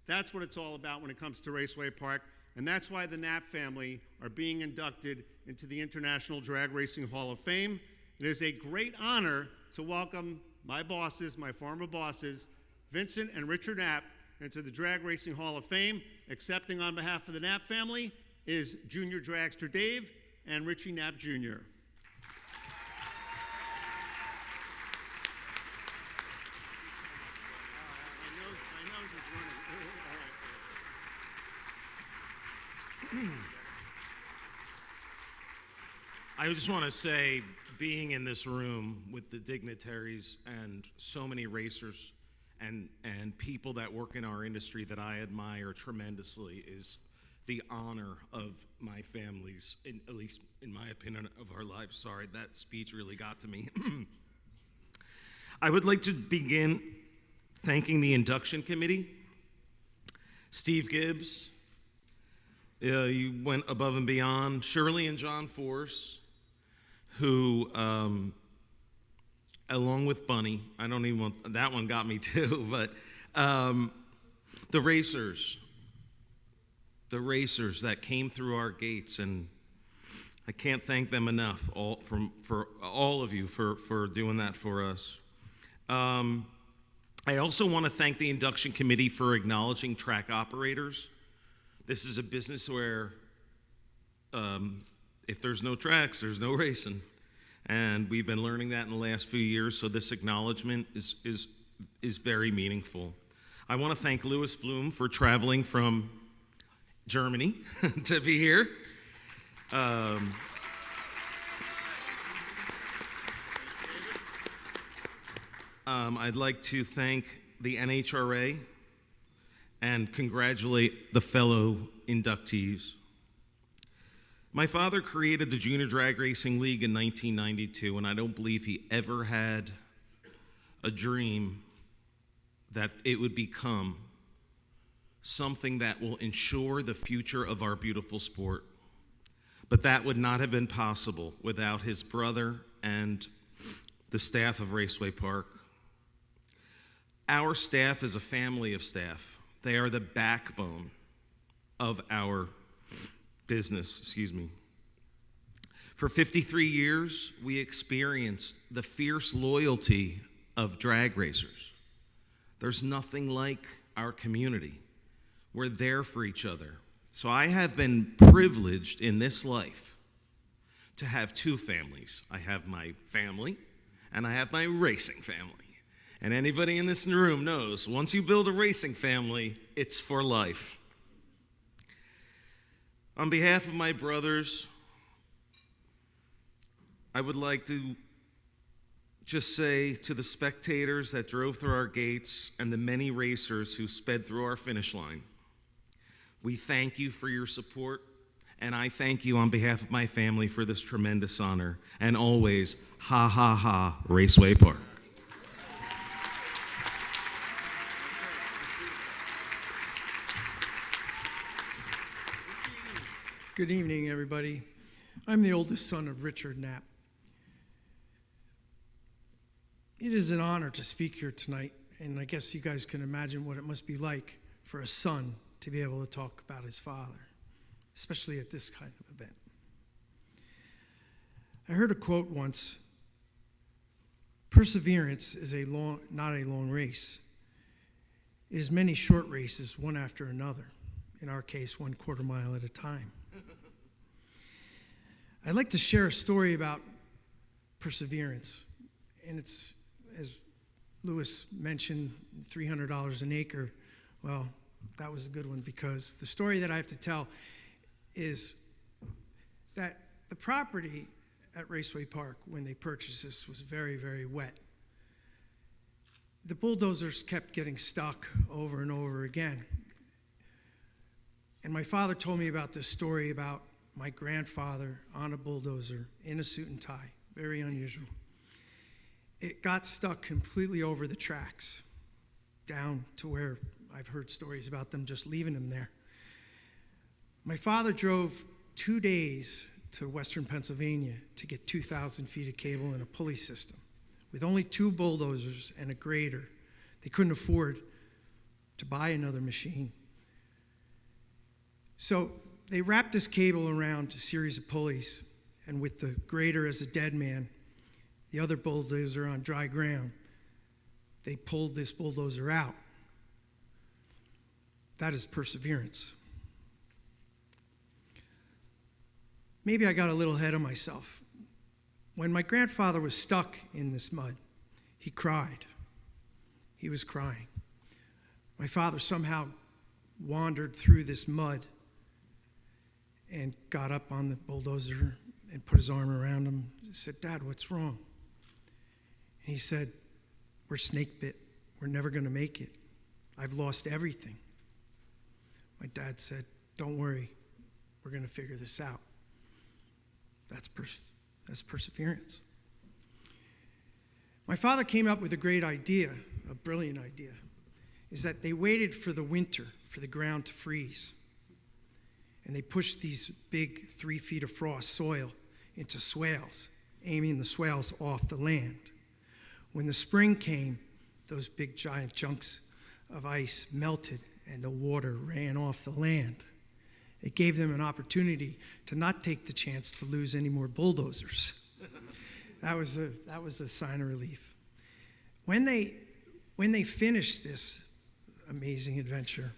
That's what it's all about when it comes to Raceway Park, and that's why the Napp family are being inducted into the International Drag Racing Hall of Fame. It is a great honor to welcome my bosses, my former bosses, Vincent and Richard Napp, into the Drag Racing Hall of Fame. Accepting on behalf of the Napp family is Junior Dragster Dave and Richie Napp Jr. I just want to say, being in this room with the dignitaries and so many racers and people that work in our industry that I admire tremendously is the honor of my family's, at least in my opinion, of our lives. Sorry, that speech really got to me. I would like to begin thanking the induction committee. Steve Gibbs, you went above and beyond. Shirley and John Force, who, along with Bunny, I don't even want, that one got me too, but the racers that came through our gates, and I can't thank them enough, for all of you for doing that for us. I also want to thank the induction committee for acknowledging track operators. This is a business where if there's no tracks, there's no racing. And we've been learning that in the last few years, so this acknowledgement is very meaningful. I want to thank Louis Bloom for traveling from Germany to be here. I'd like to thank the NHRA and congratulate the fellow inductees. My father created the Junior Drag Racing League in 1992, and I don't believe he ever had a dream that it would become something that will ensure the future of our beautiful sport. But that would not have been possible without his brother and the staff of Raceway Park. Our staff is a family of staff. They are the backbone of our business, For 53 years, we experienced the fierce loyalty of drag racers. There's nothing like our community. We're there for each other. So I have been privileged in this life to have two families. I have my family, and I have my racing family. And anybody in this room knows, once you build a racing family, it's for life. On behalf of my brothers, I would like to just say to the spectators that drove through our gates and the many racers who sped through our finish line, we thank you for your support, and I thank you on behalf of my family for this tremendous honor. And always, ha ha ha, Raceway Park. Good evening, everybody. I'm the oldest son of Richard Napp. It is an honor to speak here tonight, and I guess you guys can imagine what it must be like for a son to be able to talk about his father, especially at this kind of event. I heard a quote once: "Perseverance is not a long race. It is many short races, one after another. In our case, 1/4 mile at a time." I'd like to share a story about perseverance, and it's, as Louis mentioned, $300 an acre. Well, that was a good one, because the story that I have to tell is that the property at Raceway Park, when they purchased this, was very, very wet. The bulldozers kept getting stuck over and over again. And my father told me about this story about my grandfather on a bulldozer in a suit and tie, very unusual. It got stuck completely over the tracks, down to where I've heard stories about them just leaving him there. My father drove 2 days to Western Pennsylvania to get 2,000 feet of cable and a pulley system. With only 2 bulldozers and a grader, they couldn't afford to buy another machine. So they wrapped this cable around a series of pulleys, and with the grader as a dead man, the other bulldozer on dry ground, they pulled this bulldozer out. That is perseverance. Maybe I got a little ahead of myself. When my grandfather was stuck in this mud, he cried. He was crying. My father somehow wandered through this mud and got up on the bulldozer and put his arm around him and said, "Dad, what's wrong?" And he said, "We're snake bit. We're never going to make it. I've lost everything." My dad said, "Don't worry. We're going to figure this out." That's perseverance. My father came up with a great idea, a brilliant idea, is that they waited for the winter for the ground to freeze. And they pushed these big 3 feet of frost soil into swales, aiming the swales off the land. When the spring came, those big giant chunks of ice melted and the water ran off the land. It gave them an opportunity to not take the chance to lose any more bulldozers. That was a sign of relief. When they finished this amazing adventure,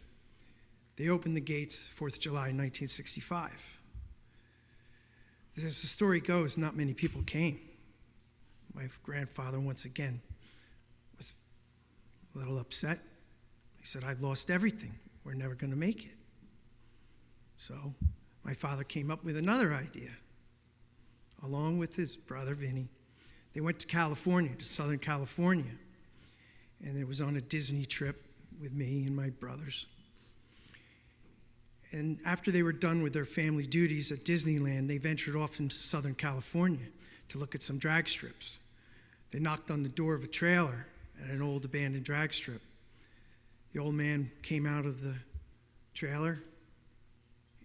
they opened the gates 4th of July, 1965. As the story goes, not many people came. My grandfather, once again, was a little upset. He He said, I've lost everything. We're never going to make it. So my father came up with another idea. Along with his brother, Vinny, they went to California, to Southern California. And it was on a Disney trip with me and my brothers. And after they were done with their family duties at Disneyland, they ventured off into Southern California to look at some drag strips. They knocked on the door of a trailer at an old abandoned drag strip. The old man came out of the trailer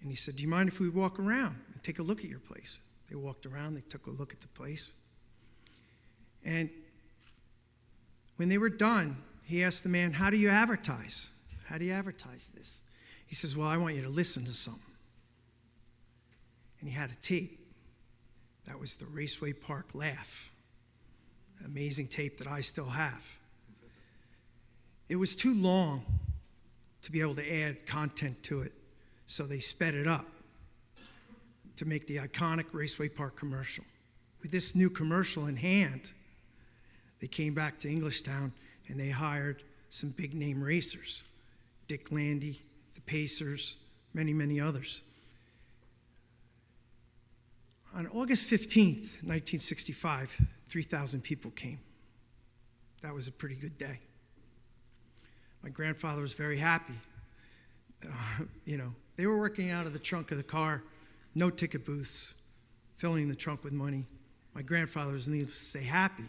and he said, do you mind if we walk around and take a look at your place? They walked around, they took a look at the place. And when they were done, he asked the man, how do you advertise? How do you advertise this? He says, well, I want you to listen to something. And he had a tape. That was the Raceway Park Laugh. An amazing tape that I still have. It was too long to be able to add content to it, so they sped it up to make the iconic Raceway Park commercial. With this new commercial in hand, they came back to Englishtown and they hired some big name racers. Dick Landy, the Pacers, many, many others. On August 15th, 1965, 3,000 people came. That was a pretty good day. My grandfather was very happy. They were working out of the trunk of the car, no ticket booths, filling the trunk with money. My grandfather was, needless to say, happy.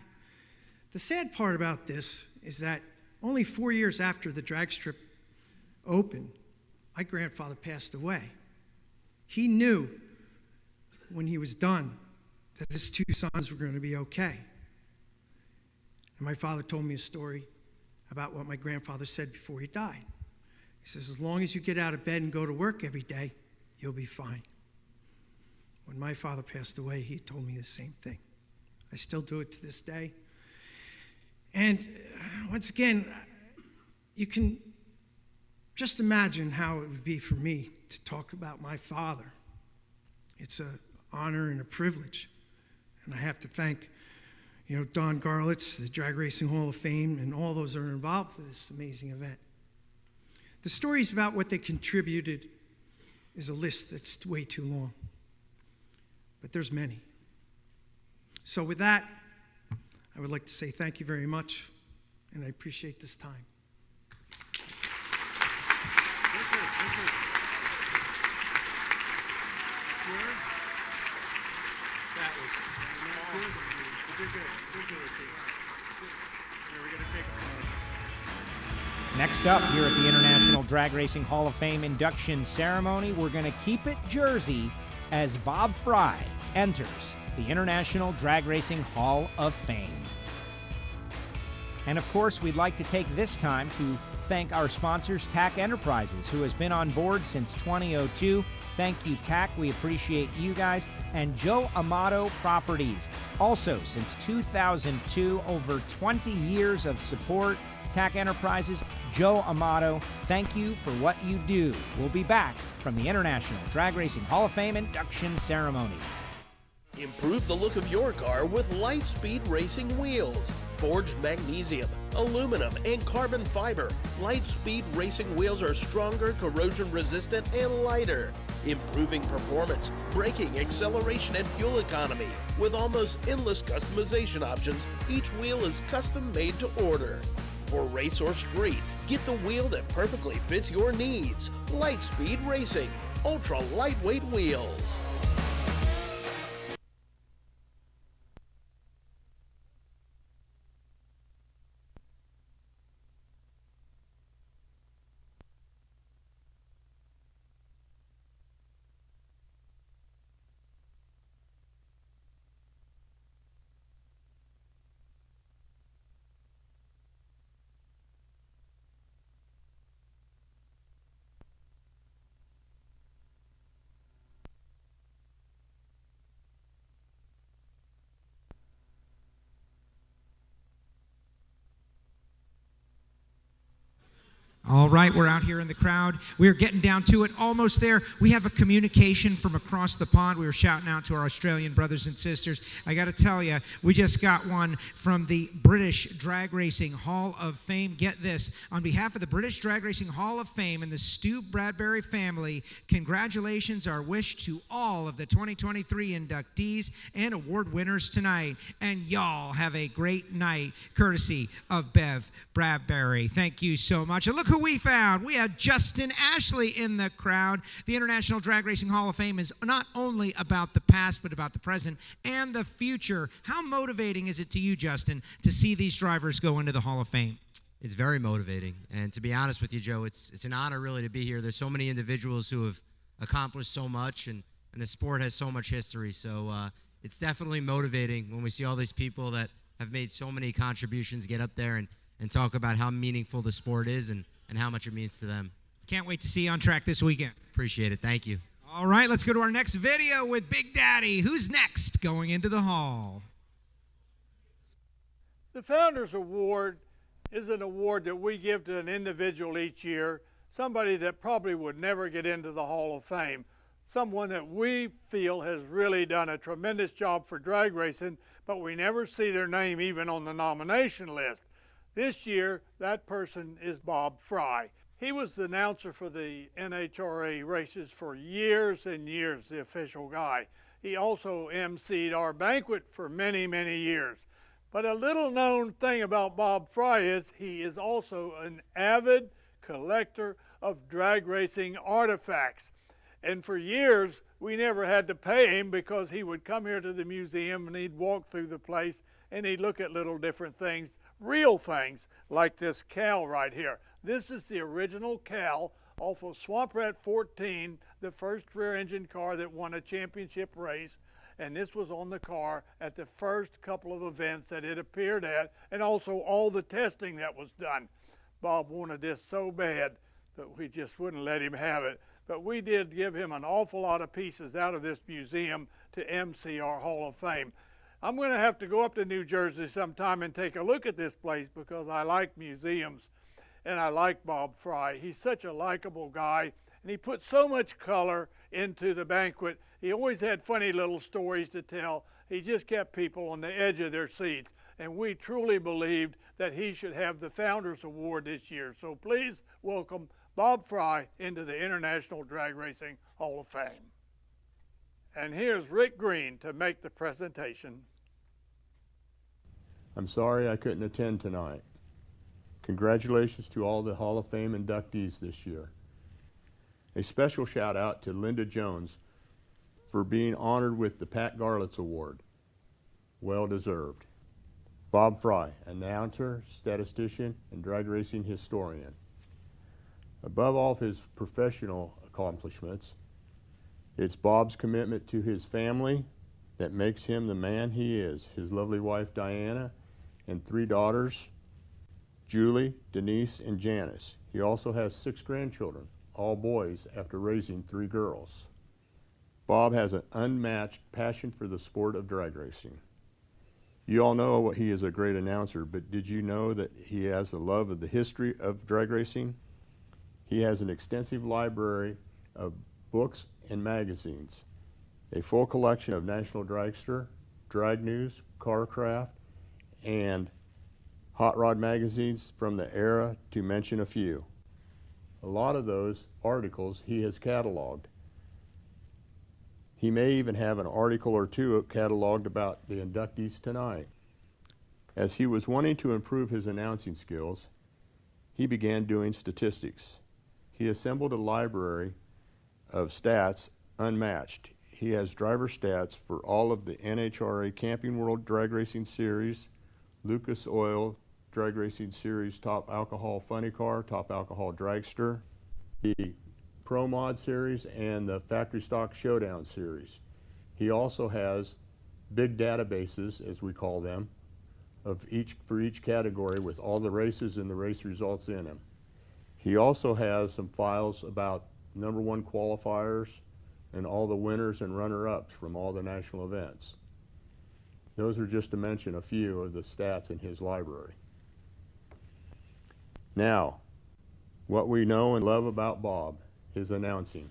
The sad part about this is that only 4 years after the drag strip opened, my grandfather passed away. He knew when he was done that his two sons were going to be okay. And my father told me a story about what my grandfather said before he died. He says, as long as you get out of bed and go to work every day, you'll be fine. When my father passed away, he told me the same thing. I still do it to this day. And once again, you can just imagine how it would be for me to talk about my father. It's an honor and a privilege. And I have to thank, Don Garlits, the Drag Racing Hall of Fame, and all those that are involved with this amazing event. The stories about what they contributed is a list that's way too long. But there's many. So with that, I would like to say thank you very much, and I appreciate this time. Next up, here at the International Drag Racing Hall of Fame induction ceremony, we're going to keep it Jersey as Bob Frey enters the International Drag Racing Hall of Fame. And of course, we'd like to take this time to thank our sponsors, TAC Enterprises, who has been on board since 2002. Thank you, TAC. We appreciate you guys. And Joe Amato Properties, also since 2002, over 20 years of support. TAC Enterprises, Joe Amato, thank you for what you do. We'll be back from the International Drag Racing Hall of Fame induction ceremony. Improve the look of your car with Lightspeed Racing Wheels. Forged magnesium, aluminum, and carbon fiber, Lightspeed Racing Wheels are stronger, corrosion resistant, and lighter, improving performance, braking, acceleration, and fuel economy. With almost endless customization options, each wheel is custom made to order. For race or street, get the wheel that perfectly fits your needs. Lightspeed Racing, ultra lightweight wheels. All right, we're out here in the crowd. We're getting down to it, almost there. We have a communication from across the pond. We were shouting out to our Australian brothers and sisters. I got to tell you, we just got one from the British Drag Racing Hall of Fame. Get this. On behalf of the British Drag Racing Hall of Fame and the Stu Bradbury family, congratulations are wished to all of the 2023 inductees and award winners tonight. And y'all have a great night, courtesy of Bev Bradbury. Thank you so much. And look who we found. We had Justin Ashley in the crowd. The International Drag Racing Hall of Fame is not only about the past, but about the present and the future. How motivating is it to you, Justin, to see these drivers go into the Hall of Fame? It's very motivating. And to be honest with you, Joe, it's an honor really to be here. There's so many individuals who have accomplished so much, and the sport has so much history. So it's definitely motivating when we see all these people that have made so many contributions get up there and talk about how meaningful the sport is and how much it means to them. Can't wait to see you on track this weekend. Appreciate it. Thank you. All right, let's go to our next video with Big Daddy. Who's next going into the hall? The Founders Award is an award that we give to an individual each year, somebody that probably would never get into the Hall of Fame, someone that we feel has really done a tremendous job for drag racing, but we never see their name even on the nomination list. This year, that person is Bob Frey. He was the announcer for the NHRA races for years and years, the official guy. He also emceed our banquet for many, many years. But a little known thing about Bob Frey is he is also an avid collector of drag racing artifacts. And for years, we never had to pay him because he would come here to the museum and he'd walk through the place and he'd look at little different things, real things, like this cow right here. This is the original cow off of Swamp Rat 14, the first rear-engine car that won a championship race. And this was on the car at the first couple of events that it appeared at, and also all the testing that was done. Bob wanted this so bad that we just wouldn't let him have it. But we did give him an awful lot of pieces out of this museum to MC our Hall of Fame. I'm going to have to go up to New Jersey sometime and take a look at this place because I like museums and I like Bob Frey. He's such a likable guy and he put so much color into the banquet. He always had funny little stories to tell. He just kept people on the edge of their seats. And we truly believed that he should have the Founders Award this year. So please welcome Bob Frey into the International Drag Racing Hall of Fame. And here's Rick Green to make the presentation. I'm sorry I couldn't attend tonight. Congratulations to all the Hall of Fame inductees this year. A special shout out to Linda Jones for being honored with the Pat Garlits Award. Well deserved. Bob Frey, announcer, statistician, and drag racing historian. Above all of his professional accomplishments, it's Bob's commitment to his family that makes him the man he is. His lovely wife, Diana, and 3 daughters, Julie, Denise, and Janice. He also has 6 grandchildren, all boys, after raising 3 girls. Bob has an unmatched passion for the sport of drag racing. You all know he is a great announcer, but did you know that he has a love of the history of drag racing? He has an extensive library of books and magazines, a full collection of National Dragster, Drag News, Carcraft, and Hot Rod magazines from the era, to mention a few. A lot of those articles he has cataloged. He may even have an article or 2 cataloged about the inductees tonight. As he was wanting to improve his announcing skills, he began doing statistics. He assembled a library of stats unmatched. He has driver stats for all of the NHRA Camping World Drag Racing Series, Lucas Oil Drag Racing Series Top Alcohol Funny Car, Top Alcohol Dragster, the Pro Mod Series, and the Factory Stock Showdown Series. He also has big databases, as we call them, for each category with all the races and the race results in them. He also has some files about #1 qualifiers and all the winners and runner-ups from all the national events. Those are just to mention a few of the stats in his library. Now, What we know and love about Bob, his announcing.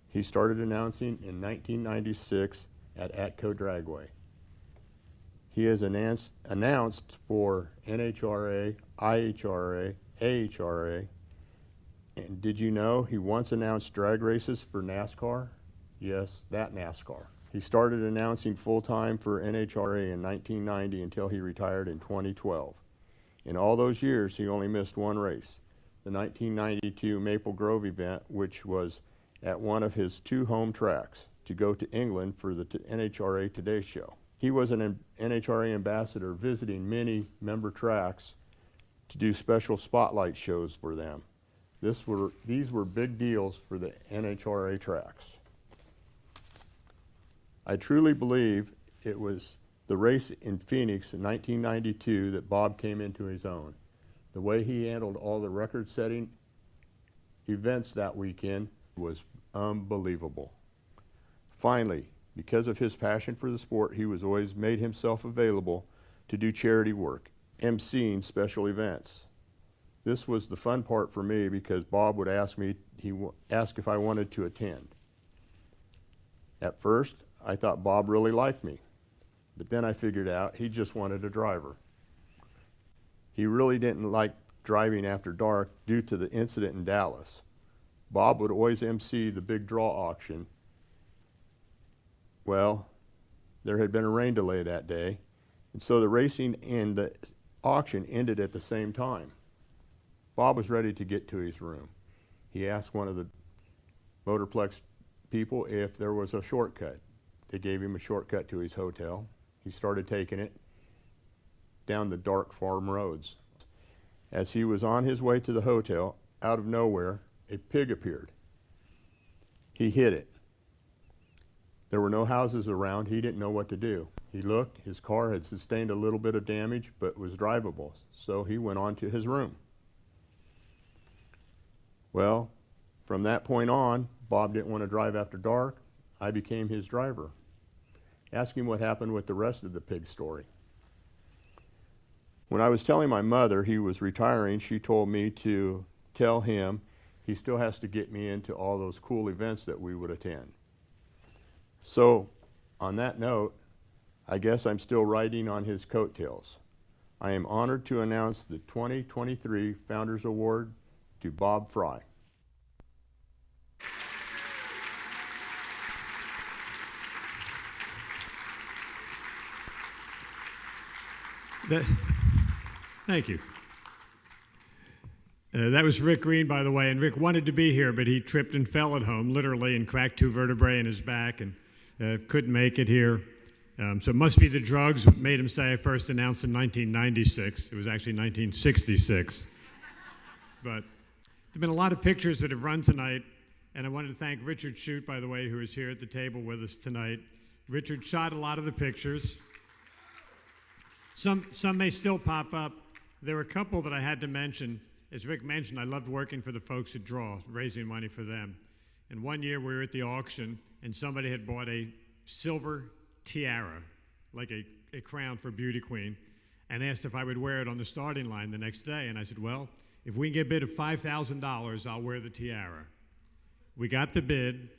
He started announcing in 1996 at Atco Dragway. He has announced for NHRA, IHRA, AHRA, and did you know he once announced drag races for NASCAR? Yes, that NASCAR. He started announcing full-time for NHRA in 1990 until he retired in 2012. In all those years, he only missed one race, the 1992 Maple Grove event, which was at one of his 2 home tracks to go to England for the NHRA Today Show. He was an NHRA ambassador visiting many member tracks to do special spotlight shows for them. These were big deals for the NHRA tracks. I truly believe it was the race in Phoenix in 1992 that Bob came into his own. The way he handled all the record-setting events that weekend was unbelievable. Finally, because of his passion for the sport, he was always made himself available to do charity work, emceeing special events. This was the fun part for me because Bob would ask if I wanted to attend. At first, I thought Bob really liked me, but then I figured out he just wanted a driver. He really didn't like driving after dark due to the incident in Dallas. Bob would always MC the big draw auction. Well, there had been a rain delay that day, and so the racing and the auction ended at the same time. Bob was ready to get to his room. He asked one of the Motorplex people if there was a shortcut. They gave him a shortcut to his hotel. He started taking it down the dark farm roads. As he was on his way to the hotel, out of nowhere, a pig appeared. He hit it. There were no houses around. He didn't know what to do. He looked. His car had sustained a little bit of damage, but was drivable, so he went on to his room. Well, from that point on, Bob didn't want to drive after dark. I became his driver. Ask him what happened with the rest of the pig story. When I was telling my mother he was retiring, she told me to tell him he still has to get me into all those cool events that we would attend. So, on that note, I guess I'm still riding on his coattails. I am honored to announce the 2023 Founders Award to Bob Frey. Thank you. That was Rick Green, by the way, and Rick wanted to be here, but he tripped and fell at home, literally, and cracked 2 vertebrae in his back and couldn't make it here. So it must be the drugs that made him say I first announced in 1996. It was actually 1966. But there have been a lot of pictures that have run tonight, and I wanted to thank Richard Shute, by the way, who is here at the table with us tonight. Richard shot a lot of the pictures. Some may still pop up. There were a couple that I had to mention. As Rick mentioned, I loved working for the folks at Draw, raising money for them. And one year we were at the auction, and somebody had bought a silver tiara, like a crown for beauty queen, and asked if I would wear it on the starting line the next day. And I said, well, if we can get a bid of $5,000, I'll wear the tiara. We got the bid.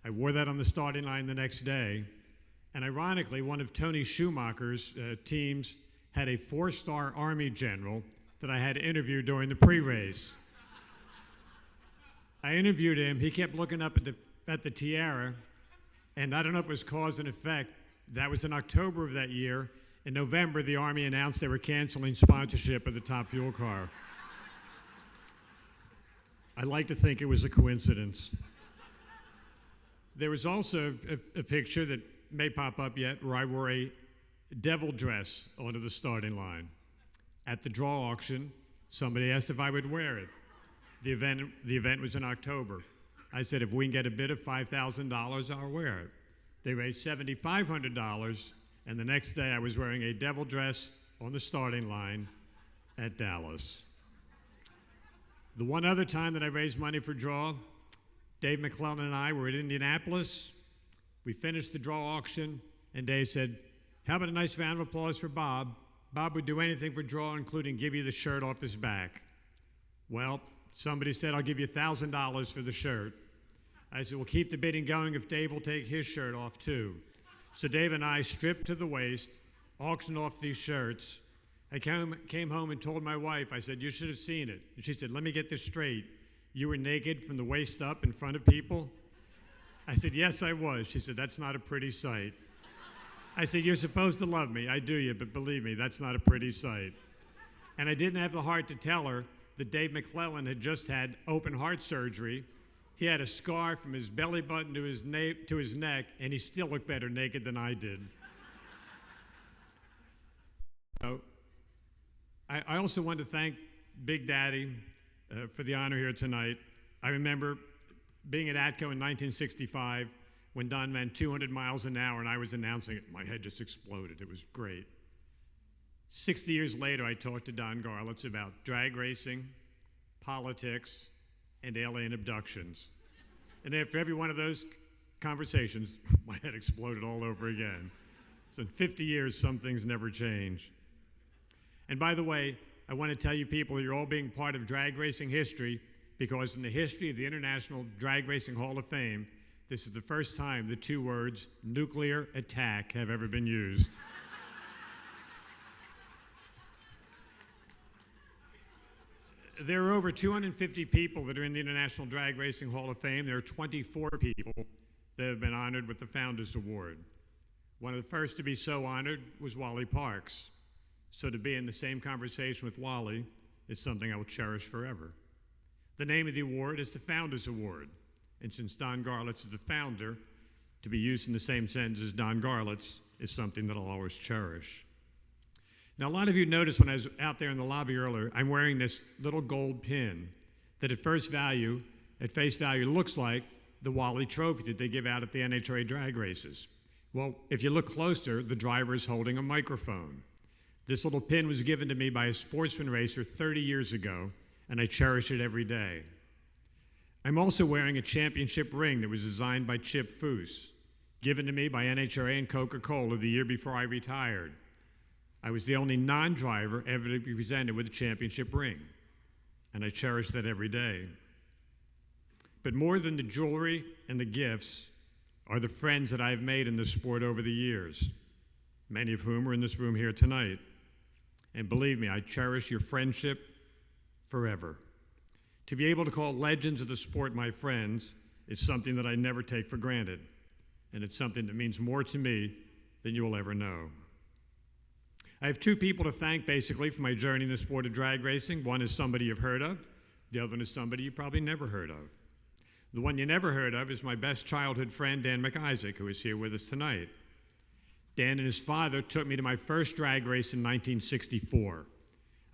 I wore that on the starting line the next day. And ironically, one of Tony Schumacher's teams had a 4-star Army general that I had interviewed during the pre-race. I interviewed him. He kept looking up at the tiara, and I don't know if it was cause and effect. That was in October of that year. In November, the Army announced they were canceling sponsorship of the Top Fuel car. I like to think it was a coincidence. There was also a picture that may pop up yet where I wore a devil dress onto the starting line. At the draw auction, somebody asked if I would wear it. The event was in October. I said, if we can get a bid of $5,000, I'll wear it. They raised $7,500, and the next day I was wearing a devil dress on the starting line at Dallas. The one other time that I raised money for draw, Dave McClellan and I were at Indianapolis. We finished the draw auction, and Dave said, how about a nice round of applause for Bob? Bob would do anything for draw, including give you the shirt off his back. Well, somebody said, I'll give you $1,000 for the shirt. I said, well, keep the bidding going if Dave will take his shirt off too. So Dave and I stripped to the waist, auctioned off these shirts. I came home and told my wife, I said, you should have seen it. And she said, let me get this straight. You were naked from the waist up in front of people? I said, yes, I was. She said, that's not a pretty sight. I said, you're supposed to love me. I do you, but believe me, that's not a pretty sight. And I didn't have the heart to tell her that Dave McClellan had just had open heart surgery. He had a scar from his belly button to his neck, and he still looked better naked than I did. So, I also want to thank Big Daddy for the honor here tonight. I remember being at ATCO in 1965 when Don ran 200 miles an hour and I was announcing it. My head just exploded. It was great. 60 years later, I talked to Don Garlits about drag racing, politics, and alien abductions. And after every one of those conversations, my head exploded all over again. So in 50 years, some things never change. And by the way, I want to tell you people, you're all being part of drag racing history, because in the history of the International Drag Racing Hall of Fame, this is the first time the two words nuclear attack have ever been used. There are over 250 people that are in the International Drag Racing Hall of Fame. There are 24 people that have been honored with the Founders Award. One of the first to be so honored was Wally Parks. So to be in the same conversation with Wally is something I will cherish forever. The name of the award is the Founders Award. And since Don Garlits is the founder, to be used in the same sentence as Don Garlits is something that I'll always cherish. Now, a lot of you noticed when I was out there in the lobby earlier, I'm wearing this little gold pin that at face value, looks like the Wally Trophy that they give out at the NHRA drag races. Well, if you look closer, the driver is holding a microphone. This little pin was given to me by a sportsman racer 30 years ago, and I cherish it every day. I'm also wearing a championship ring that was designed by Chip Foose, given to me by NHRA and Coca-Cola the year before I retired. I was the only non-driver ever to be presented with a championship ring, and I cherish that every day. But more than the jewelry and the gifts are the friends that I've made in this sport over the years, many of whom are in this room here tonight. And believe me, I cherish your friendship forever. To be able to call legends of the sport my friends is something that I never take for granted, and it's something that means more to me than you will ever know. I have two people to thank, basically, for my journey in the sport of drag racing. One is somebody you've heard of. The other one is somebody you probably never heard of. The one you never heard of is my best childhood friend, Dan McIsaac, who is here with us tonight. Dan and his father took me to my first drag race in 1964.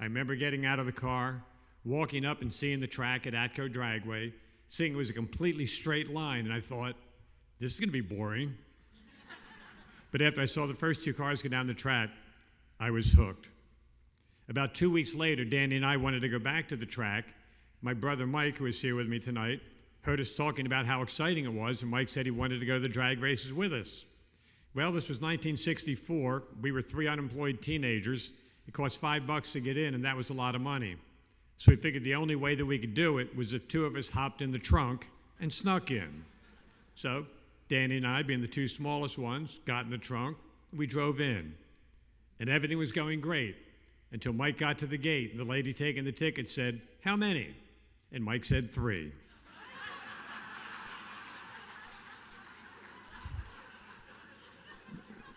I remember getting out of the car, walking up and seeing the track at Atco Dragway, seeing it was a completely straight line, and I thought, this is going to be boring. But after I saw the first two cars go down the track, I was hooked. About 2 weeks later, Danny and I wanted to go back to the track. My brother Mike, who is here with me tonight, heard us talking about how exciting it was, and Mike said he wanted to go to the drag races with us. Well, this was 1964. We were 3 unemployed teenagers. It cost $5 to get in, and that was a lot of money. So we figured the only way that we could do it was if 2 of us hopped in the trunk and snuck in. So Danny and I, being the 2 smallest ones, got in the trunk. We drove in. And everything was going great until Mike got to the gate, and the lady taking the ticket said, "How many?" And Mike said 3.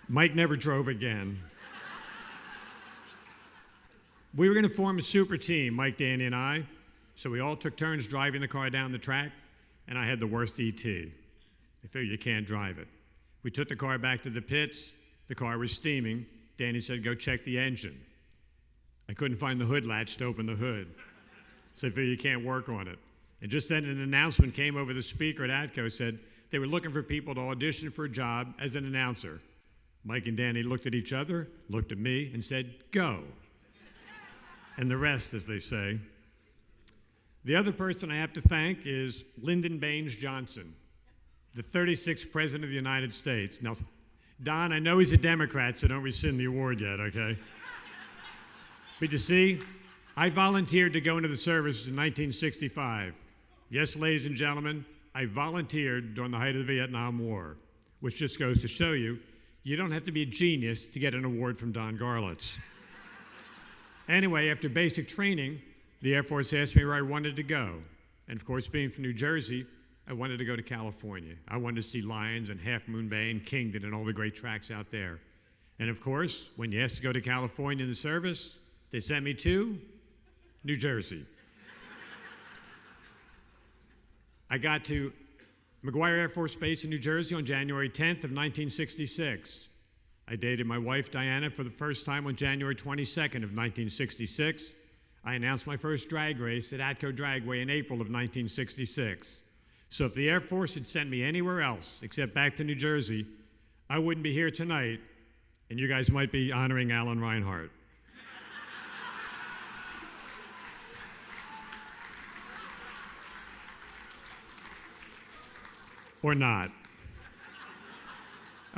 Mike never drove again. We were going to form a super team, Mike, Danny, and I, so we all took turns driving the car down the track, and I had the worst ET. I figured you can't drive it. We took the car back to the pits. The car was steaming. Danny said, go check the engine. I couldn't find the hood latch to open the hood. So I figured you can't work on it. And just then an announcement came over the speaker at ATCO, said they were looking for people to audition for a job as an announcer. Mike and Danny looked at each other, looked at me, and said, go. And the rest, as they say. The other person I have to thank is Lyndon Baines Johnson, the 36th President of the United States. Now, Don, I know he's a Democrat, so don't rescind the award yet, okay? But you see, I volunteered to go into the service in 1965. Yes, ladies and gentlemen, I volunteered during the height of the Vietnam War, which just goes to show you, you don't have to be a genius to get an award from Don Garlits. Anyway, after basic training, the Air Force asked me where I wanted to go. And of course, being from New Jersey, I wanted to go to California. I wanted to see Lions and Half Moon Bay and Kingdon and all the great tracks out there. And of course, when you asked to go to California in the service, they sent me to New Jersey. I got to McGuire Air Force Base in New Jersey on January 10th of 1966. I dated my wife, Diana, for the first time on January 22nd of 1966. I announced my first drag race at Atco Dragway in April of 1966. So if the Air Force had sent me anywhere else except back to New Jersey, I wouldn't be here tonight, and you guys might be honoring Alan Reinhart. Or not.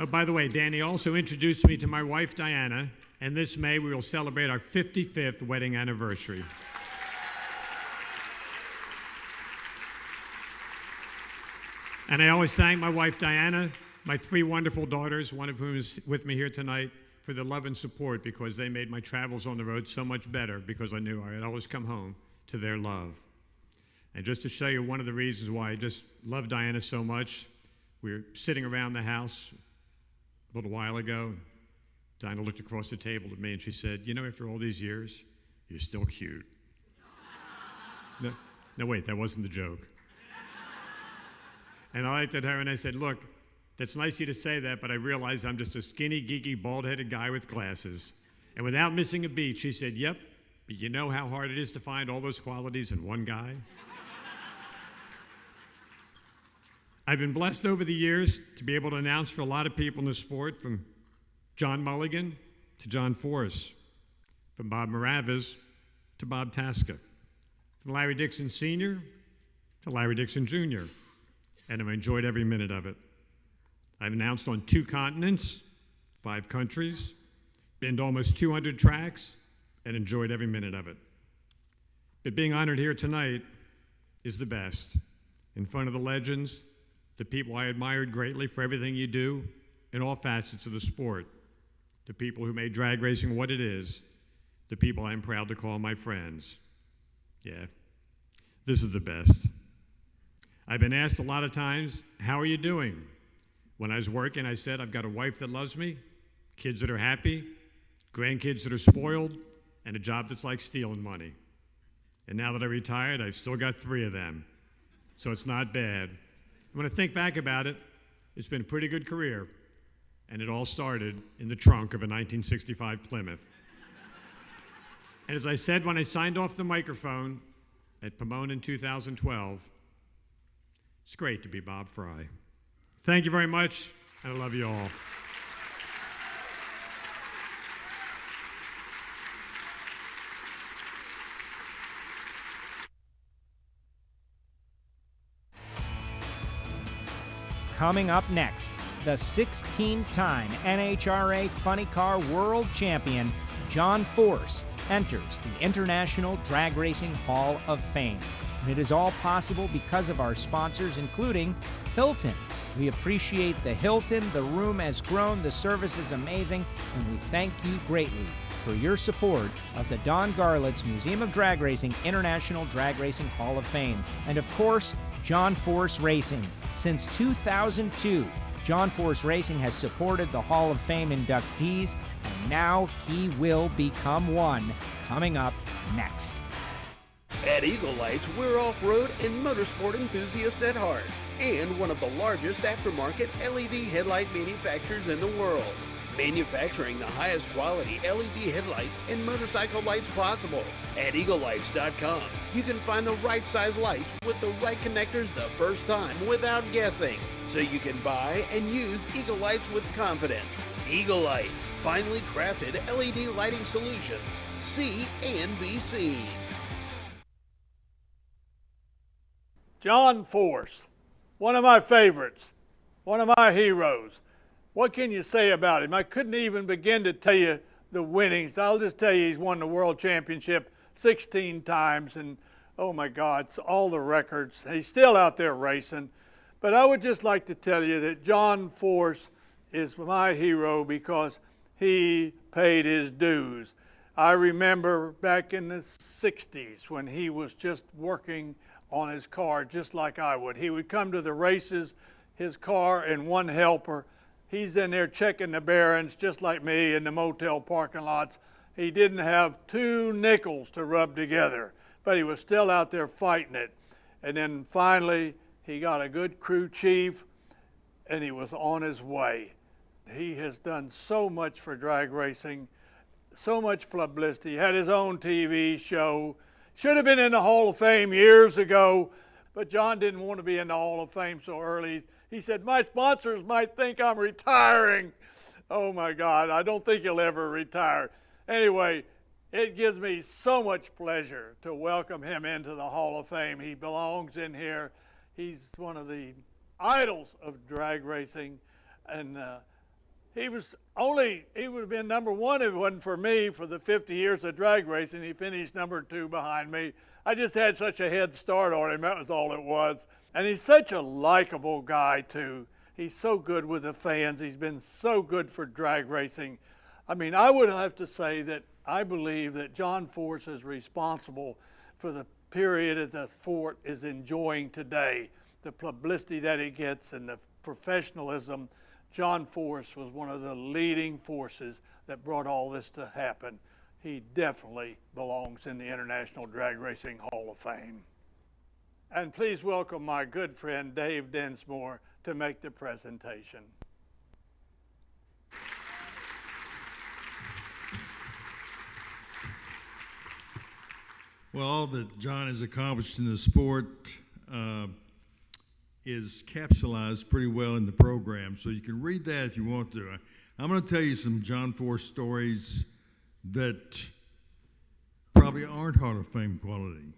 Oh, by the way, Danny also introduced me to my wife, Diana, and this May we will celebrate our 55th wedding anniversary. And I always thank my wife, Diana, my 3 wonderful daughters, one of whom is with me here tonight, for their love and support, because they made my travels on the road so much better, because I knew I'd always come home to their love. And just to show you one of the reasons why I just love Diana so much, we were sitting around the house a little while ago. Diana looked across the table at me and she said, "You know, after all these years, you're still cute." No, wait, that wasn't the joke. And I looked at her and I said, "Look, that's nice of you to say that, but I realize I'm just a skinny, geeky, bald-headed guy with glasses." And without missing a beat, she said, "Yep, but you know how hard it is to find all those qualities in one guy?" I've been blessed over the years to be able to announce for a lot of people in the sport, from John Mulligan to John Forrest, from Bob Moravez to Bob Tasca, from Larry Dixon Sr. to Larry Dixon Jr., and I've enjoyed every minute of it. I've announced on 2 continents, 5 countries, been to almost 200 tracks, and enjoyed every minute of it. But being honored here tonight is the best, in front of the legends, the people I admired greatly for everything you do in all facets of the sport, the people who made drag racing what it is, the people I'm proud to call my friends. Yeah, this is the best. I've been asked a lot of times, "How are you doing?" When I was working, I said, "I've got a wife that loves me, kids that are happy, grandkids that are spoiled, and a job that's like stealing money." And now that I retired, I've still got 3 of them. So it's not bad. When I think back about it, it's been a pretty good career, and it all started in the trunk of a 1965 Plymouth. And as I said when I signed off the microphone at Pomona in 2012, it's great to be Bob Frey. Thank you very much, and I love you all. Coming up next, the 16-time NHRA Funny Car World Champion, John Force, enters the International Drag Racing Hall of Fame. And it is all possible because of our sponsors, including Hilton. We appreciate the Hilton. The room has grown, the service is amazing, and we thank you greatly for your support of the Don Garlits Museum of Drag Racing International Drag Racing Hall of Fame. And of course, John Force Racing. Since 2002, John Force Racing has supported the Hall of Fame inductees, and now he will become one. Coming up next. At Eagle Lights, we're off-road and motorsport enthusiasts at heart, and one of the largest aftermarket LED headlight manufacturers in the world. Manufacturing the highest quality LED headlights and motorcycle lights possible. At EagleLights.com, you can find the right size lights with the right connectors the first time without guessing, so you can buy and use Eagle Lights with confidence. Eagle Lights, finely crafted LED lighting solutions. See and be seen. John Force, one of my favorites, one of my heroes. What can you say about him? I couldn't even begin to tell you the winnings. I'll just tell you he's won the World Championship 16 times, and oh my God, it's all the records. He's still out there racing. But I would just like to tell you that John Force is my hero because he paid his dues. I remember back in the 60s when he was just working on his car just like I would. He would come to the races, his car and one helper. He's in there checking the bearings just like me in the motel parking lots. He didn't have 2 nickels to rub together, but he was still out there fighting it. And then finally, he got a good crew chief, and he was on his way. He has done so much for drag racing, so much publicity. He had his own TV show. Should have been in the Hall of Fame years ago, but John didn't want to be in the Hall of Fame so early. He said, my sponsors might think I'm retiring. Oh my God, I don't think he'll ever retire. Anyway, it gives me so much pleasure to welcome him into the Hall of Fame. He belongs in here. He's one of the idols of drag racing, and he would have been number 1 if it wasn't for me for the 50 years of drag racing. He finished number 2 behind me. I just had such a head start on him, that was all it was. And he's such a likable guy too. He's so good with the fans. He's been so good for drag racing. I mean, I would have to say that I believe that John Force is responsible for the period that the sport is enjoying today, the publicity that it gets and the professionalism. John Force was one of the leading forces that brought all this to happen. He definitely belongs in the International Drag Racing Hall of Fame. And please welcome my good friend Dave Densmore to make the presentation. Well, all that John has accomplished in the sport is capsulized pretty well in the program, so you can read that if you want to. I'm going to tell you some John Force stories that probably aren't Hall of Fame quality.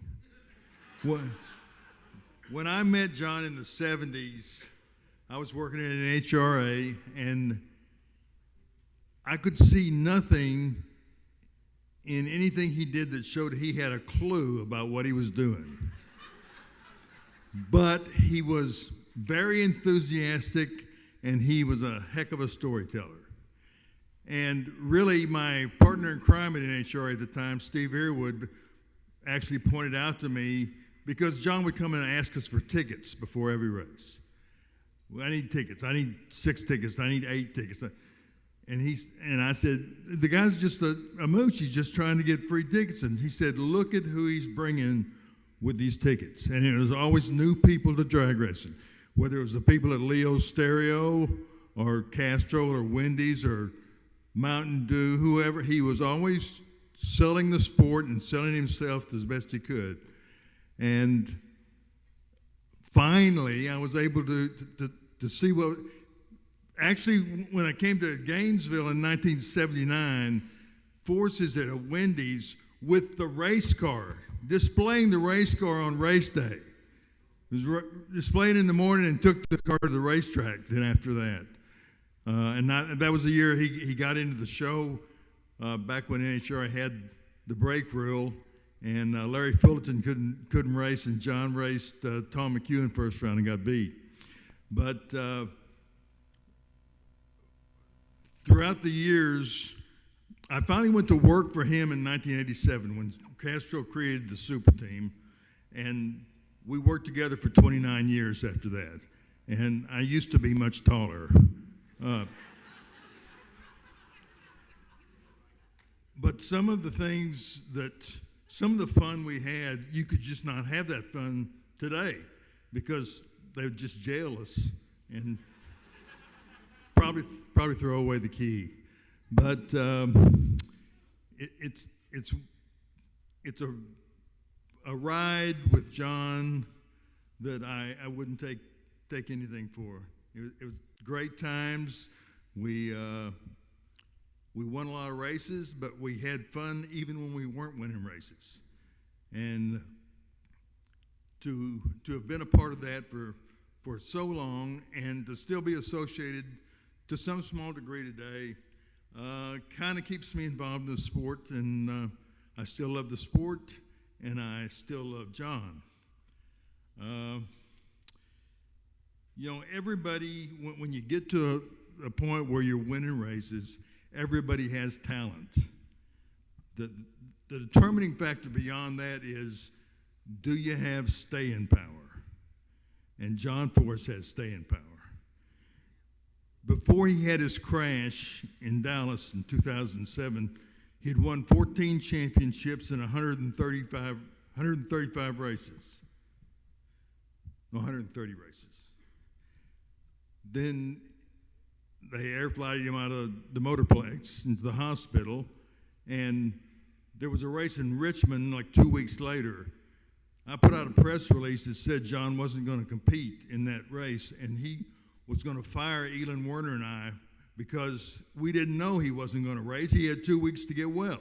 When I met John in the 70s, I was working in an HRA, and I could see nothing in anything he did that showed he had a clue about what he was doing. But he was very enthusiastic, and he was a heck of a storyteller. And really, my partner in crime at NHRA at the time, Steve Earwood, actually pointed out to me, because John would come in and ask us for tickets before every race. Well, I need tickets. I need 6 tickets. I need 8 tickets. And I said, the guy's just a mooch. He's just trying to get free tickets. And he said, look at who he's bringing with these tickets. And it was always new people to drag racing, whether it was the people at Leo's Stereo or Castro or Wendy's or Mountain Dew, whoever. He was always selling the sport and selling himself as best he could. And finally, I was able to see what. Actually, when I came to Gainesville in 1979, Force is at a Wendy's with the race car, displaying the race car on race day. It was displayed in the morning and took the car to the racetrack then after that. That was the year he got into the show, back when NHRA had the brake rule, and Larry Fullerton couldn't race, and John raced Tom McEwen first round and got beat. But throughout the years, I finally went to work for him in 1987 when Castro created the super team, and we worked together for 29 years after that. And I used to be much taller. But some of the fun we had, you could just not have that fun today because they would just jail us and probably throw away the key. But it's a ride with John that I wouldn't take anything for. It was great times. We won a lot of races, but we had fun even when we weren't winning races. And to have been a part of that for so long and to still be associated to some small degree today kind of keeps me involved in the sport. And I still love the sport, and I still love John. Everybody, when you get to a point where you're winning races, everybody has talent. The determining factor beyond that is, do you have staying power? And John Force has staying power. Before he had his crash in Dallas in 2007, he had won 14 championships in 135 races. No, 130 races. Then they air flighted him out of the motorplex into the hospital, and there was a race in Richmond like 2 weeks later. I put out a press release that said John wasn't going to compete in that race, and he was going to fire Elin Werner and I because we didn't know he wasn't going to race. He had 2 weeks to get well.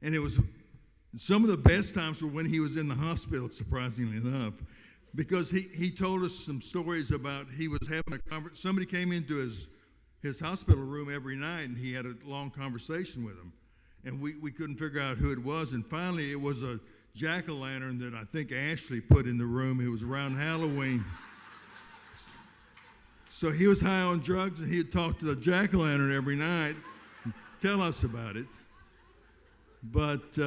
And it was some of the best times were when he was in the hospital, surprisingly enough, because he told us some stories about he was having a conversation. Somebody came into his hospital room every night, and he had a long conversation with him. And we couldn't figure out who it was. And finally, it was a jack-o'-lantern that I think Ashley put in the room. It was around Halloween. So he was high on drugs, and he'd talk to the jack-o'-lantern every night and tell us about it. But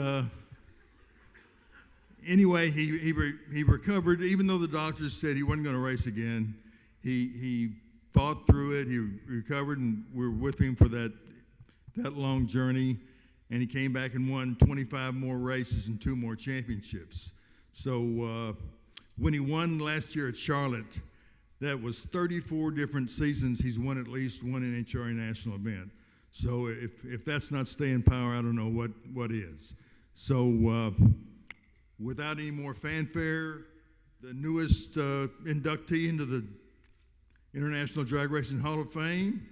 anyway, he recovered. Even though the doctors said he wasn't going to race again, he fought through it. He recovered, and we were with him for that long journey. And he came back and won 25 more races and 2 more championships. So when he won last year at Charlotte, that was 34 different seasons he's won at least one NHRA national event. So if that's not staying power, I don't know what is. So without any more fanfare, the newest inductee into the International Drag Racing Hall of Fame,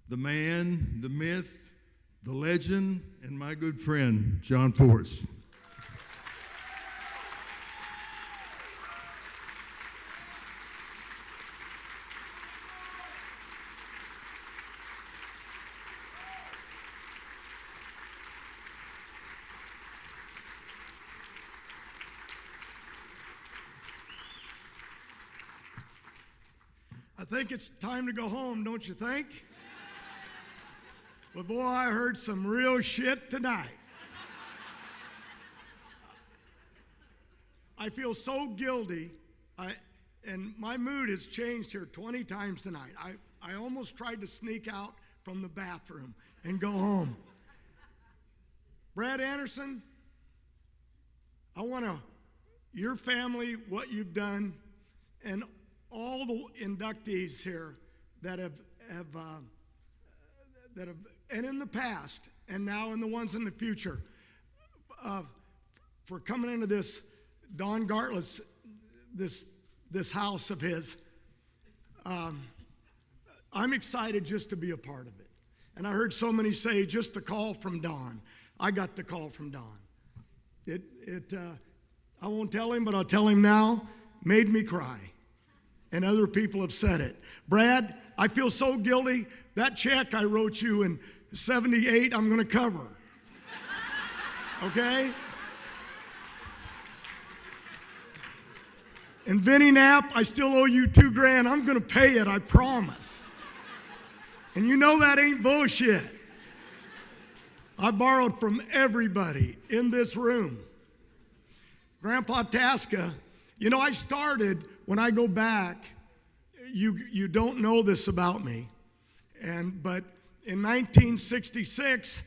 the man, the myth, the legend, and my good friend, John Force. I think it's time to go home, don't you think? But boy, I heard some real shit tonight. I feel so guilty, and my mood has changed here 20 times tonight. I almost tried to sneak out from the bathroom and go home. Brad Anderson, I want your family, what you've done, and all the inductees here that have and in the past, and now in the ones in the future, for coming into this Don Garlits, this house of his. I'm excited just to be a part of it. And I heard so many say, just a call from Don. I got the call from Don. I won't tell him, but I'll tell him now, made me cry. And other people have said it. Brad, I feel so guilty. That check I wrote you in 78, I'm going to cover. Okay? And Vinny Napp, I still owe you $2,000. I'm going to pay it, I promise. And you know that ain't bullshit. I borrowed from everybody in this room. Grandpa Tasca, you know, I started, when I go back, you don't know this about me, but in 1966,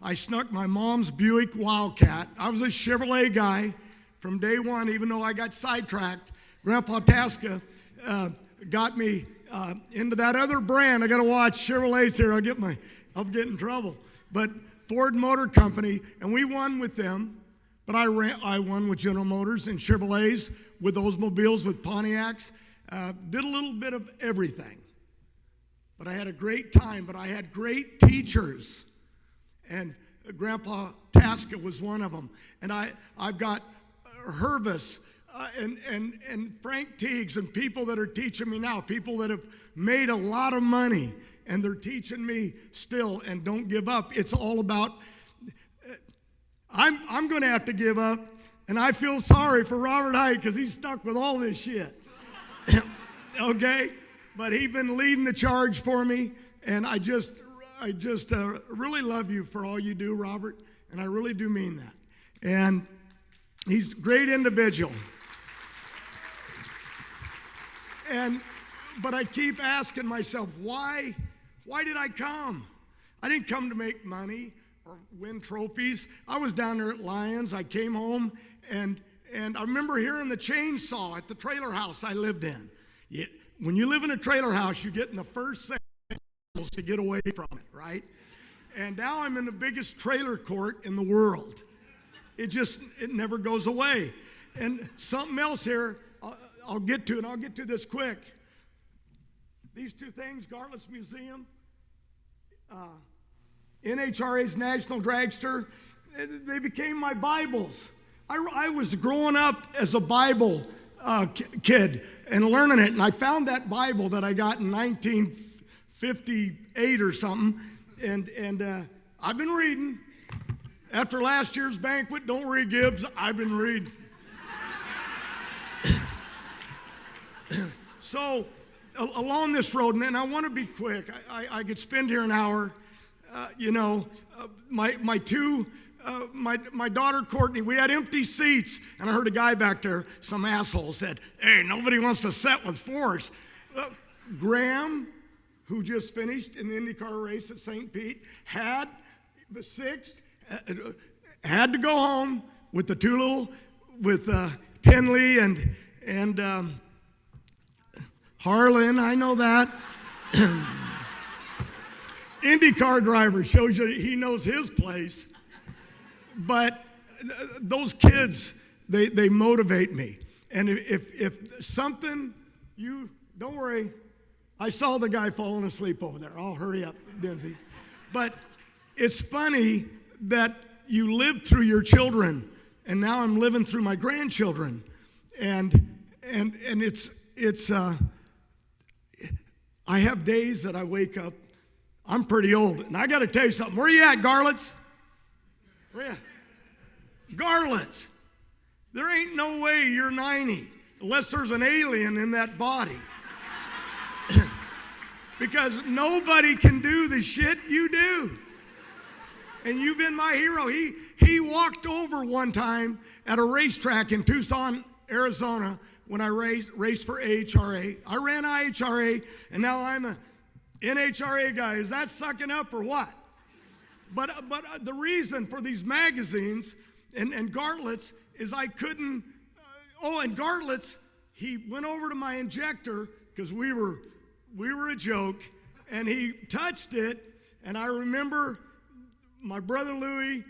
I snuck my mom's Buick Wildcat. I was a Chevrolet guy from day one, even though I got sidetracked. Grandpa Tasca got me into that other brand. I got to watch Chevrolets here. I'll get in trouble. But Ford Motor Company, and we won with them. But I won with General Motors and Chevrolets, with Oldsmobiles, with Pontiacs. Did a little bit of everything. But I had a great time, but I had great teachers. And Grandpa Tasca was one of them. And I've got Hervis and Frank Teagues and people that are teaching me now, people that have made a lot of money, and they're teaching me still, and don't give up. It's all about I'm going to have to give up, and I feel sorry for Robert Height because he's stuck with all this shit. Okay? But he's been leading the charge for me, and I just really love you for all you do, Robert, and I really do mean that. And he's a great individual. But I keep asking myself, why did I come? I didn't come to make money or win trophies. I was down there at Lions. I came home, and I remember hearing the chainsaw at the trailer house I lived in. When you live in a trailer house, you get in the first seconds to get away from it, right? And now I'm in the biggest trailer court in the world. It never goes away. And something else here I'll get to, and I'll get to this quick. These two things, Garlits Museum, NHRA's National Dragster, they became my Bibles. I was growing up as a Bible kid and learning it, and I found that Bible that I got in 1958 or something, and I've been reading. After last year's banquet, don't worry, Gibbs, I've been reading. So, along this road, and I want to be quick. I could spend here an hour. My daughter Courtney, we had empty seats, and I heard a guy back there, some asshole said, "Hey, nobody wants to set with Forrest." Graeme, who just finished in the IndyCar race at St. Pete, had the sixth, had to go home with the two little, with Tinley and Harlan, I know that. IndyCar driver shows you he knows his place. But those kids, they motivate me. And if something, don't worry, I saw the guy falling asleep over there. I'll hurry up, Dinzy. But it's funny that you lived through your children, and now I'm living through my grandchildren. And it's I have days that I wake up, I'm pretty old, and I got to tell you something. Where you at, Garlits? Where you at? Garlits. There ain't no way you're 90 unless there's an alien in that body. Because nobody can do the shit you do. And you've been my hero. He walked over one time at a racetrack in Tucson, Arizona, when I raced for AHRA. I ran IHRA, and now I'm a NHRA guy. Is that sucking up or what? But the reason for these magazines and Garlits is I couldn't. And Garlits, he went over to my injector because we were a joke, and he touched it, and I remember my brother Louie,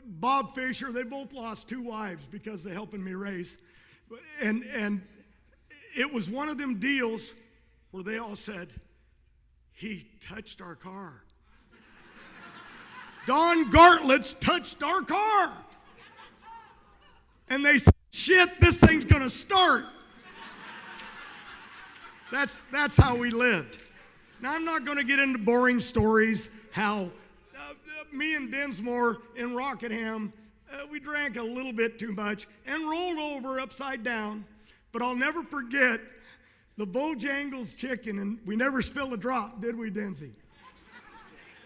Bob Fisher, they both lost 2 wives because of helping me race. And it was one of them deals where they all said, "He touched our car." Don Garlits touched our car. And they said, "Shit, this thing's going to start." That's how we lived. Now, I'm not going to get into boring stories how me and Dinsmore in Rockingham, we drank a little bit too much and rolled over upside down. But I'll never forget the Bojangles chicken, and we never spilled a drop, did we, Dinsey?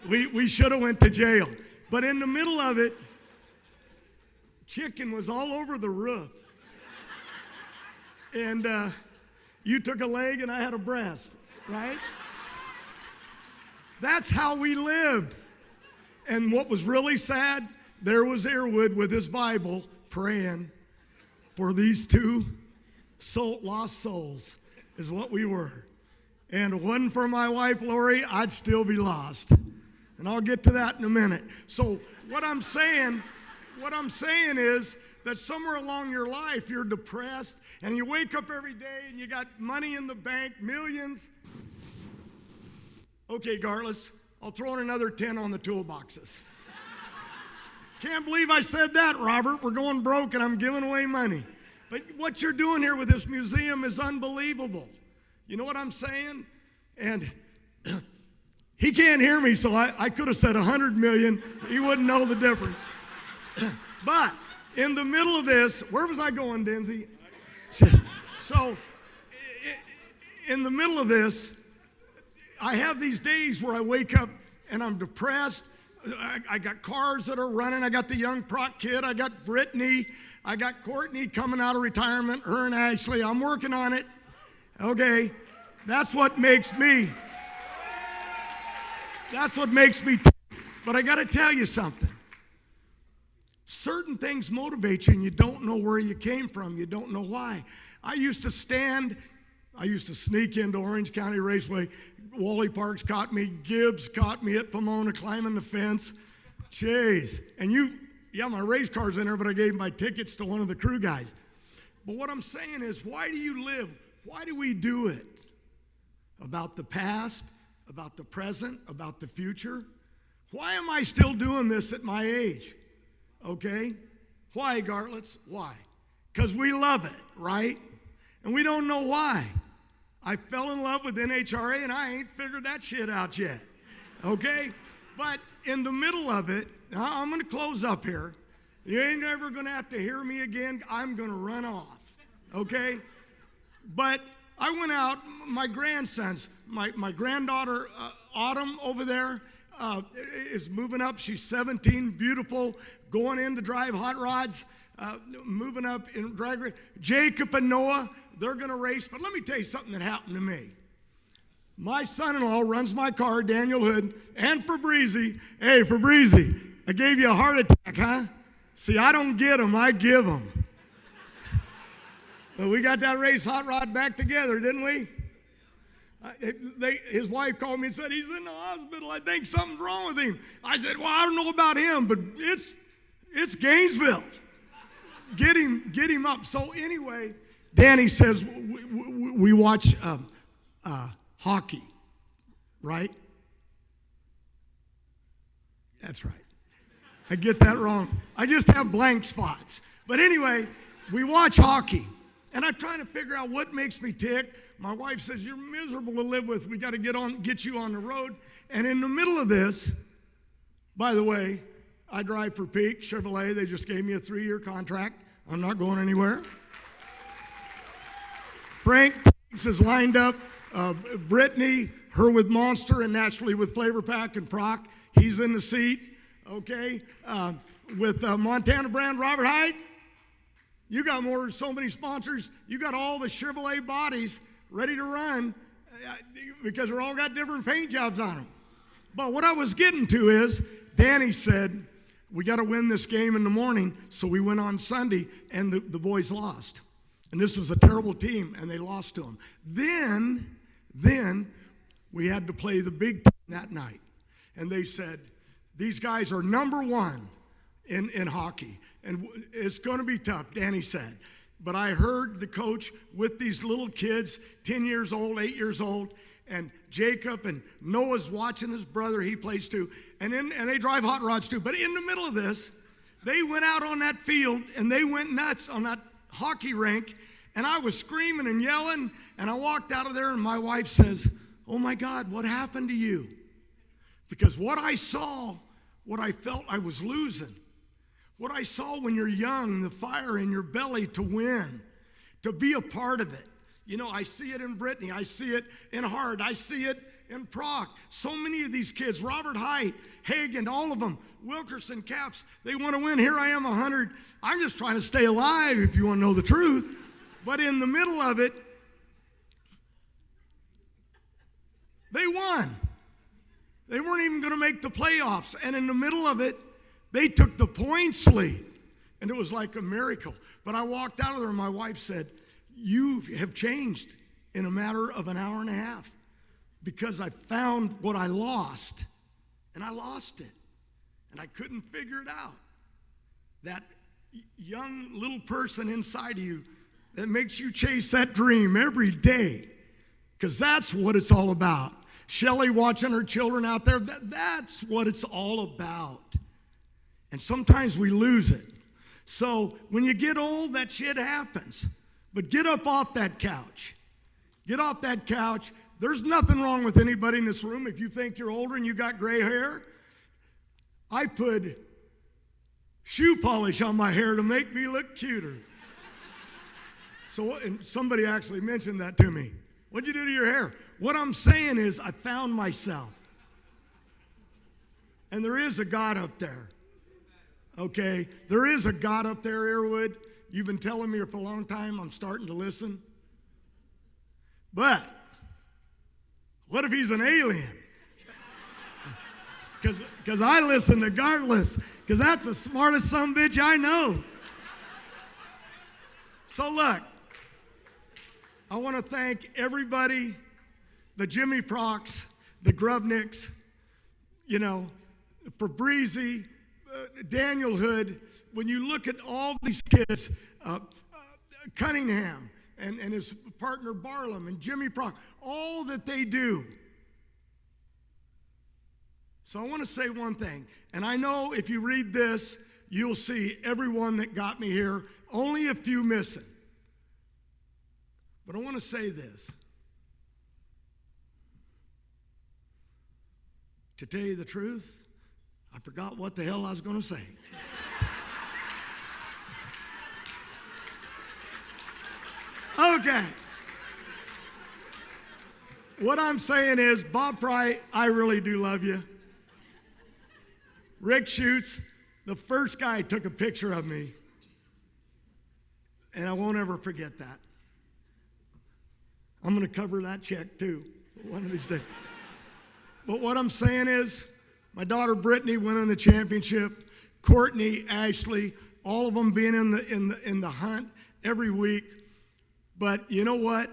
We should have went to jail. But in the middle of it, chicken was all over the roof. And you took a leg and I had a breast, right? That's how we lived. And what was really sad, there was Earwood with his Bible praying for these 2 lost souls is what we were. And if it wasn't for my wife, Lori, I'd still be lost. And I'll get to that in a minute. So what I'm saying is that somewhere along your life you're depressed and you wake up every day and you got money in the bank, millions. Okay, Garlits, I'll throw in another 10 on the toolboxes. Can't believe I said that, Robert. We're going broke and I'm giving away money. But what you're doing here with this museum is unbelievable. You know what I'm saying? And he can't hear me, so I could have said 100 million. He wouldn't know the difference. But in the middle of this, where was I going, Denzi? So, in the middle of this, I have these days where I wake up and I'm depressed. I got cars that are running. I got the young proc kid. I got Brittany. I got Courtney coming out of retirement, her and Ashley. I'm working on it. Okay, that's what makes me. That's what makes me. But I got to tell you something. Certain things motivate you, and you don't know where you came from. You don't know why. I used to sneak into Orange County Raceway. Wally Parks caught me. Gibbs caught me at Pomona climbing the fence. Jeez. And my race car's in there, but I gave my tickets to one of the crew guys. But what I'm saying is, why do you live? Why do we do it? About the past, about the present, about the future. Why am I still doing this at my age? Okay? Why, Garlits? Why? Because we love it, right? And we don't know why. I fell in love with NHRA and I ain't figured that shit out yet. Okay? But in the middle of it, I'm going to close up here. You ain't never going to have to hear me again. I'm going to run off. Okay? But I went out, my grandsons, my granddaughter Autumn over there is moving up. She's 17, beautiful, going in to drive hot rods. Moving up in drag race. Jacob and Noah, they're going to race. But let me tell you something that happened to me. My son-in-law runs my car, Daniel Hood, and Fabrizi. Hey, Fabrizi, I gave you a heart attack, huh? See, I don't get them, I give them. But we got that race hot rod back together, didn't we? His wife called me and said, he's in the hospital. I think something's wrong with him. I said, well, I don't know about him, but it's Gainesville. Get him up. So anyway, Danny says we watch hockey, right? That's right. I get that wrong. I just have blank spots. But anyway, we watch hockey. And I'm trying to figure out what makes me tick. My wife says, you're miserable to live with. We got to get you on the road. And in the middle of this, by the way, I drive for Peak Chevrolet. They just gave me a 3-year contract. I'm not going anywhere. Frank is lined up. Brittany, her with Monster and naturally with Flavor Pack and Proc. He's in the seat. Okay. With Montana brand, Robert Hyde. You got so many sponsors. You got all the Chevrolet bodies ready to run because they're all got different paint jobs on them. But what I was getting to is, Danny said, we got to win this game in the morning. So we went on Sunday, and the boys lost. And this was a terrible team, and they lost to them. Then we had to play the big team that night. And they said, these guys are number one in hockey. And it's going to be tough, Danny said. But I heard the coach with these little kids, 10 years old, 8 years old, and Jacob and Noah's watching his brother. He plays too. And they drive hot rods too. But in the middle of this, they went out on that field, and they went nuts on that hockey rink. And I was screaming and yelling, and I walked out of there, and my wife says, oh, my God, what happened to you? Because what I saw, what I felt I was losing. What I saw when you're young, the fire in your belly to win, to be a part of it. You know, I see it in Brittany. I see it in Hart. I see it in Proc. So many of these kids, Robert Height, Hagen, all of them, Wilkerson, Caps, they want to win. Here I am, 100. I'm just trying to stay alive, if you want to know the truth. But in the middle of it, they won. They weren't even going to make the playoffs. And in the middle of it, they took the points lead, and it was like a miracle. But I walked out of there, and my wife said, you have changed in a matter of an hour and a half because I found what I lost, and I lost it, and I couldn't figure it out. That young little person inside of you that makes you chase that dream every day because that's what it's all about. Shelly watching her children out there, that's what it's all about. And sometimes we lose it. So when you get old, that shit happens. But get up off that couch. Get off that couch. There's nothing wrong with anybody in this room. If you think you're older and you got gray hair, I put shoe polish on my hair to make me look cuter. So, and somebody actually mentioned that to me. What'd you do to your hair? What I'm saying is I found myself. And there is a God up there. Okay? There is a God up there, Airwood. You've been telling me for a long time. I'm starting to listen. But what if he's an alien? Because I listen to Garlits, because that's the smartest son of a bitch I know. So look, I want to thank everybody, the Jimmy Procks, the Grubnicks, you know, Fabrizi, Daniel Hood. When you look at all these kids, Cunningham and his partner Barlam and Jimmy Prock, all that they do. So I want to say one thing, and I know if you read this, you'll see everyone that got me here, only a few missing. But I want to say this. To tell you the truth, I forgot what the hell I was going to say. Okay. What I'm saying is, Bob Frey, I really do love you. Rick Schutz, the first guy took a picture of me. And I won't ever forget that. I'm going to cover that check too, one of these days. But what I'm saying is, my daughter Brittany winning the championship, Courtney, Ashley, all of them being in the hunt every week. But you know what?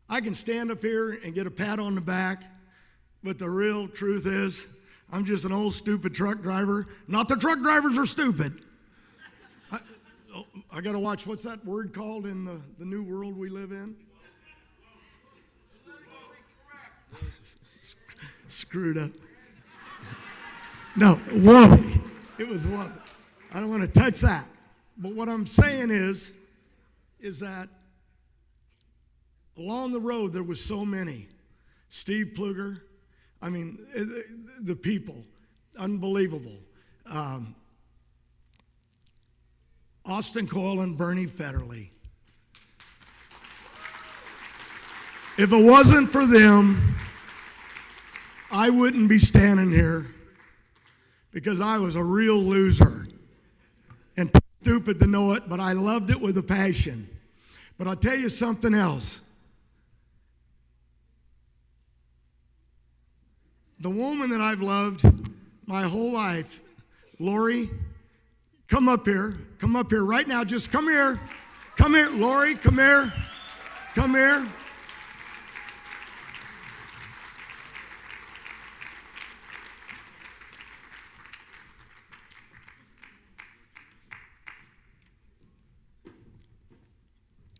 I can stand up here and get a pat on the back, but the real truth is, I'm just an old stupid truck driver. Not the truck drivers are stupid. I got to watch, what's that word called in the new world we live in? Screwed up. No, woke. It was woke. I don't want to touch that. But what I'm saying is that along the road there was so many. Steve Pluger, I mean, the people, unbelievable. Austin Coyle and Bernie Federley. If it wasn't for them, I wouldn't be standing here because I was a real loser and too stupid to know it, but I loved it with a passion. But I'll tell you something else. The woman that I've loved my whole life, Lori, come up here right now. Just come here. Come here, Lori, come here. Come here.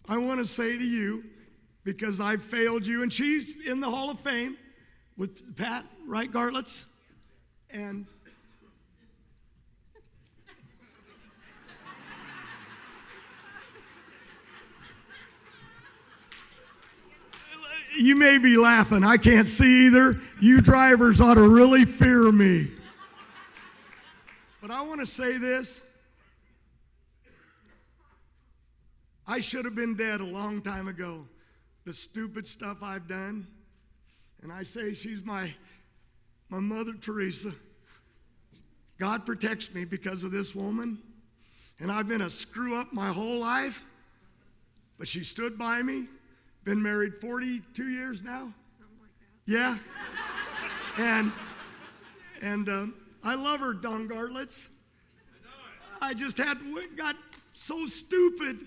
I want to say to you, because I failed you, and she's in the Hall of Fame with Pat, right, Garlits? And you may be laughing. I can't see either. You drivers ought to really fear me. But I want to say this. I should have been dead a long time ago. The stupid stuff I've done. And I say she's my Mother Teresa. God protects me because of this woman. And I've been a screw up my whole life. But she stood by me. Been married 42 years now. Something like that. Yeah. And I love her, Don Garlits. I just got so stupid.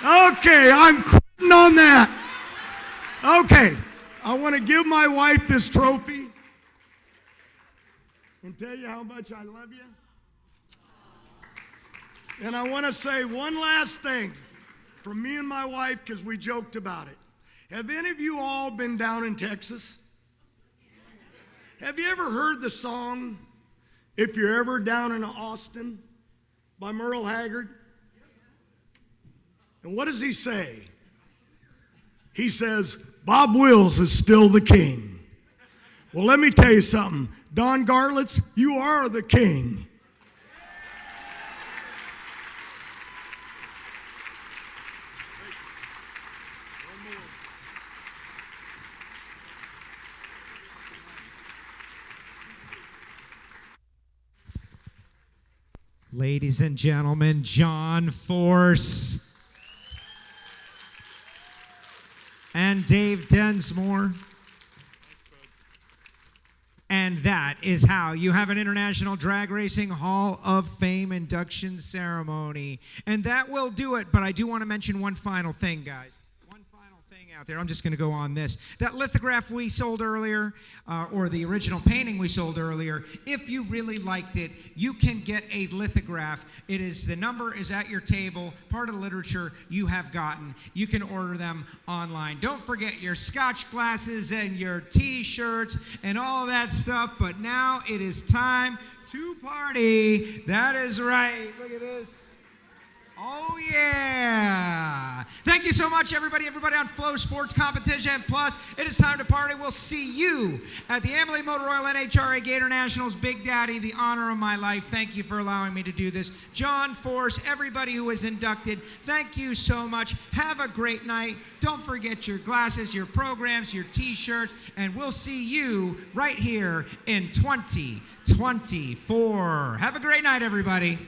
Okay, I'm quitting on that. Okay, I want to give my wife this trophy and tell you how much I love you. And I want to say one last thing from me and my wife, because we joked about it. Have any of you all been down in Texas? Have you ever heard the song, If You're Ever Down in Austin, by Merle Haggard? And what does he say? He says, Bob Wills is still the king. Well, let me tell you something. Don Garlits, you are the king. Ladies and gentlemen, John Force and Dave Densmore. And that is how you have an International Drag Racing Hall of Fame induction ceremony. And that will do it, but I do want to mention one final thing, guys. One final thing out there. I'm just going to go on this. That lithograph we sold earlier, or the original painting we sold earlier, if you really liked it, you can get a lithograph. The number is at your table, part of the literature you have gotten. You can order them online. Don't forget your scotch glasses and your t-shirts and all that stuff, but now it is time to party. That is right. Look at this. Oh, yeah. Thank you so much, everybody on Flow Sports Competition Plus. It is time to party. We'll see you at the Amalie Motor Oil NHRA Gator Nationals. Big Daddy, the honor of my life. Thank you for allowing me to do this. John Force, everybody who was inducted, thank you so much. Have a great night. Don't forget your glasses, your programs, your t-shirts, and we'll see you right here in 2024. Have a great night, everybody.